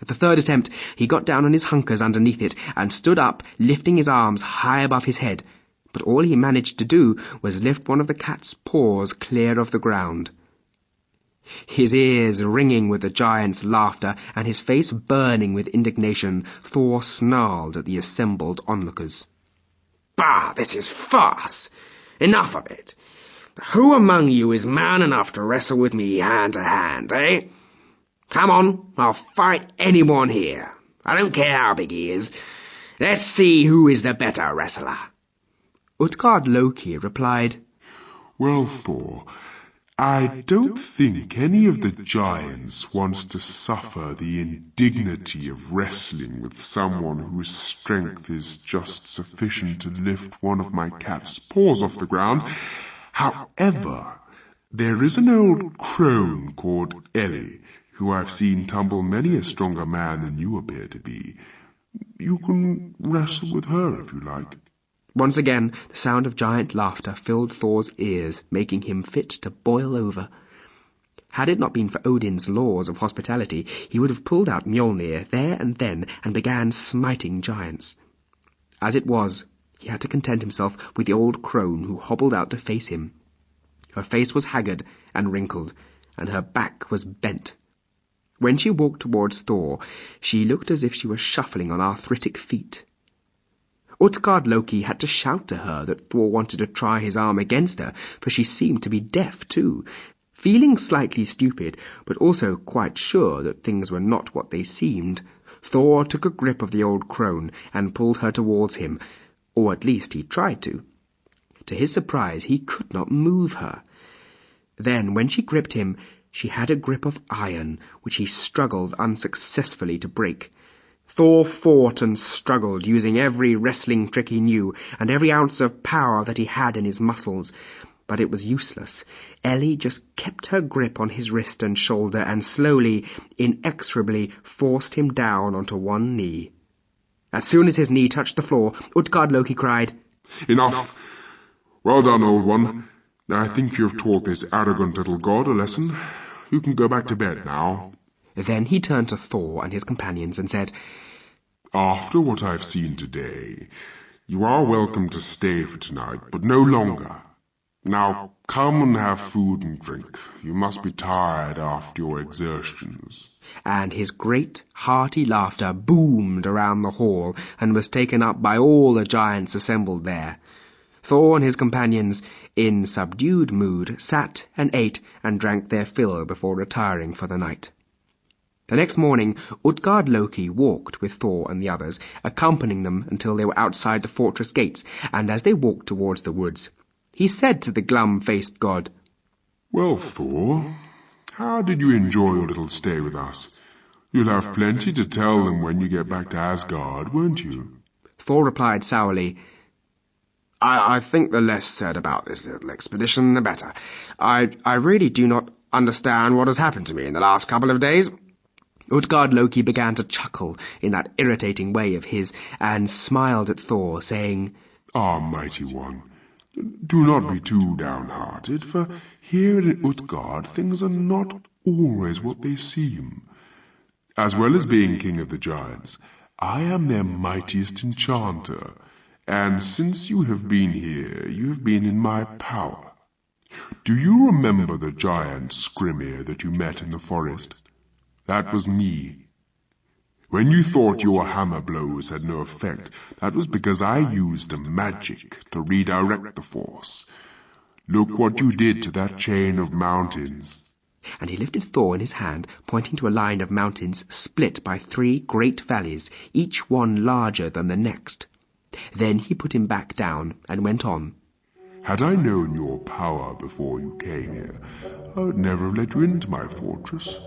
[SPEAKER 2] At the third attempt, he got down on his hunkers underneath it and stood up, lifting his arms high above his head, but all he managed to do was lift one of the cat's paws clear of the ground. His ears ringing with the giant's laughter and his face burning with indignation, Thor snarled at the assembled onlookers. Bah, this is farce! Enough of it! Who among you is man enough to wrestle with me hand to hand, eh? Come on, I'll fight anyone here. I don't care how big he is. Let's see who is the better wrestler. Utgard-Loki replied,
[SPEAKER 3] Well, Thor, I don't think any of the giants wants to suffer the indignity of wrestling with someone whose strength is just sufficient to lift one of my cat's paws off the ground. However, there is an old crone called Ellie, who I've seen tumble many a stronger man than you appear to be. You can wrestle with her if you like.
[SPEAKER 2] Once again, the sound of giant laughter filled Thor's ears, making him fit to boil over. Had it not been for Odin's laws of hospitality, he would have pulled out Mjolnir there and then and began smiting giants. As it was, he had to content himself with the old crone who hobbled out to face him. Her face was haggard and wrinkled, and her back was bent. When she walked towards Thor, she looked as if she was shuffling on arthritic feet. Utgard-Loki had to shout to her that Thor wanted to try his arm against her, for she seemed to be deaf too. Feeling slightly stupid, but also quite sure that things were not what they seemed, Thor took a grip of the old crone and pulled her towards him, or at least he tried to. To his surprise, he could not move her. Then, when she gripped him, she had a grip of iron, which he struggled unsuccessfully to break. Thor fought and struggled, using every wrestling trick he knew, and every ounce of power that he had in his muscles. But it was useless. Ellie just kept her grip on his wrist and shoulder, and slowly, inexorably, forced him down onto one knee. As soon as his knee touched the floor, Utgard-Loki cried,
[SPEAKER 3] Enough! Well done, old one. I think you've taught this arrogant little god a lesson. You can go back to bed now.
[SPEAKER 2] Then he turned to Thor and his companions and said,
[SPEAKER 3] After what I've seen today, you are welcome to stay for tonight, but no longer. Now come and have food and drink. You must be tired after your exertions.
[SPEAKER 2] And his great, hearty laughter boomed around the hall and was taken up by all the giants assembled there. Thor and his companions, in subdued mood, sat and ate and drank their fill before retiring for the night. The next morning, Utgard-Loki walked with Thor and the others, accompanying them until they were outside the fortress gates, and as they walked towards the woods, he said to the glum-faced god,
[SPEAKER 3] "Well, Thor, how did you enjoy your little stay with us? You'll have plenty to tell them when you get back to Asgard, won't you?"
[SPEAKER 2] Thor replied sourly, I think the less said about this little expedition, the better. I really do not understand what has happened to me in the last couple of days." Utgard-Loki began to chuckle in that irritating way of his, and smiled at Thor, saying,
[SPEAKER 3] "Ah, mighty one, do not be too downhearted, for here in Utgard things are not always what they seem. As well as being king of the giants, I am their mightiest enchanter, and since you have been here, you have been in my power. Do you remember the giant Skrimir that you met in the forest? That was me. When you thought your hammer blows had no effect, that was because I used a magic to redirect the force. Look what you did to that chain of mountains."
[SPEAKER 2] And he lifted Thor in his hand, pointing to a line of mountains split by 3 great valleys, each one larger than the next. Then he put him back down and went on.
[SPEAKER 3] "Had I known your power before you came here, I would never have let you into my fortress.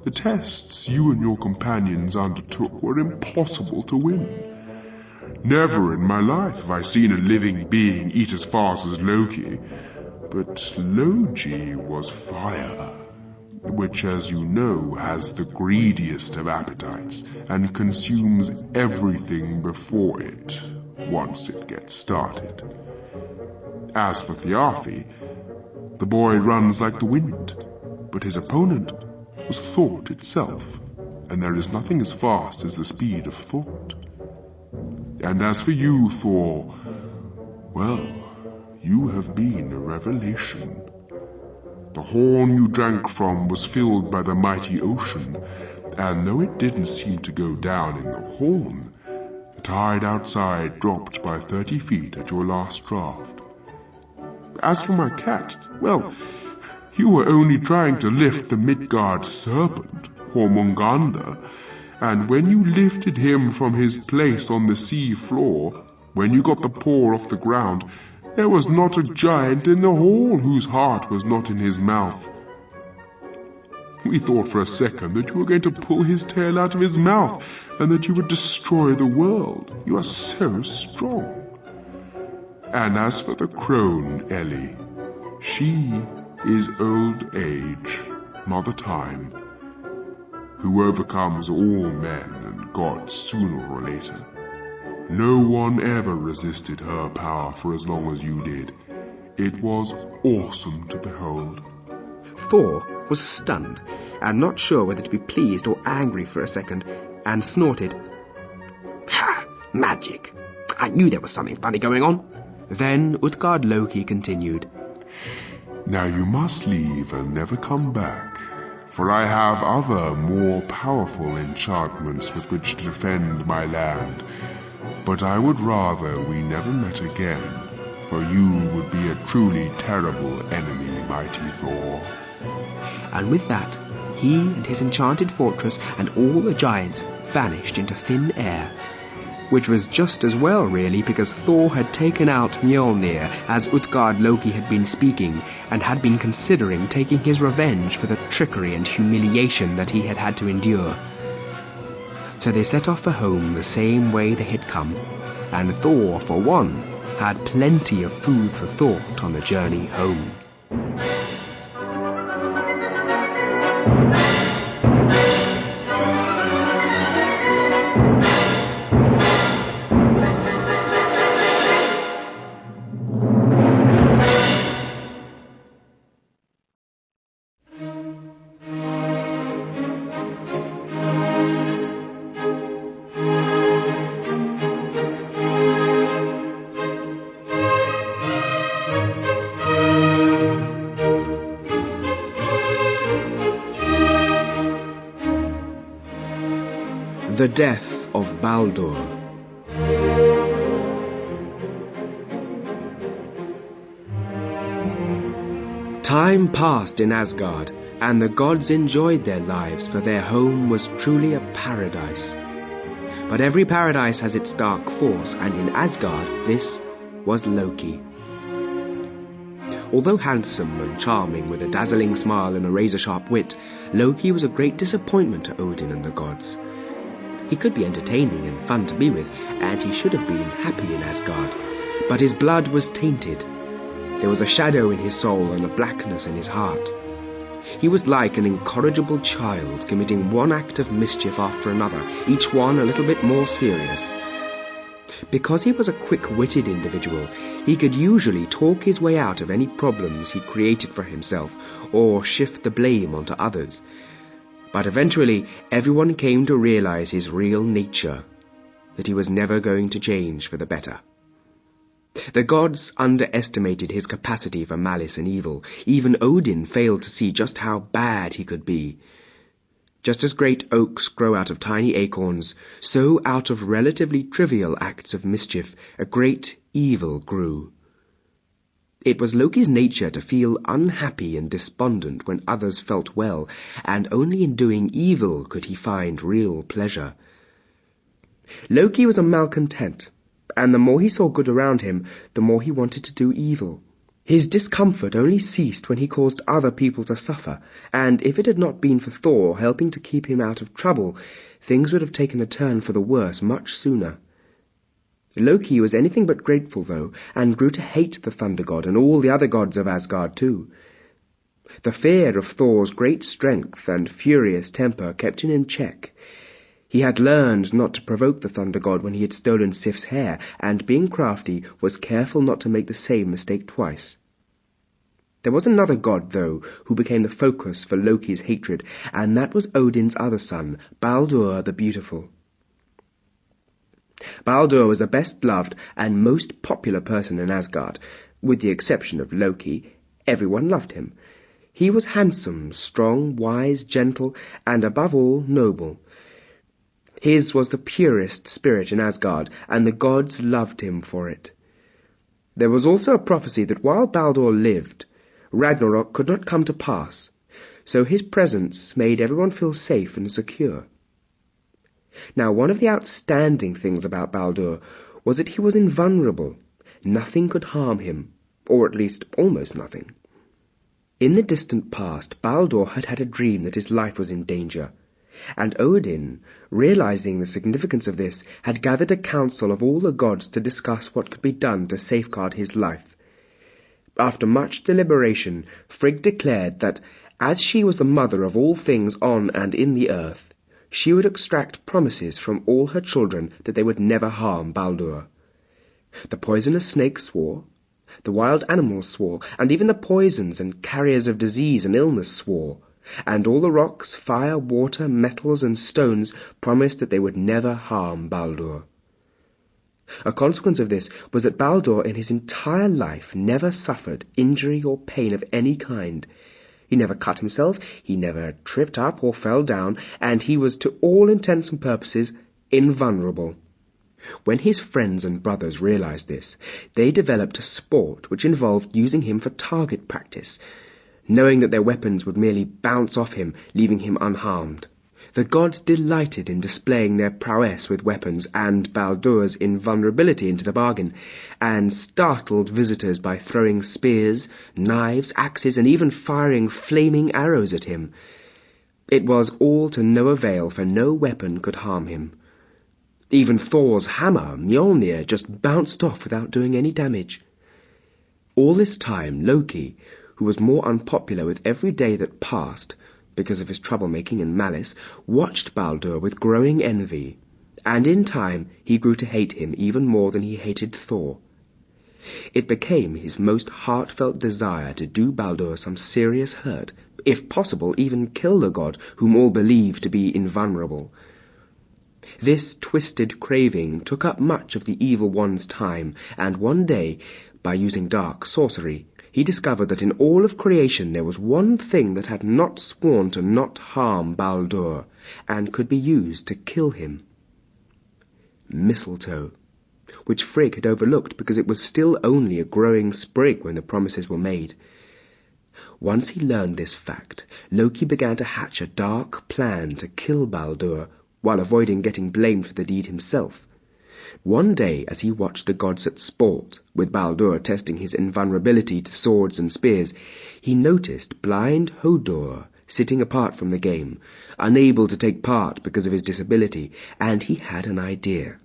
[SPEAKER 3] The tests you and your companions undertook were impossible to win. Never in my life have I seen a living being eat as fast as Loki, but Loki was fire, which, as you know, has the greediest of appetites and consumes everything before it, once it gets started. As for Thiafi, the boy runs like the wind, but his opponent was thought itself, and there is nothing as fast as the speed of thought. And as for you, Thor, well, you have been a revelation. The horn you drank from was filled by the mighty ocean, and though it didn't seem to go down in the horn, the tide outside dropped by 30 feet at your last draught. As for my cat, well, you were only trying to lift the Midgard serpent, Hormungandr, and when you lifted him from his place on the sea floor, when you got the paw off the ground, there was not a giant in the hall whose heart was not in his mouth. We thought for a second that you were going to pull his tail out of his mouth and that you would destroy the world. You are so strong. And as for the crone, Ellie, she is old age, Mother Time, who overcomes all men and gods sooner or later. No one ever resisted her power for as long as you did. It was awesome to behold."
[SPEAKER 2] Thor was stunned, and not sure whether to be pleased or angry for a second, and snorted, "Ha! Magic! I knew there was something funny going on." Then Utgard-Loki continued,
[SPEAKER 3] "Now you must leave and never come back, for I have other more powerful enchantments with which to defend my land. But I would rather we never met again, for you would be a truly terrible enemy, mighty Thor."
[SPEAKER 2] And with that, he and his enchanted fortress and all the giants vanished into thin air, which was just as well, really, because Thor had taken out Mjolnir as Utgard-Loki had been speaking, and had been considering taking his revenge for the trickery and humiliation that he had had to endure. So they set off for home the same way they had come, and Thor, for one, had plenty of food for thought on the journey home. The Death of Baldur. Time passed in Asgard, and the gods enjoyed their lives, for their home was truly a paradise. But every paradise has its dark force, and in Asgard this was Loki. Although handsome and charming, with a dazzling smile and a razor-sharp wit, Loki was a great disappointment to Odin and the gods. He could be entertaining and fun to be with, and he should have been happy in Asgard, but his blood was tainted. There was a shadow in his soul and a blackness in his heart. He was like an incorrigible child, committing one act of mischief after another, each one a little bit more serious. Because he was a quick-witted individual, he could usually talk his way out of any problems he created for himself, or shift the blame onto others. But eventually, everyone came to realize his real nature, that he was never going to change for the better. The gods underestimated his capacity for malice and evil. Even Odin failed to see just how bad he could be. Just as great oaks grow out of tiny acorns, so out of relatively trivial acts of mischief a great evil grew. It was Loki's nature to feel unhappy and despondent when others felt well, and only in doing evil could he find real pleasure. Loki was a malcontent, and the more he saw good around him, the more he wanted to do evil. His discomfort only ceased when he caused other people to suffer, and if it had not been for Thor helping to keep him out of trouble, things would have taken a turn for the worse much sooner. Loki was anything but grateful, though, and grew to hate the Thunder God and all the other gods of Asgard too. The fear of Thor's great strength and furious temper kept him in check. He had learned not to provoke the Thunder God when he had stolen Sif's hair, and being crafty, was careful not to make the same mistake twice. There was another god, though, who became the focus for Loki's hatred, and that was Odin's other son, Baldur the Beautiful. Baldur was the best-loved and most popular person in Asgard. With the exception of Loki, everyone loved him. He was handsome, strong, wise, gentle, and above all, noble. His was the purest spirit in Asgard, and the gods loved him for it. There was also a prophecy that while Baldur lived, Ragnarok could not come to pass, so his presence made everyone feel safe and secure. Now, one of the outstanding things about Baldur was that he was invulnerable. Nothing could harm him, or at least almost nothing. In the distant past, Baldur had had a dream that his life was in danger, and Odin, realizing the significance of this, had gathered a council of all the gods to discuss what could be done to safeguard his life. After much deliberation, Frigg declared that, as she was the mother of all things on and in the earth, she would extract promises from all her children that they would never harm Baldur. The poisonous snake swore, the wild animals swore, and even the poisons and carriers of disease and illness swore, and all the rocks, fire, water, metals, and stones promised that they would never harm Baldur. A consequence of this was that Baldur in his entire life never suffered injury or pain of any kind. He never cut himself, he never tripped up or fell down, and he was to all intents and purposes invulnerable. When his friends and brothers realized this, they developed a sport which involved using him for target practice, knowing that their weapons would merely bounce off him, leaving him unharmed. The gods delighted in displaying their prowess with weapons, and Baldur's invulnerability into the bargain, and startled visitors by throwing spears, knives, axes, and even firing flaming arrows at him. It was all to no avail, for no weapon could harm him. Even Thor's hammer, Mjolnir, just bounced off without doing any damage. All this time, Loki, who was more unpopular with every day that passed, because of his troublemaking and malice, watched Baldur with growing envy, and in time he grew to hate him even more than he hated Thor. It became his most heartfelt desire to do Baldur some serious hurt, if possible even kill the god whom all believed to be invulnerable. This twisted craving took up much of the evil one's time, and one day, by using dark sorcery, he discovered that in all of creation there was one thing that had not sworn to not harm Baldur, and could be used to kill him. mistletoe, which Frigg had overlooked because it was still only a growing sprig when the promises were made. Once he learned this fact, Loki began to hatch a dark plan to kill Baldur while avoiding getting blamed for the deed himself. One day, as he watched the gods at sport, with Baldur testing his invulnerability to swords and spears, he noticed blind Hodor sitting apart from the game, unable to take part because of his disability, and he had an idea.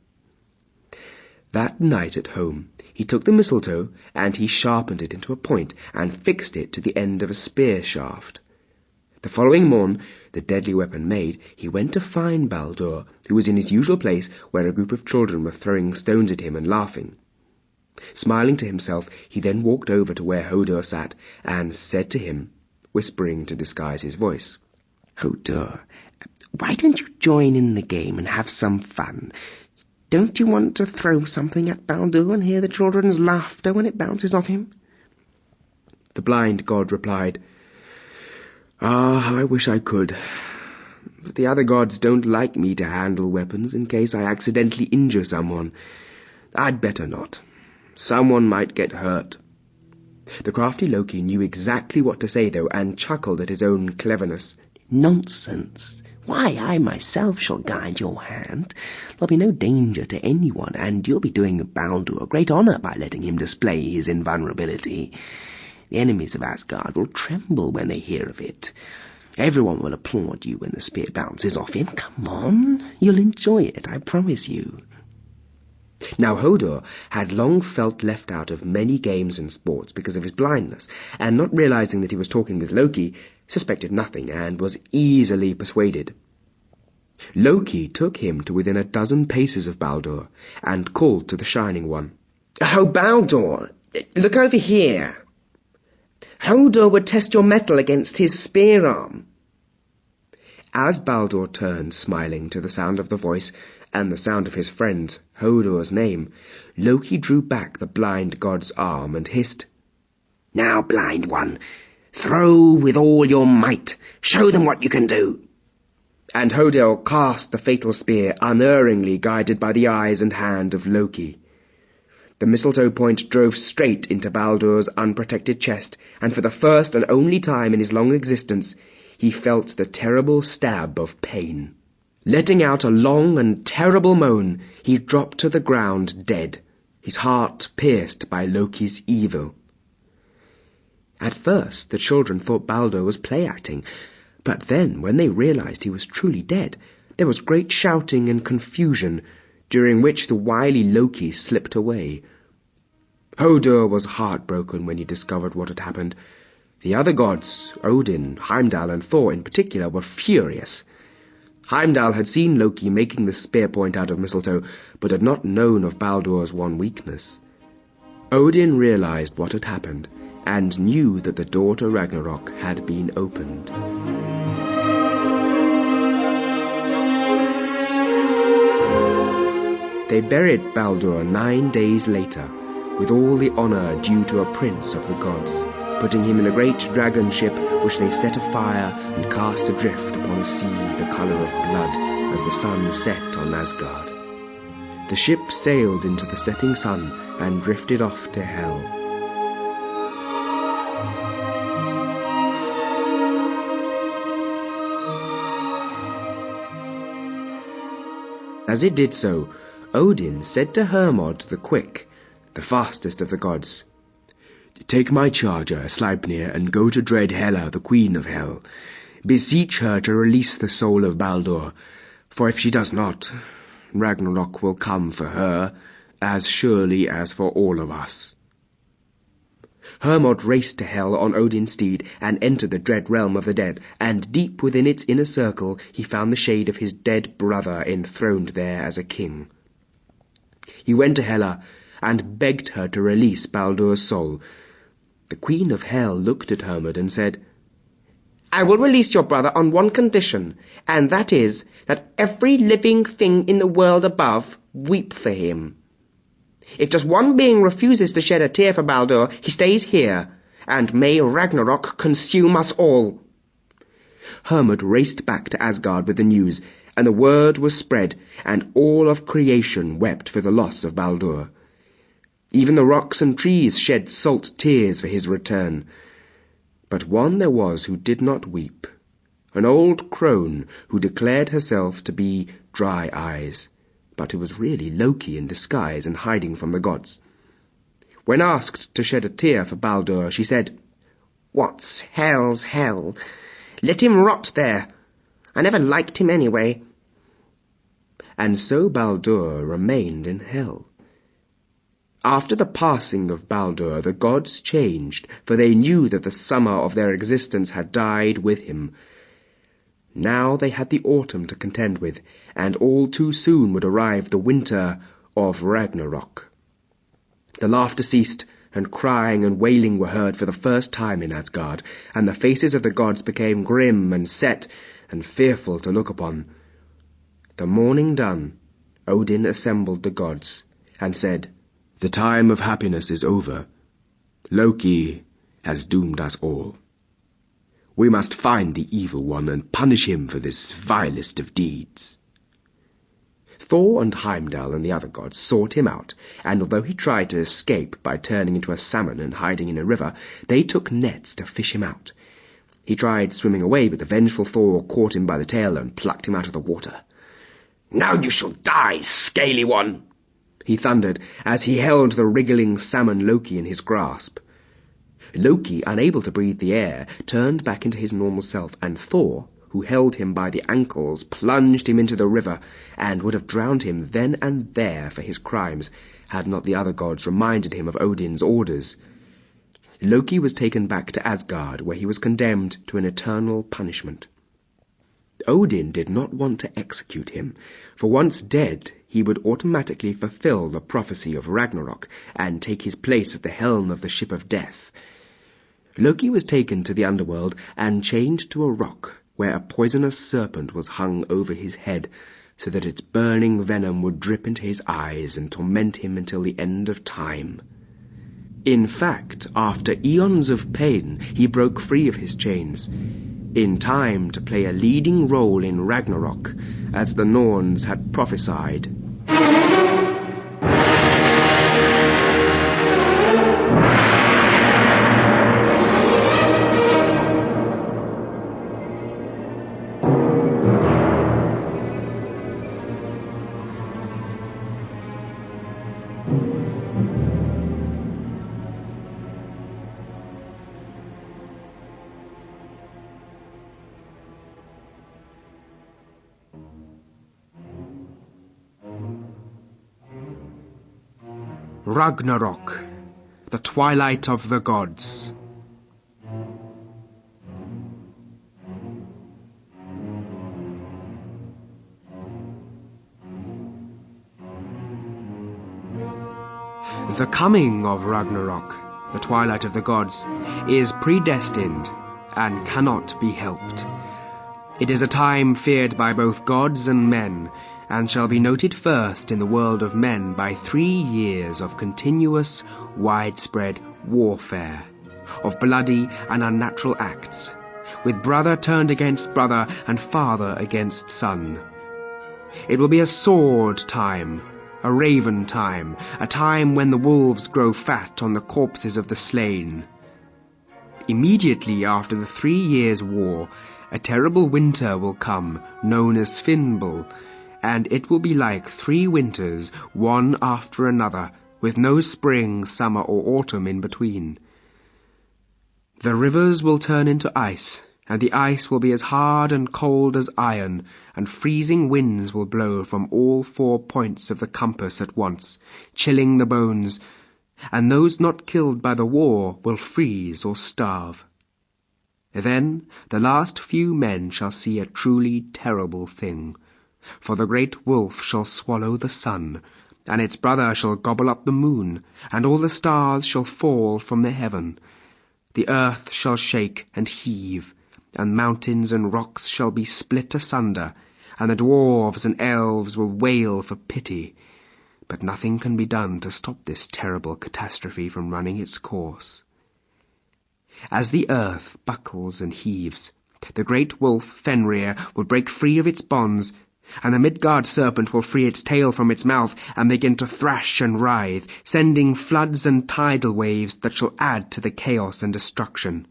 [SPEAKER 2] That night at home, he took the mistletoe and he sharpened it into a point and fixed it to the end of a spear shaft. The following morn, the deadly weapon made, he went to find Baldur, who was in his usual place where a group of children were throwing stones at him and laughing. Smiling to himself, he then walked over to where Hodor sat and said to him, whispering to disguise his voice,
[SPEAKER 1] Hodor, why don't you join in the game and have some fun? Don't you want to throw something at Baldur and hear the children's laughter when it bounces off him?
[SPEAKER 2] The blind god replied, I wish I could, but the other gods don't like me to handle weapons in case I accidentally injure someone. I'd better not. Someone might get hurt. The crafty Loki knew exactly what to say, though, and chuckled at his own cleverness.
[SPEAKER 1] Nonsense. Why, I myself shall guide your hand. There'll be no danger to anyone, and you'll be doing Baldur a great honour by letting him display his invulnerability. The enemies of Asgard will tremble when they hear of it. Everyone will applaud you when the spear bounces off him. Come on, you'll enjoy it, I promise you.
[SPEAKER 2] Now Hodor had long felt left out of many games and sports because of his blindness, and not realizing that he was talking with Loki, suspected nothing and was easily persuaded. Loki took him to within a dozen paces of Baldur and called to the Shining One,
[SPEAKER 1] Oh, Baldur, look over here. Hodor would test your mettle against his spear arm.
[SPEAKER 2] As Baldur turned, smiling, to the sound of the voice and the sound of his friend Hodor's name, Loki drew back the blind god's arm and hissed,
[SPEAKER 1] Now, blind one, throw with all your might. Show them what you can do.
[SPEAKER 2] And Hodor cast the fatal spear, unerringly guided by the eyes and hand of Loki. The mistletoe point drove straight into Baldur's unprotected chest, and for the first and only time in his long existence, he felt the terrible stab of pain. Letting out a long and terrible moan, he dropped to the ground dead, his heart pierced by Loki's evil. At first, the children thought Baldur was play-acting, but then, when they realized he was truly dead, there was great shouting and confusion, during which the wily Loki slipped away. Hodor was heartbroken when he discovered what had happened. The other gods, Odin, Heimdall, and Thor in particular, were furious. Heimdall had seen Loki making the spear point out of mistletoe, but had not known of Baldur's one weakness. Odin realized what had happened, and knew that the door to Ragnarok had been opened. They buried Baldur 9 days later, with all the honour due to a prince of the gods, putting him in a great dragon ship which they set afire and cast adrift upon a sea the colour of blood as the sun set on Asgard. The ship sailed into the setting sun and drifted off to Hel. As it did so, Odin said to Hermod the Quick, the fastest of the gods, Take my charger, Sleipnir, and go to dread Hela, the queen of Hell. Beseech her to release the soul of Baldur, for if she does not, Ragnarok will come for her, as surely as for all of us. Hermod raced to Hel on Odin's steed and entered the dread realm of the dead, and deep within its inner circle he found the shade of his dead brother enthroned there as a king. He went to Hela and begged her to release Baldur's soul. The queen of Hell looked at Hermod and said, I will release your brother on one condition, and that is that every living thing in the world above weep for him. If just one being refuses to shed a tear for Baldur, he stays here, and may Ragnarok consume us all. Hermod raced back to Asgard with the news, And the word was spread, and all of creation wept for the loss of Baldur. Even the rocks and trees shed salt tears for his return. But one there was who did not weep, an old crone who declared herself to be Dry Eyes, but who was really Loki in disguise and hiding from the gods. When asked to shed a tear for Baldur, she said, "What's hell's hell? Let him rot there. I never liked him anyway." And so Baldur remained in hell. After the passing of Baldur, the gods changed, for they knew that the summer of their existence had died with him. Now they had the autumn to contend with, and all too soon would arrive the winter of Ragnarok. The laughter ceased, and crying and wailing were heard for the first time in Asgard, and the faces of the gods became grim and set and fearful to look upon. The morning done, Odin assembled the gods, and said, "The time of happiness is over. Loki has doomed us all. We must find the evil one and punish him for this vilest of deeds." Thor and Heimdall and the other gods sought him out, and although he tried to escape by turning into a salmon and hiding in a river, they took nets to fish him out. He tried swimming away, but the vengeful Thor caught him by the tail and plucked him out of the water. "Now you shall die, scaly one!" he thundered, as he held the wriggling salmon Loki in his grasp. Loki, unable to breathe the air, turned back into his normal self, and Thor, who held him by the ankles, plunged him into the river, and would have drowned him then and there for his crimes, had not the other gods reminded him of Odin's orders. Loki was taken back to Asgard, where he was condemned to an eternal punishment. Odin did not want to execute him, for once dead, he would automatically fulfill the prophecy of Ragnarok and take his place at the helm of the ship of death. Loki was taken to the underworld and chained to a rock, where a poisonous serpent was hung over his head, so that its burning venom would drip into his eyes and torment him until the end of time. In fact, after eons of pain, he broke free of his chains, in time to play a leading role in Ragnarok, as the Norns had prophesied. Ragnarok, the twilight of the gods. The coming of Ragnarok, the twilight of the gods, is predestined and cannot be helped. It is a time feared by both gods and men, and shall be noted first in the world of men by 3 years of continuous, widespread warfare, of bloody and unnatural acts, with brother turned against brother and father against son. It will be a sword time, a raven time, a time when the wolves grow fat on the corpses of the slain. Immediately after the 3 years' war, a terrible winter will come, known as Finnbul, and it will be like 3 winters, one after another, with no spring, summer, or autumn in between. The rivers will turn into ice, and the ice will be as hard and cold as iron, and freezing winds will blow from all 4 points of the compass at once, chilling the bones, and those not killed by the war will freeze or starve. Then the last few men shall see a truly terrible thing, for the great wolf shall swallow the sun, and its brother shall gobble up the moon, and all the stars shall fall from the heaven. The earth shall shake and heave, and mountains and rocks shall be split asunder, and the dwarves and elves will wail for pity. But nothing can be done to stop this terrible catastrophe from running its course. As the earth buckles and heaves, the great wolf Fenrir will break free of its bonds, And the Midgard serpent will free its tail from its mouth and begin to thrash and writhe, sending floods and tidal waves that shall add to the chaos and destruction.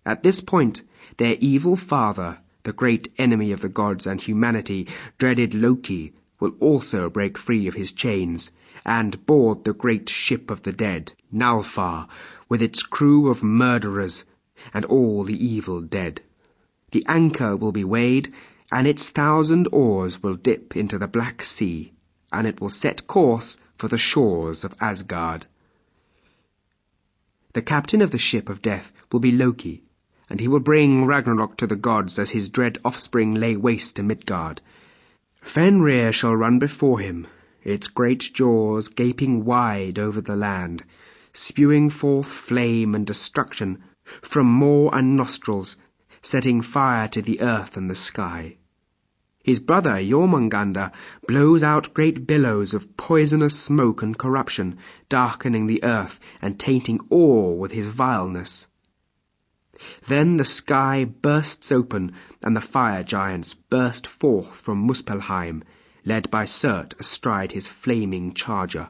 [SPEAKER 2] At this point, their evil father, the great enemy of the gods and humanity, dreaded Loki, will also break free of his chains, and board the great ship of the dead, Nalfar, with its crew of murderers and all the evil dead. The anchor will be weighed, and its 1,000 oars will dip into the Black Sea, and it will set course for the shores of Asgard. The captain of the ship of death will be Loki, and he will bring Ragnarok to the gods as his dread offspring lay waste to Midgard. Fenrir shall run before him, its great jaws gaping wide over the land, spewing forth flame and destruction from maw and nostrils, setting fire to the earth and the sky. His brother Jormungandr blows out great billows of poisonous smoke and corruption, darkening the earth and tainting all with his vileness. Then the sky bursts open, and the fire giants burst forth from Muspelheim, led by Surt astride his flaming charger.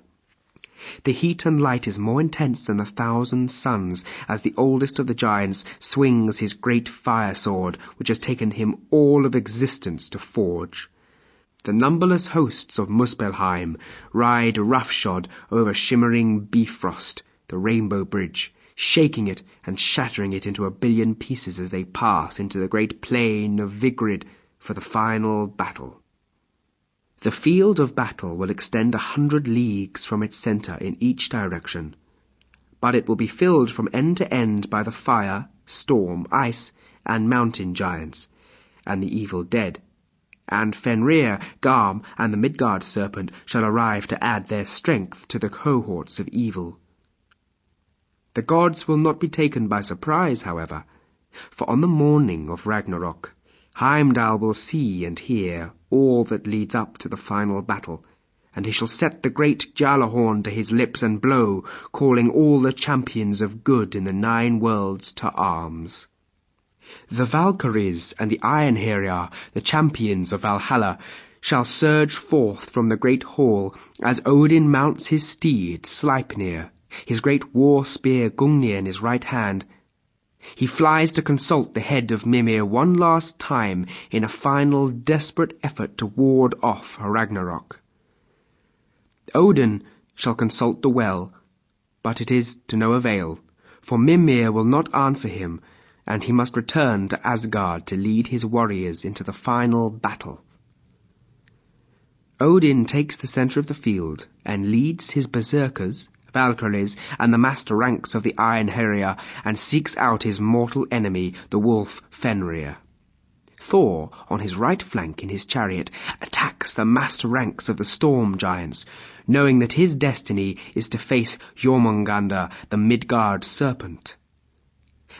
[SPEAKER 2] The heat and light is more intense than 1,000 suns, as the oldest of the giants swings his great fire sword, which has taken him all of existence to forge. The numberless hosts of Muspelheim ride roughshod over shimmering Bifrost, the Rainbow Bridge, shaking it and shattering it into a billion pieces as they pass into the great plain of Vigrid for the final battle. The field of battle will extend 100 leagues from its centre in each direction, but it will be filled from end to end by the fire, storm, ice, and mountain giants, and the evil dead, and Fenrir, Garm, and the Midgard serpent shall arrive to add their strength to the cohorts of evil. The gods will not be taken by surprise, however, for on the morning of Ragnarok, Heimdall will see and hear all that leads up to the final battle, and he shall set the great Gjallarhorn to his lips and blow, calling all the champions of good in the 9 worlds to arms. The Valkyries and the Ironheriar, the champions of Valhalla, shall surge forth from the great hall as Odin mounts his steed Sleipnir, his great war spear Gungnir in his right hand. He flies to consult the head of Mimir one last time in a final desperate effort to ward off Ragnarok. Odin shall consult the well, but it is to no avail, for Mimir will not answer him, and he must return to Asgard to lead his warriors into the final battle. Odin takes the centre of the field and leads his berserkers, Valkyries, and the master ranks of the Ironheriar, and seeks out his mortal enemy, the wolf Fenrir. Thor, on his right flank in his chariot, attacks the master ranks of the storm giants, knowing that his destiny is to face Jormungandr, the Midgard serpent.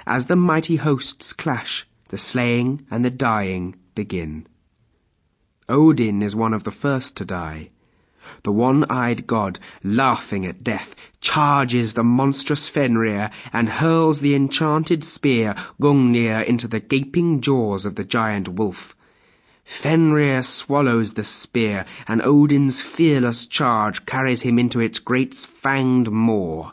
[SPEAKER 2] As the mighty hosts clash, the slaying and the dying begin. Odin is one of the first to die. The one-eyed god, laughing at death, charges the monstrous Fenrir and hurls the enchanted spear Gungnir into the gaping jaws of the giant wolf. Fenrir swallows the spear, and Odin's fearless charge carries him into its great fanged maw.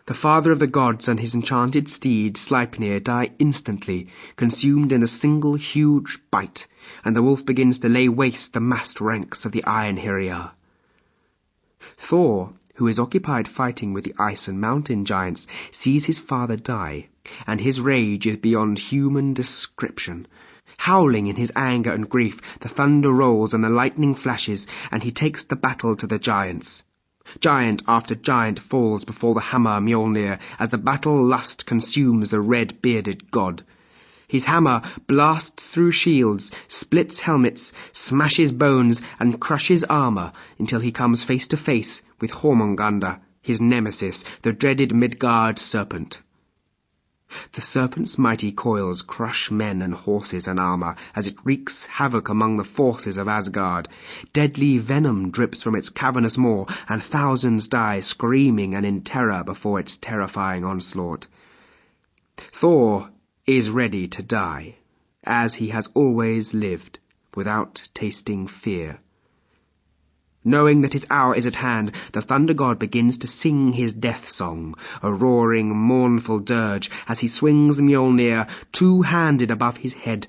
[SPEAKER 2] The father of the gods and his enchanted steed Sleipnir die instantly, consumed in a single huge bite, and the wolf begins to lay waste the massed ranks of the Ironheriar. Thor, who is occupied fighting with the ice and mountain giants, sees his father die, and his rage is beyond human description. Howling in his anger and grief, the thunder rolls and the lightning flashes, and he takes the battle to the giants. Giant after giant falls before the hammer Mjolnir as the battle lust consumes the red-bearded god. His hammer blasts through shields, splits helmets, smashes bones, and crushes armor until he comes face to face with Jormungandr, his nemesis, the dreaded Midgard serpent. The serpent's mighty coils crush men and horses and armor as it wreaks havoc among the forces of Asgard. Deadly venom drips from its cavernous maw, and thousands die screaming and in terror before its terrifying onslaught. Thor is ready to die, as he has always lived, without tasting fear. Knowing that his hour is at hand, the Thunder God begins to sing his death song, a roaring, mournful dirge, as he swings the Mjolnir two-handed above his head.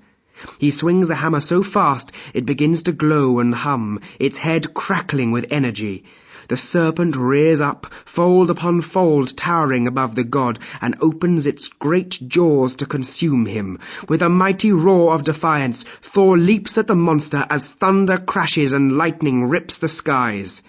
[SPEAKER 2] He swings the hammer so fast it begins to glow and hum, its head crackling with energy. The serpent rears up, fold upon fold towering above the god, and opens its great jaws to consume him. With a mighty roar of defiance, Thor leaps at the monster as thunder crashes and lightning rips the skies.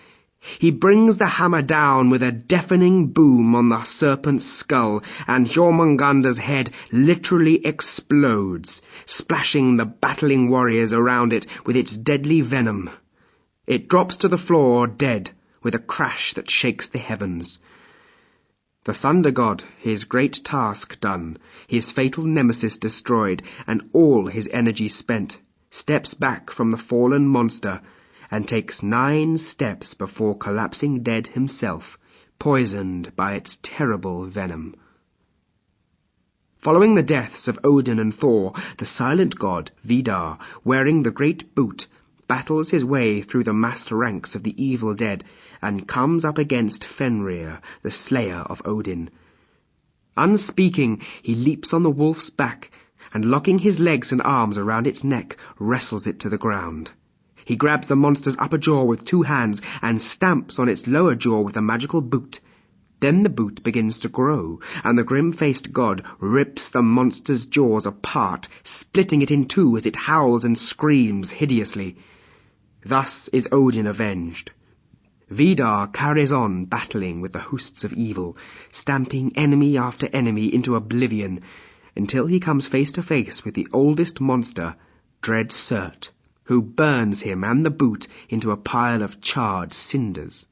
[SPEAKER 2] He brings the hammer down with a deafening boom on the serpent's skull, and Jormungandr's head literally explodes, splashing the battling warriors around it with its deadly venom. It drops to the floor dead, with a crash that shakes the heavens. The Thunder God, his great task done, his fatal nemesis destroyed, and all his energy spent, steps back from the fallen monster, and takes 9 steps before collapsing dead himself, poisoned by its terrible venom. Following the deaths of Odin and Thor, the silent god, Vidar, wearing the great boot, battles his way through the massed ranks of the evil dead, and comes up against Fenrir, the slayer of Odin. Unspeaking, he leaps on the wolf's back, and locking his legs and arms around its neck, wrestles it to the ground. He grabs the monster's upper jaw with 2 hands, and stamps on its lower jaw with a magical boot. Then the boot begins to grow, and the grim-faced god rips the monster's jaws apart, splitting it in 2 as it howls and screams hideously. Thus is Odin avenged. Vidar carries on battling with the hosts of evil, stamping enemy after enemy into oblivion, until he comes face to face with the oldest monster, Dread Surt, who burns him and the boot into a pile of charred cinders.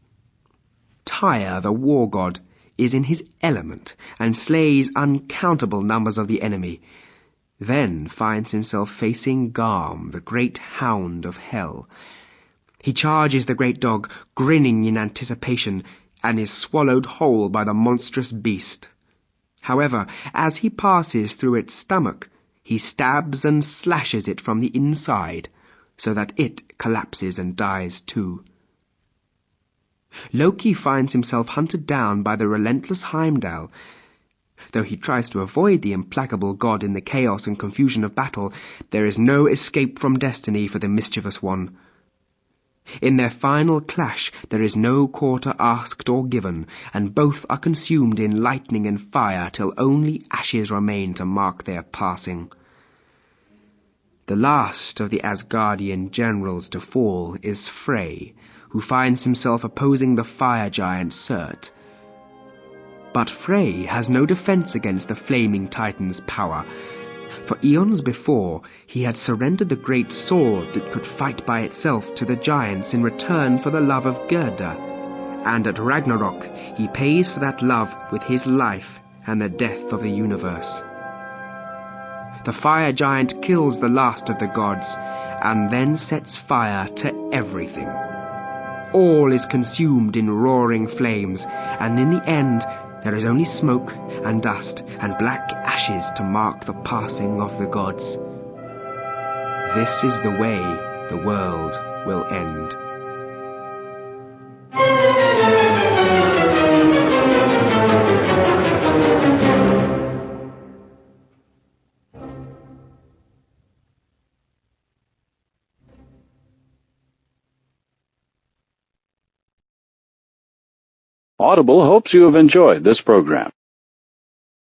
[SPEAKER 2] Tyr, the war god, is in his element, and slays uncountable numbers of the enemy, then finds himself facing Garm, the great hound of hell. He charges the great dog, grinning in anticipation, and is swallowed whole by the monstrous beast. However, as he passes through its stomach, he stabs and slashes it from the inside, so that it collapses and dies too. Loki finds himself hunted down by the relentless Heimdall. Though he tries to avoid the implacable god in the chaos and confusion of battle, there is no escape from destiny for the mischievous one. In their final clash there is no quarter asked or given, and both are consumed in lightning and fire till only ashes remain to mark their passing. The last of the Asgardian generals to fall is Frey, who finds himself opposing the fire giant Surt. But Frey has no defense against the flaming titan's power. For eons before, he had surrendered the great sword that could fight by itself to the giants in return for the love of Gerda, and at Ragnarok he pays for that love with his life and the death of the universe. The fire giant kills the last of the gods, and then sets fire to everything. All is consumed in roaring flames, and in the end there is only smoke and dust and black ashes to mark the passing of the gods. This is the way the world will end.
[SPEAKER 4] Audible hopes you have enjoyed this program.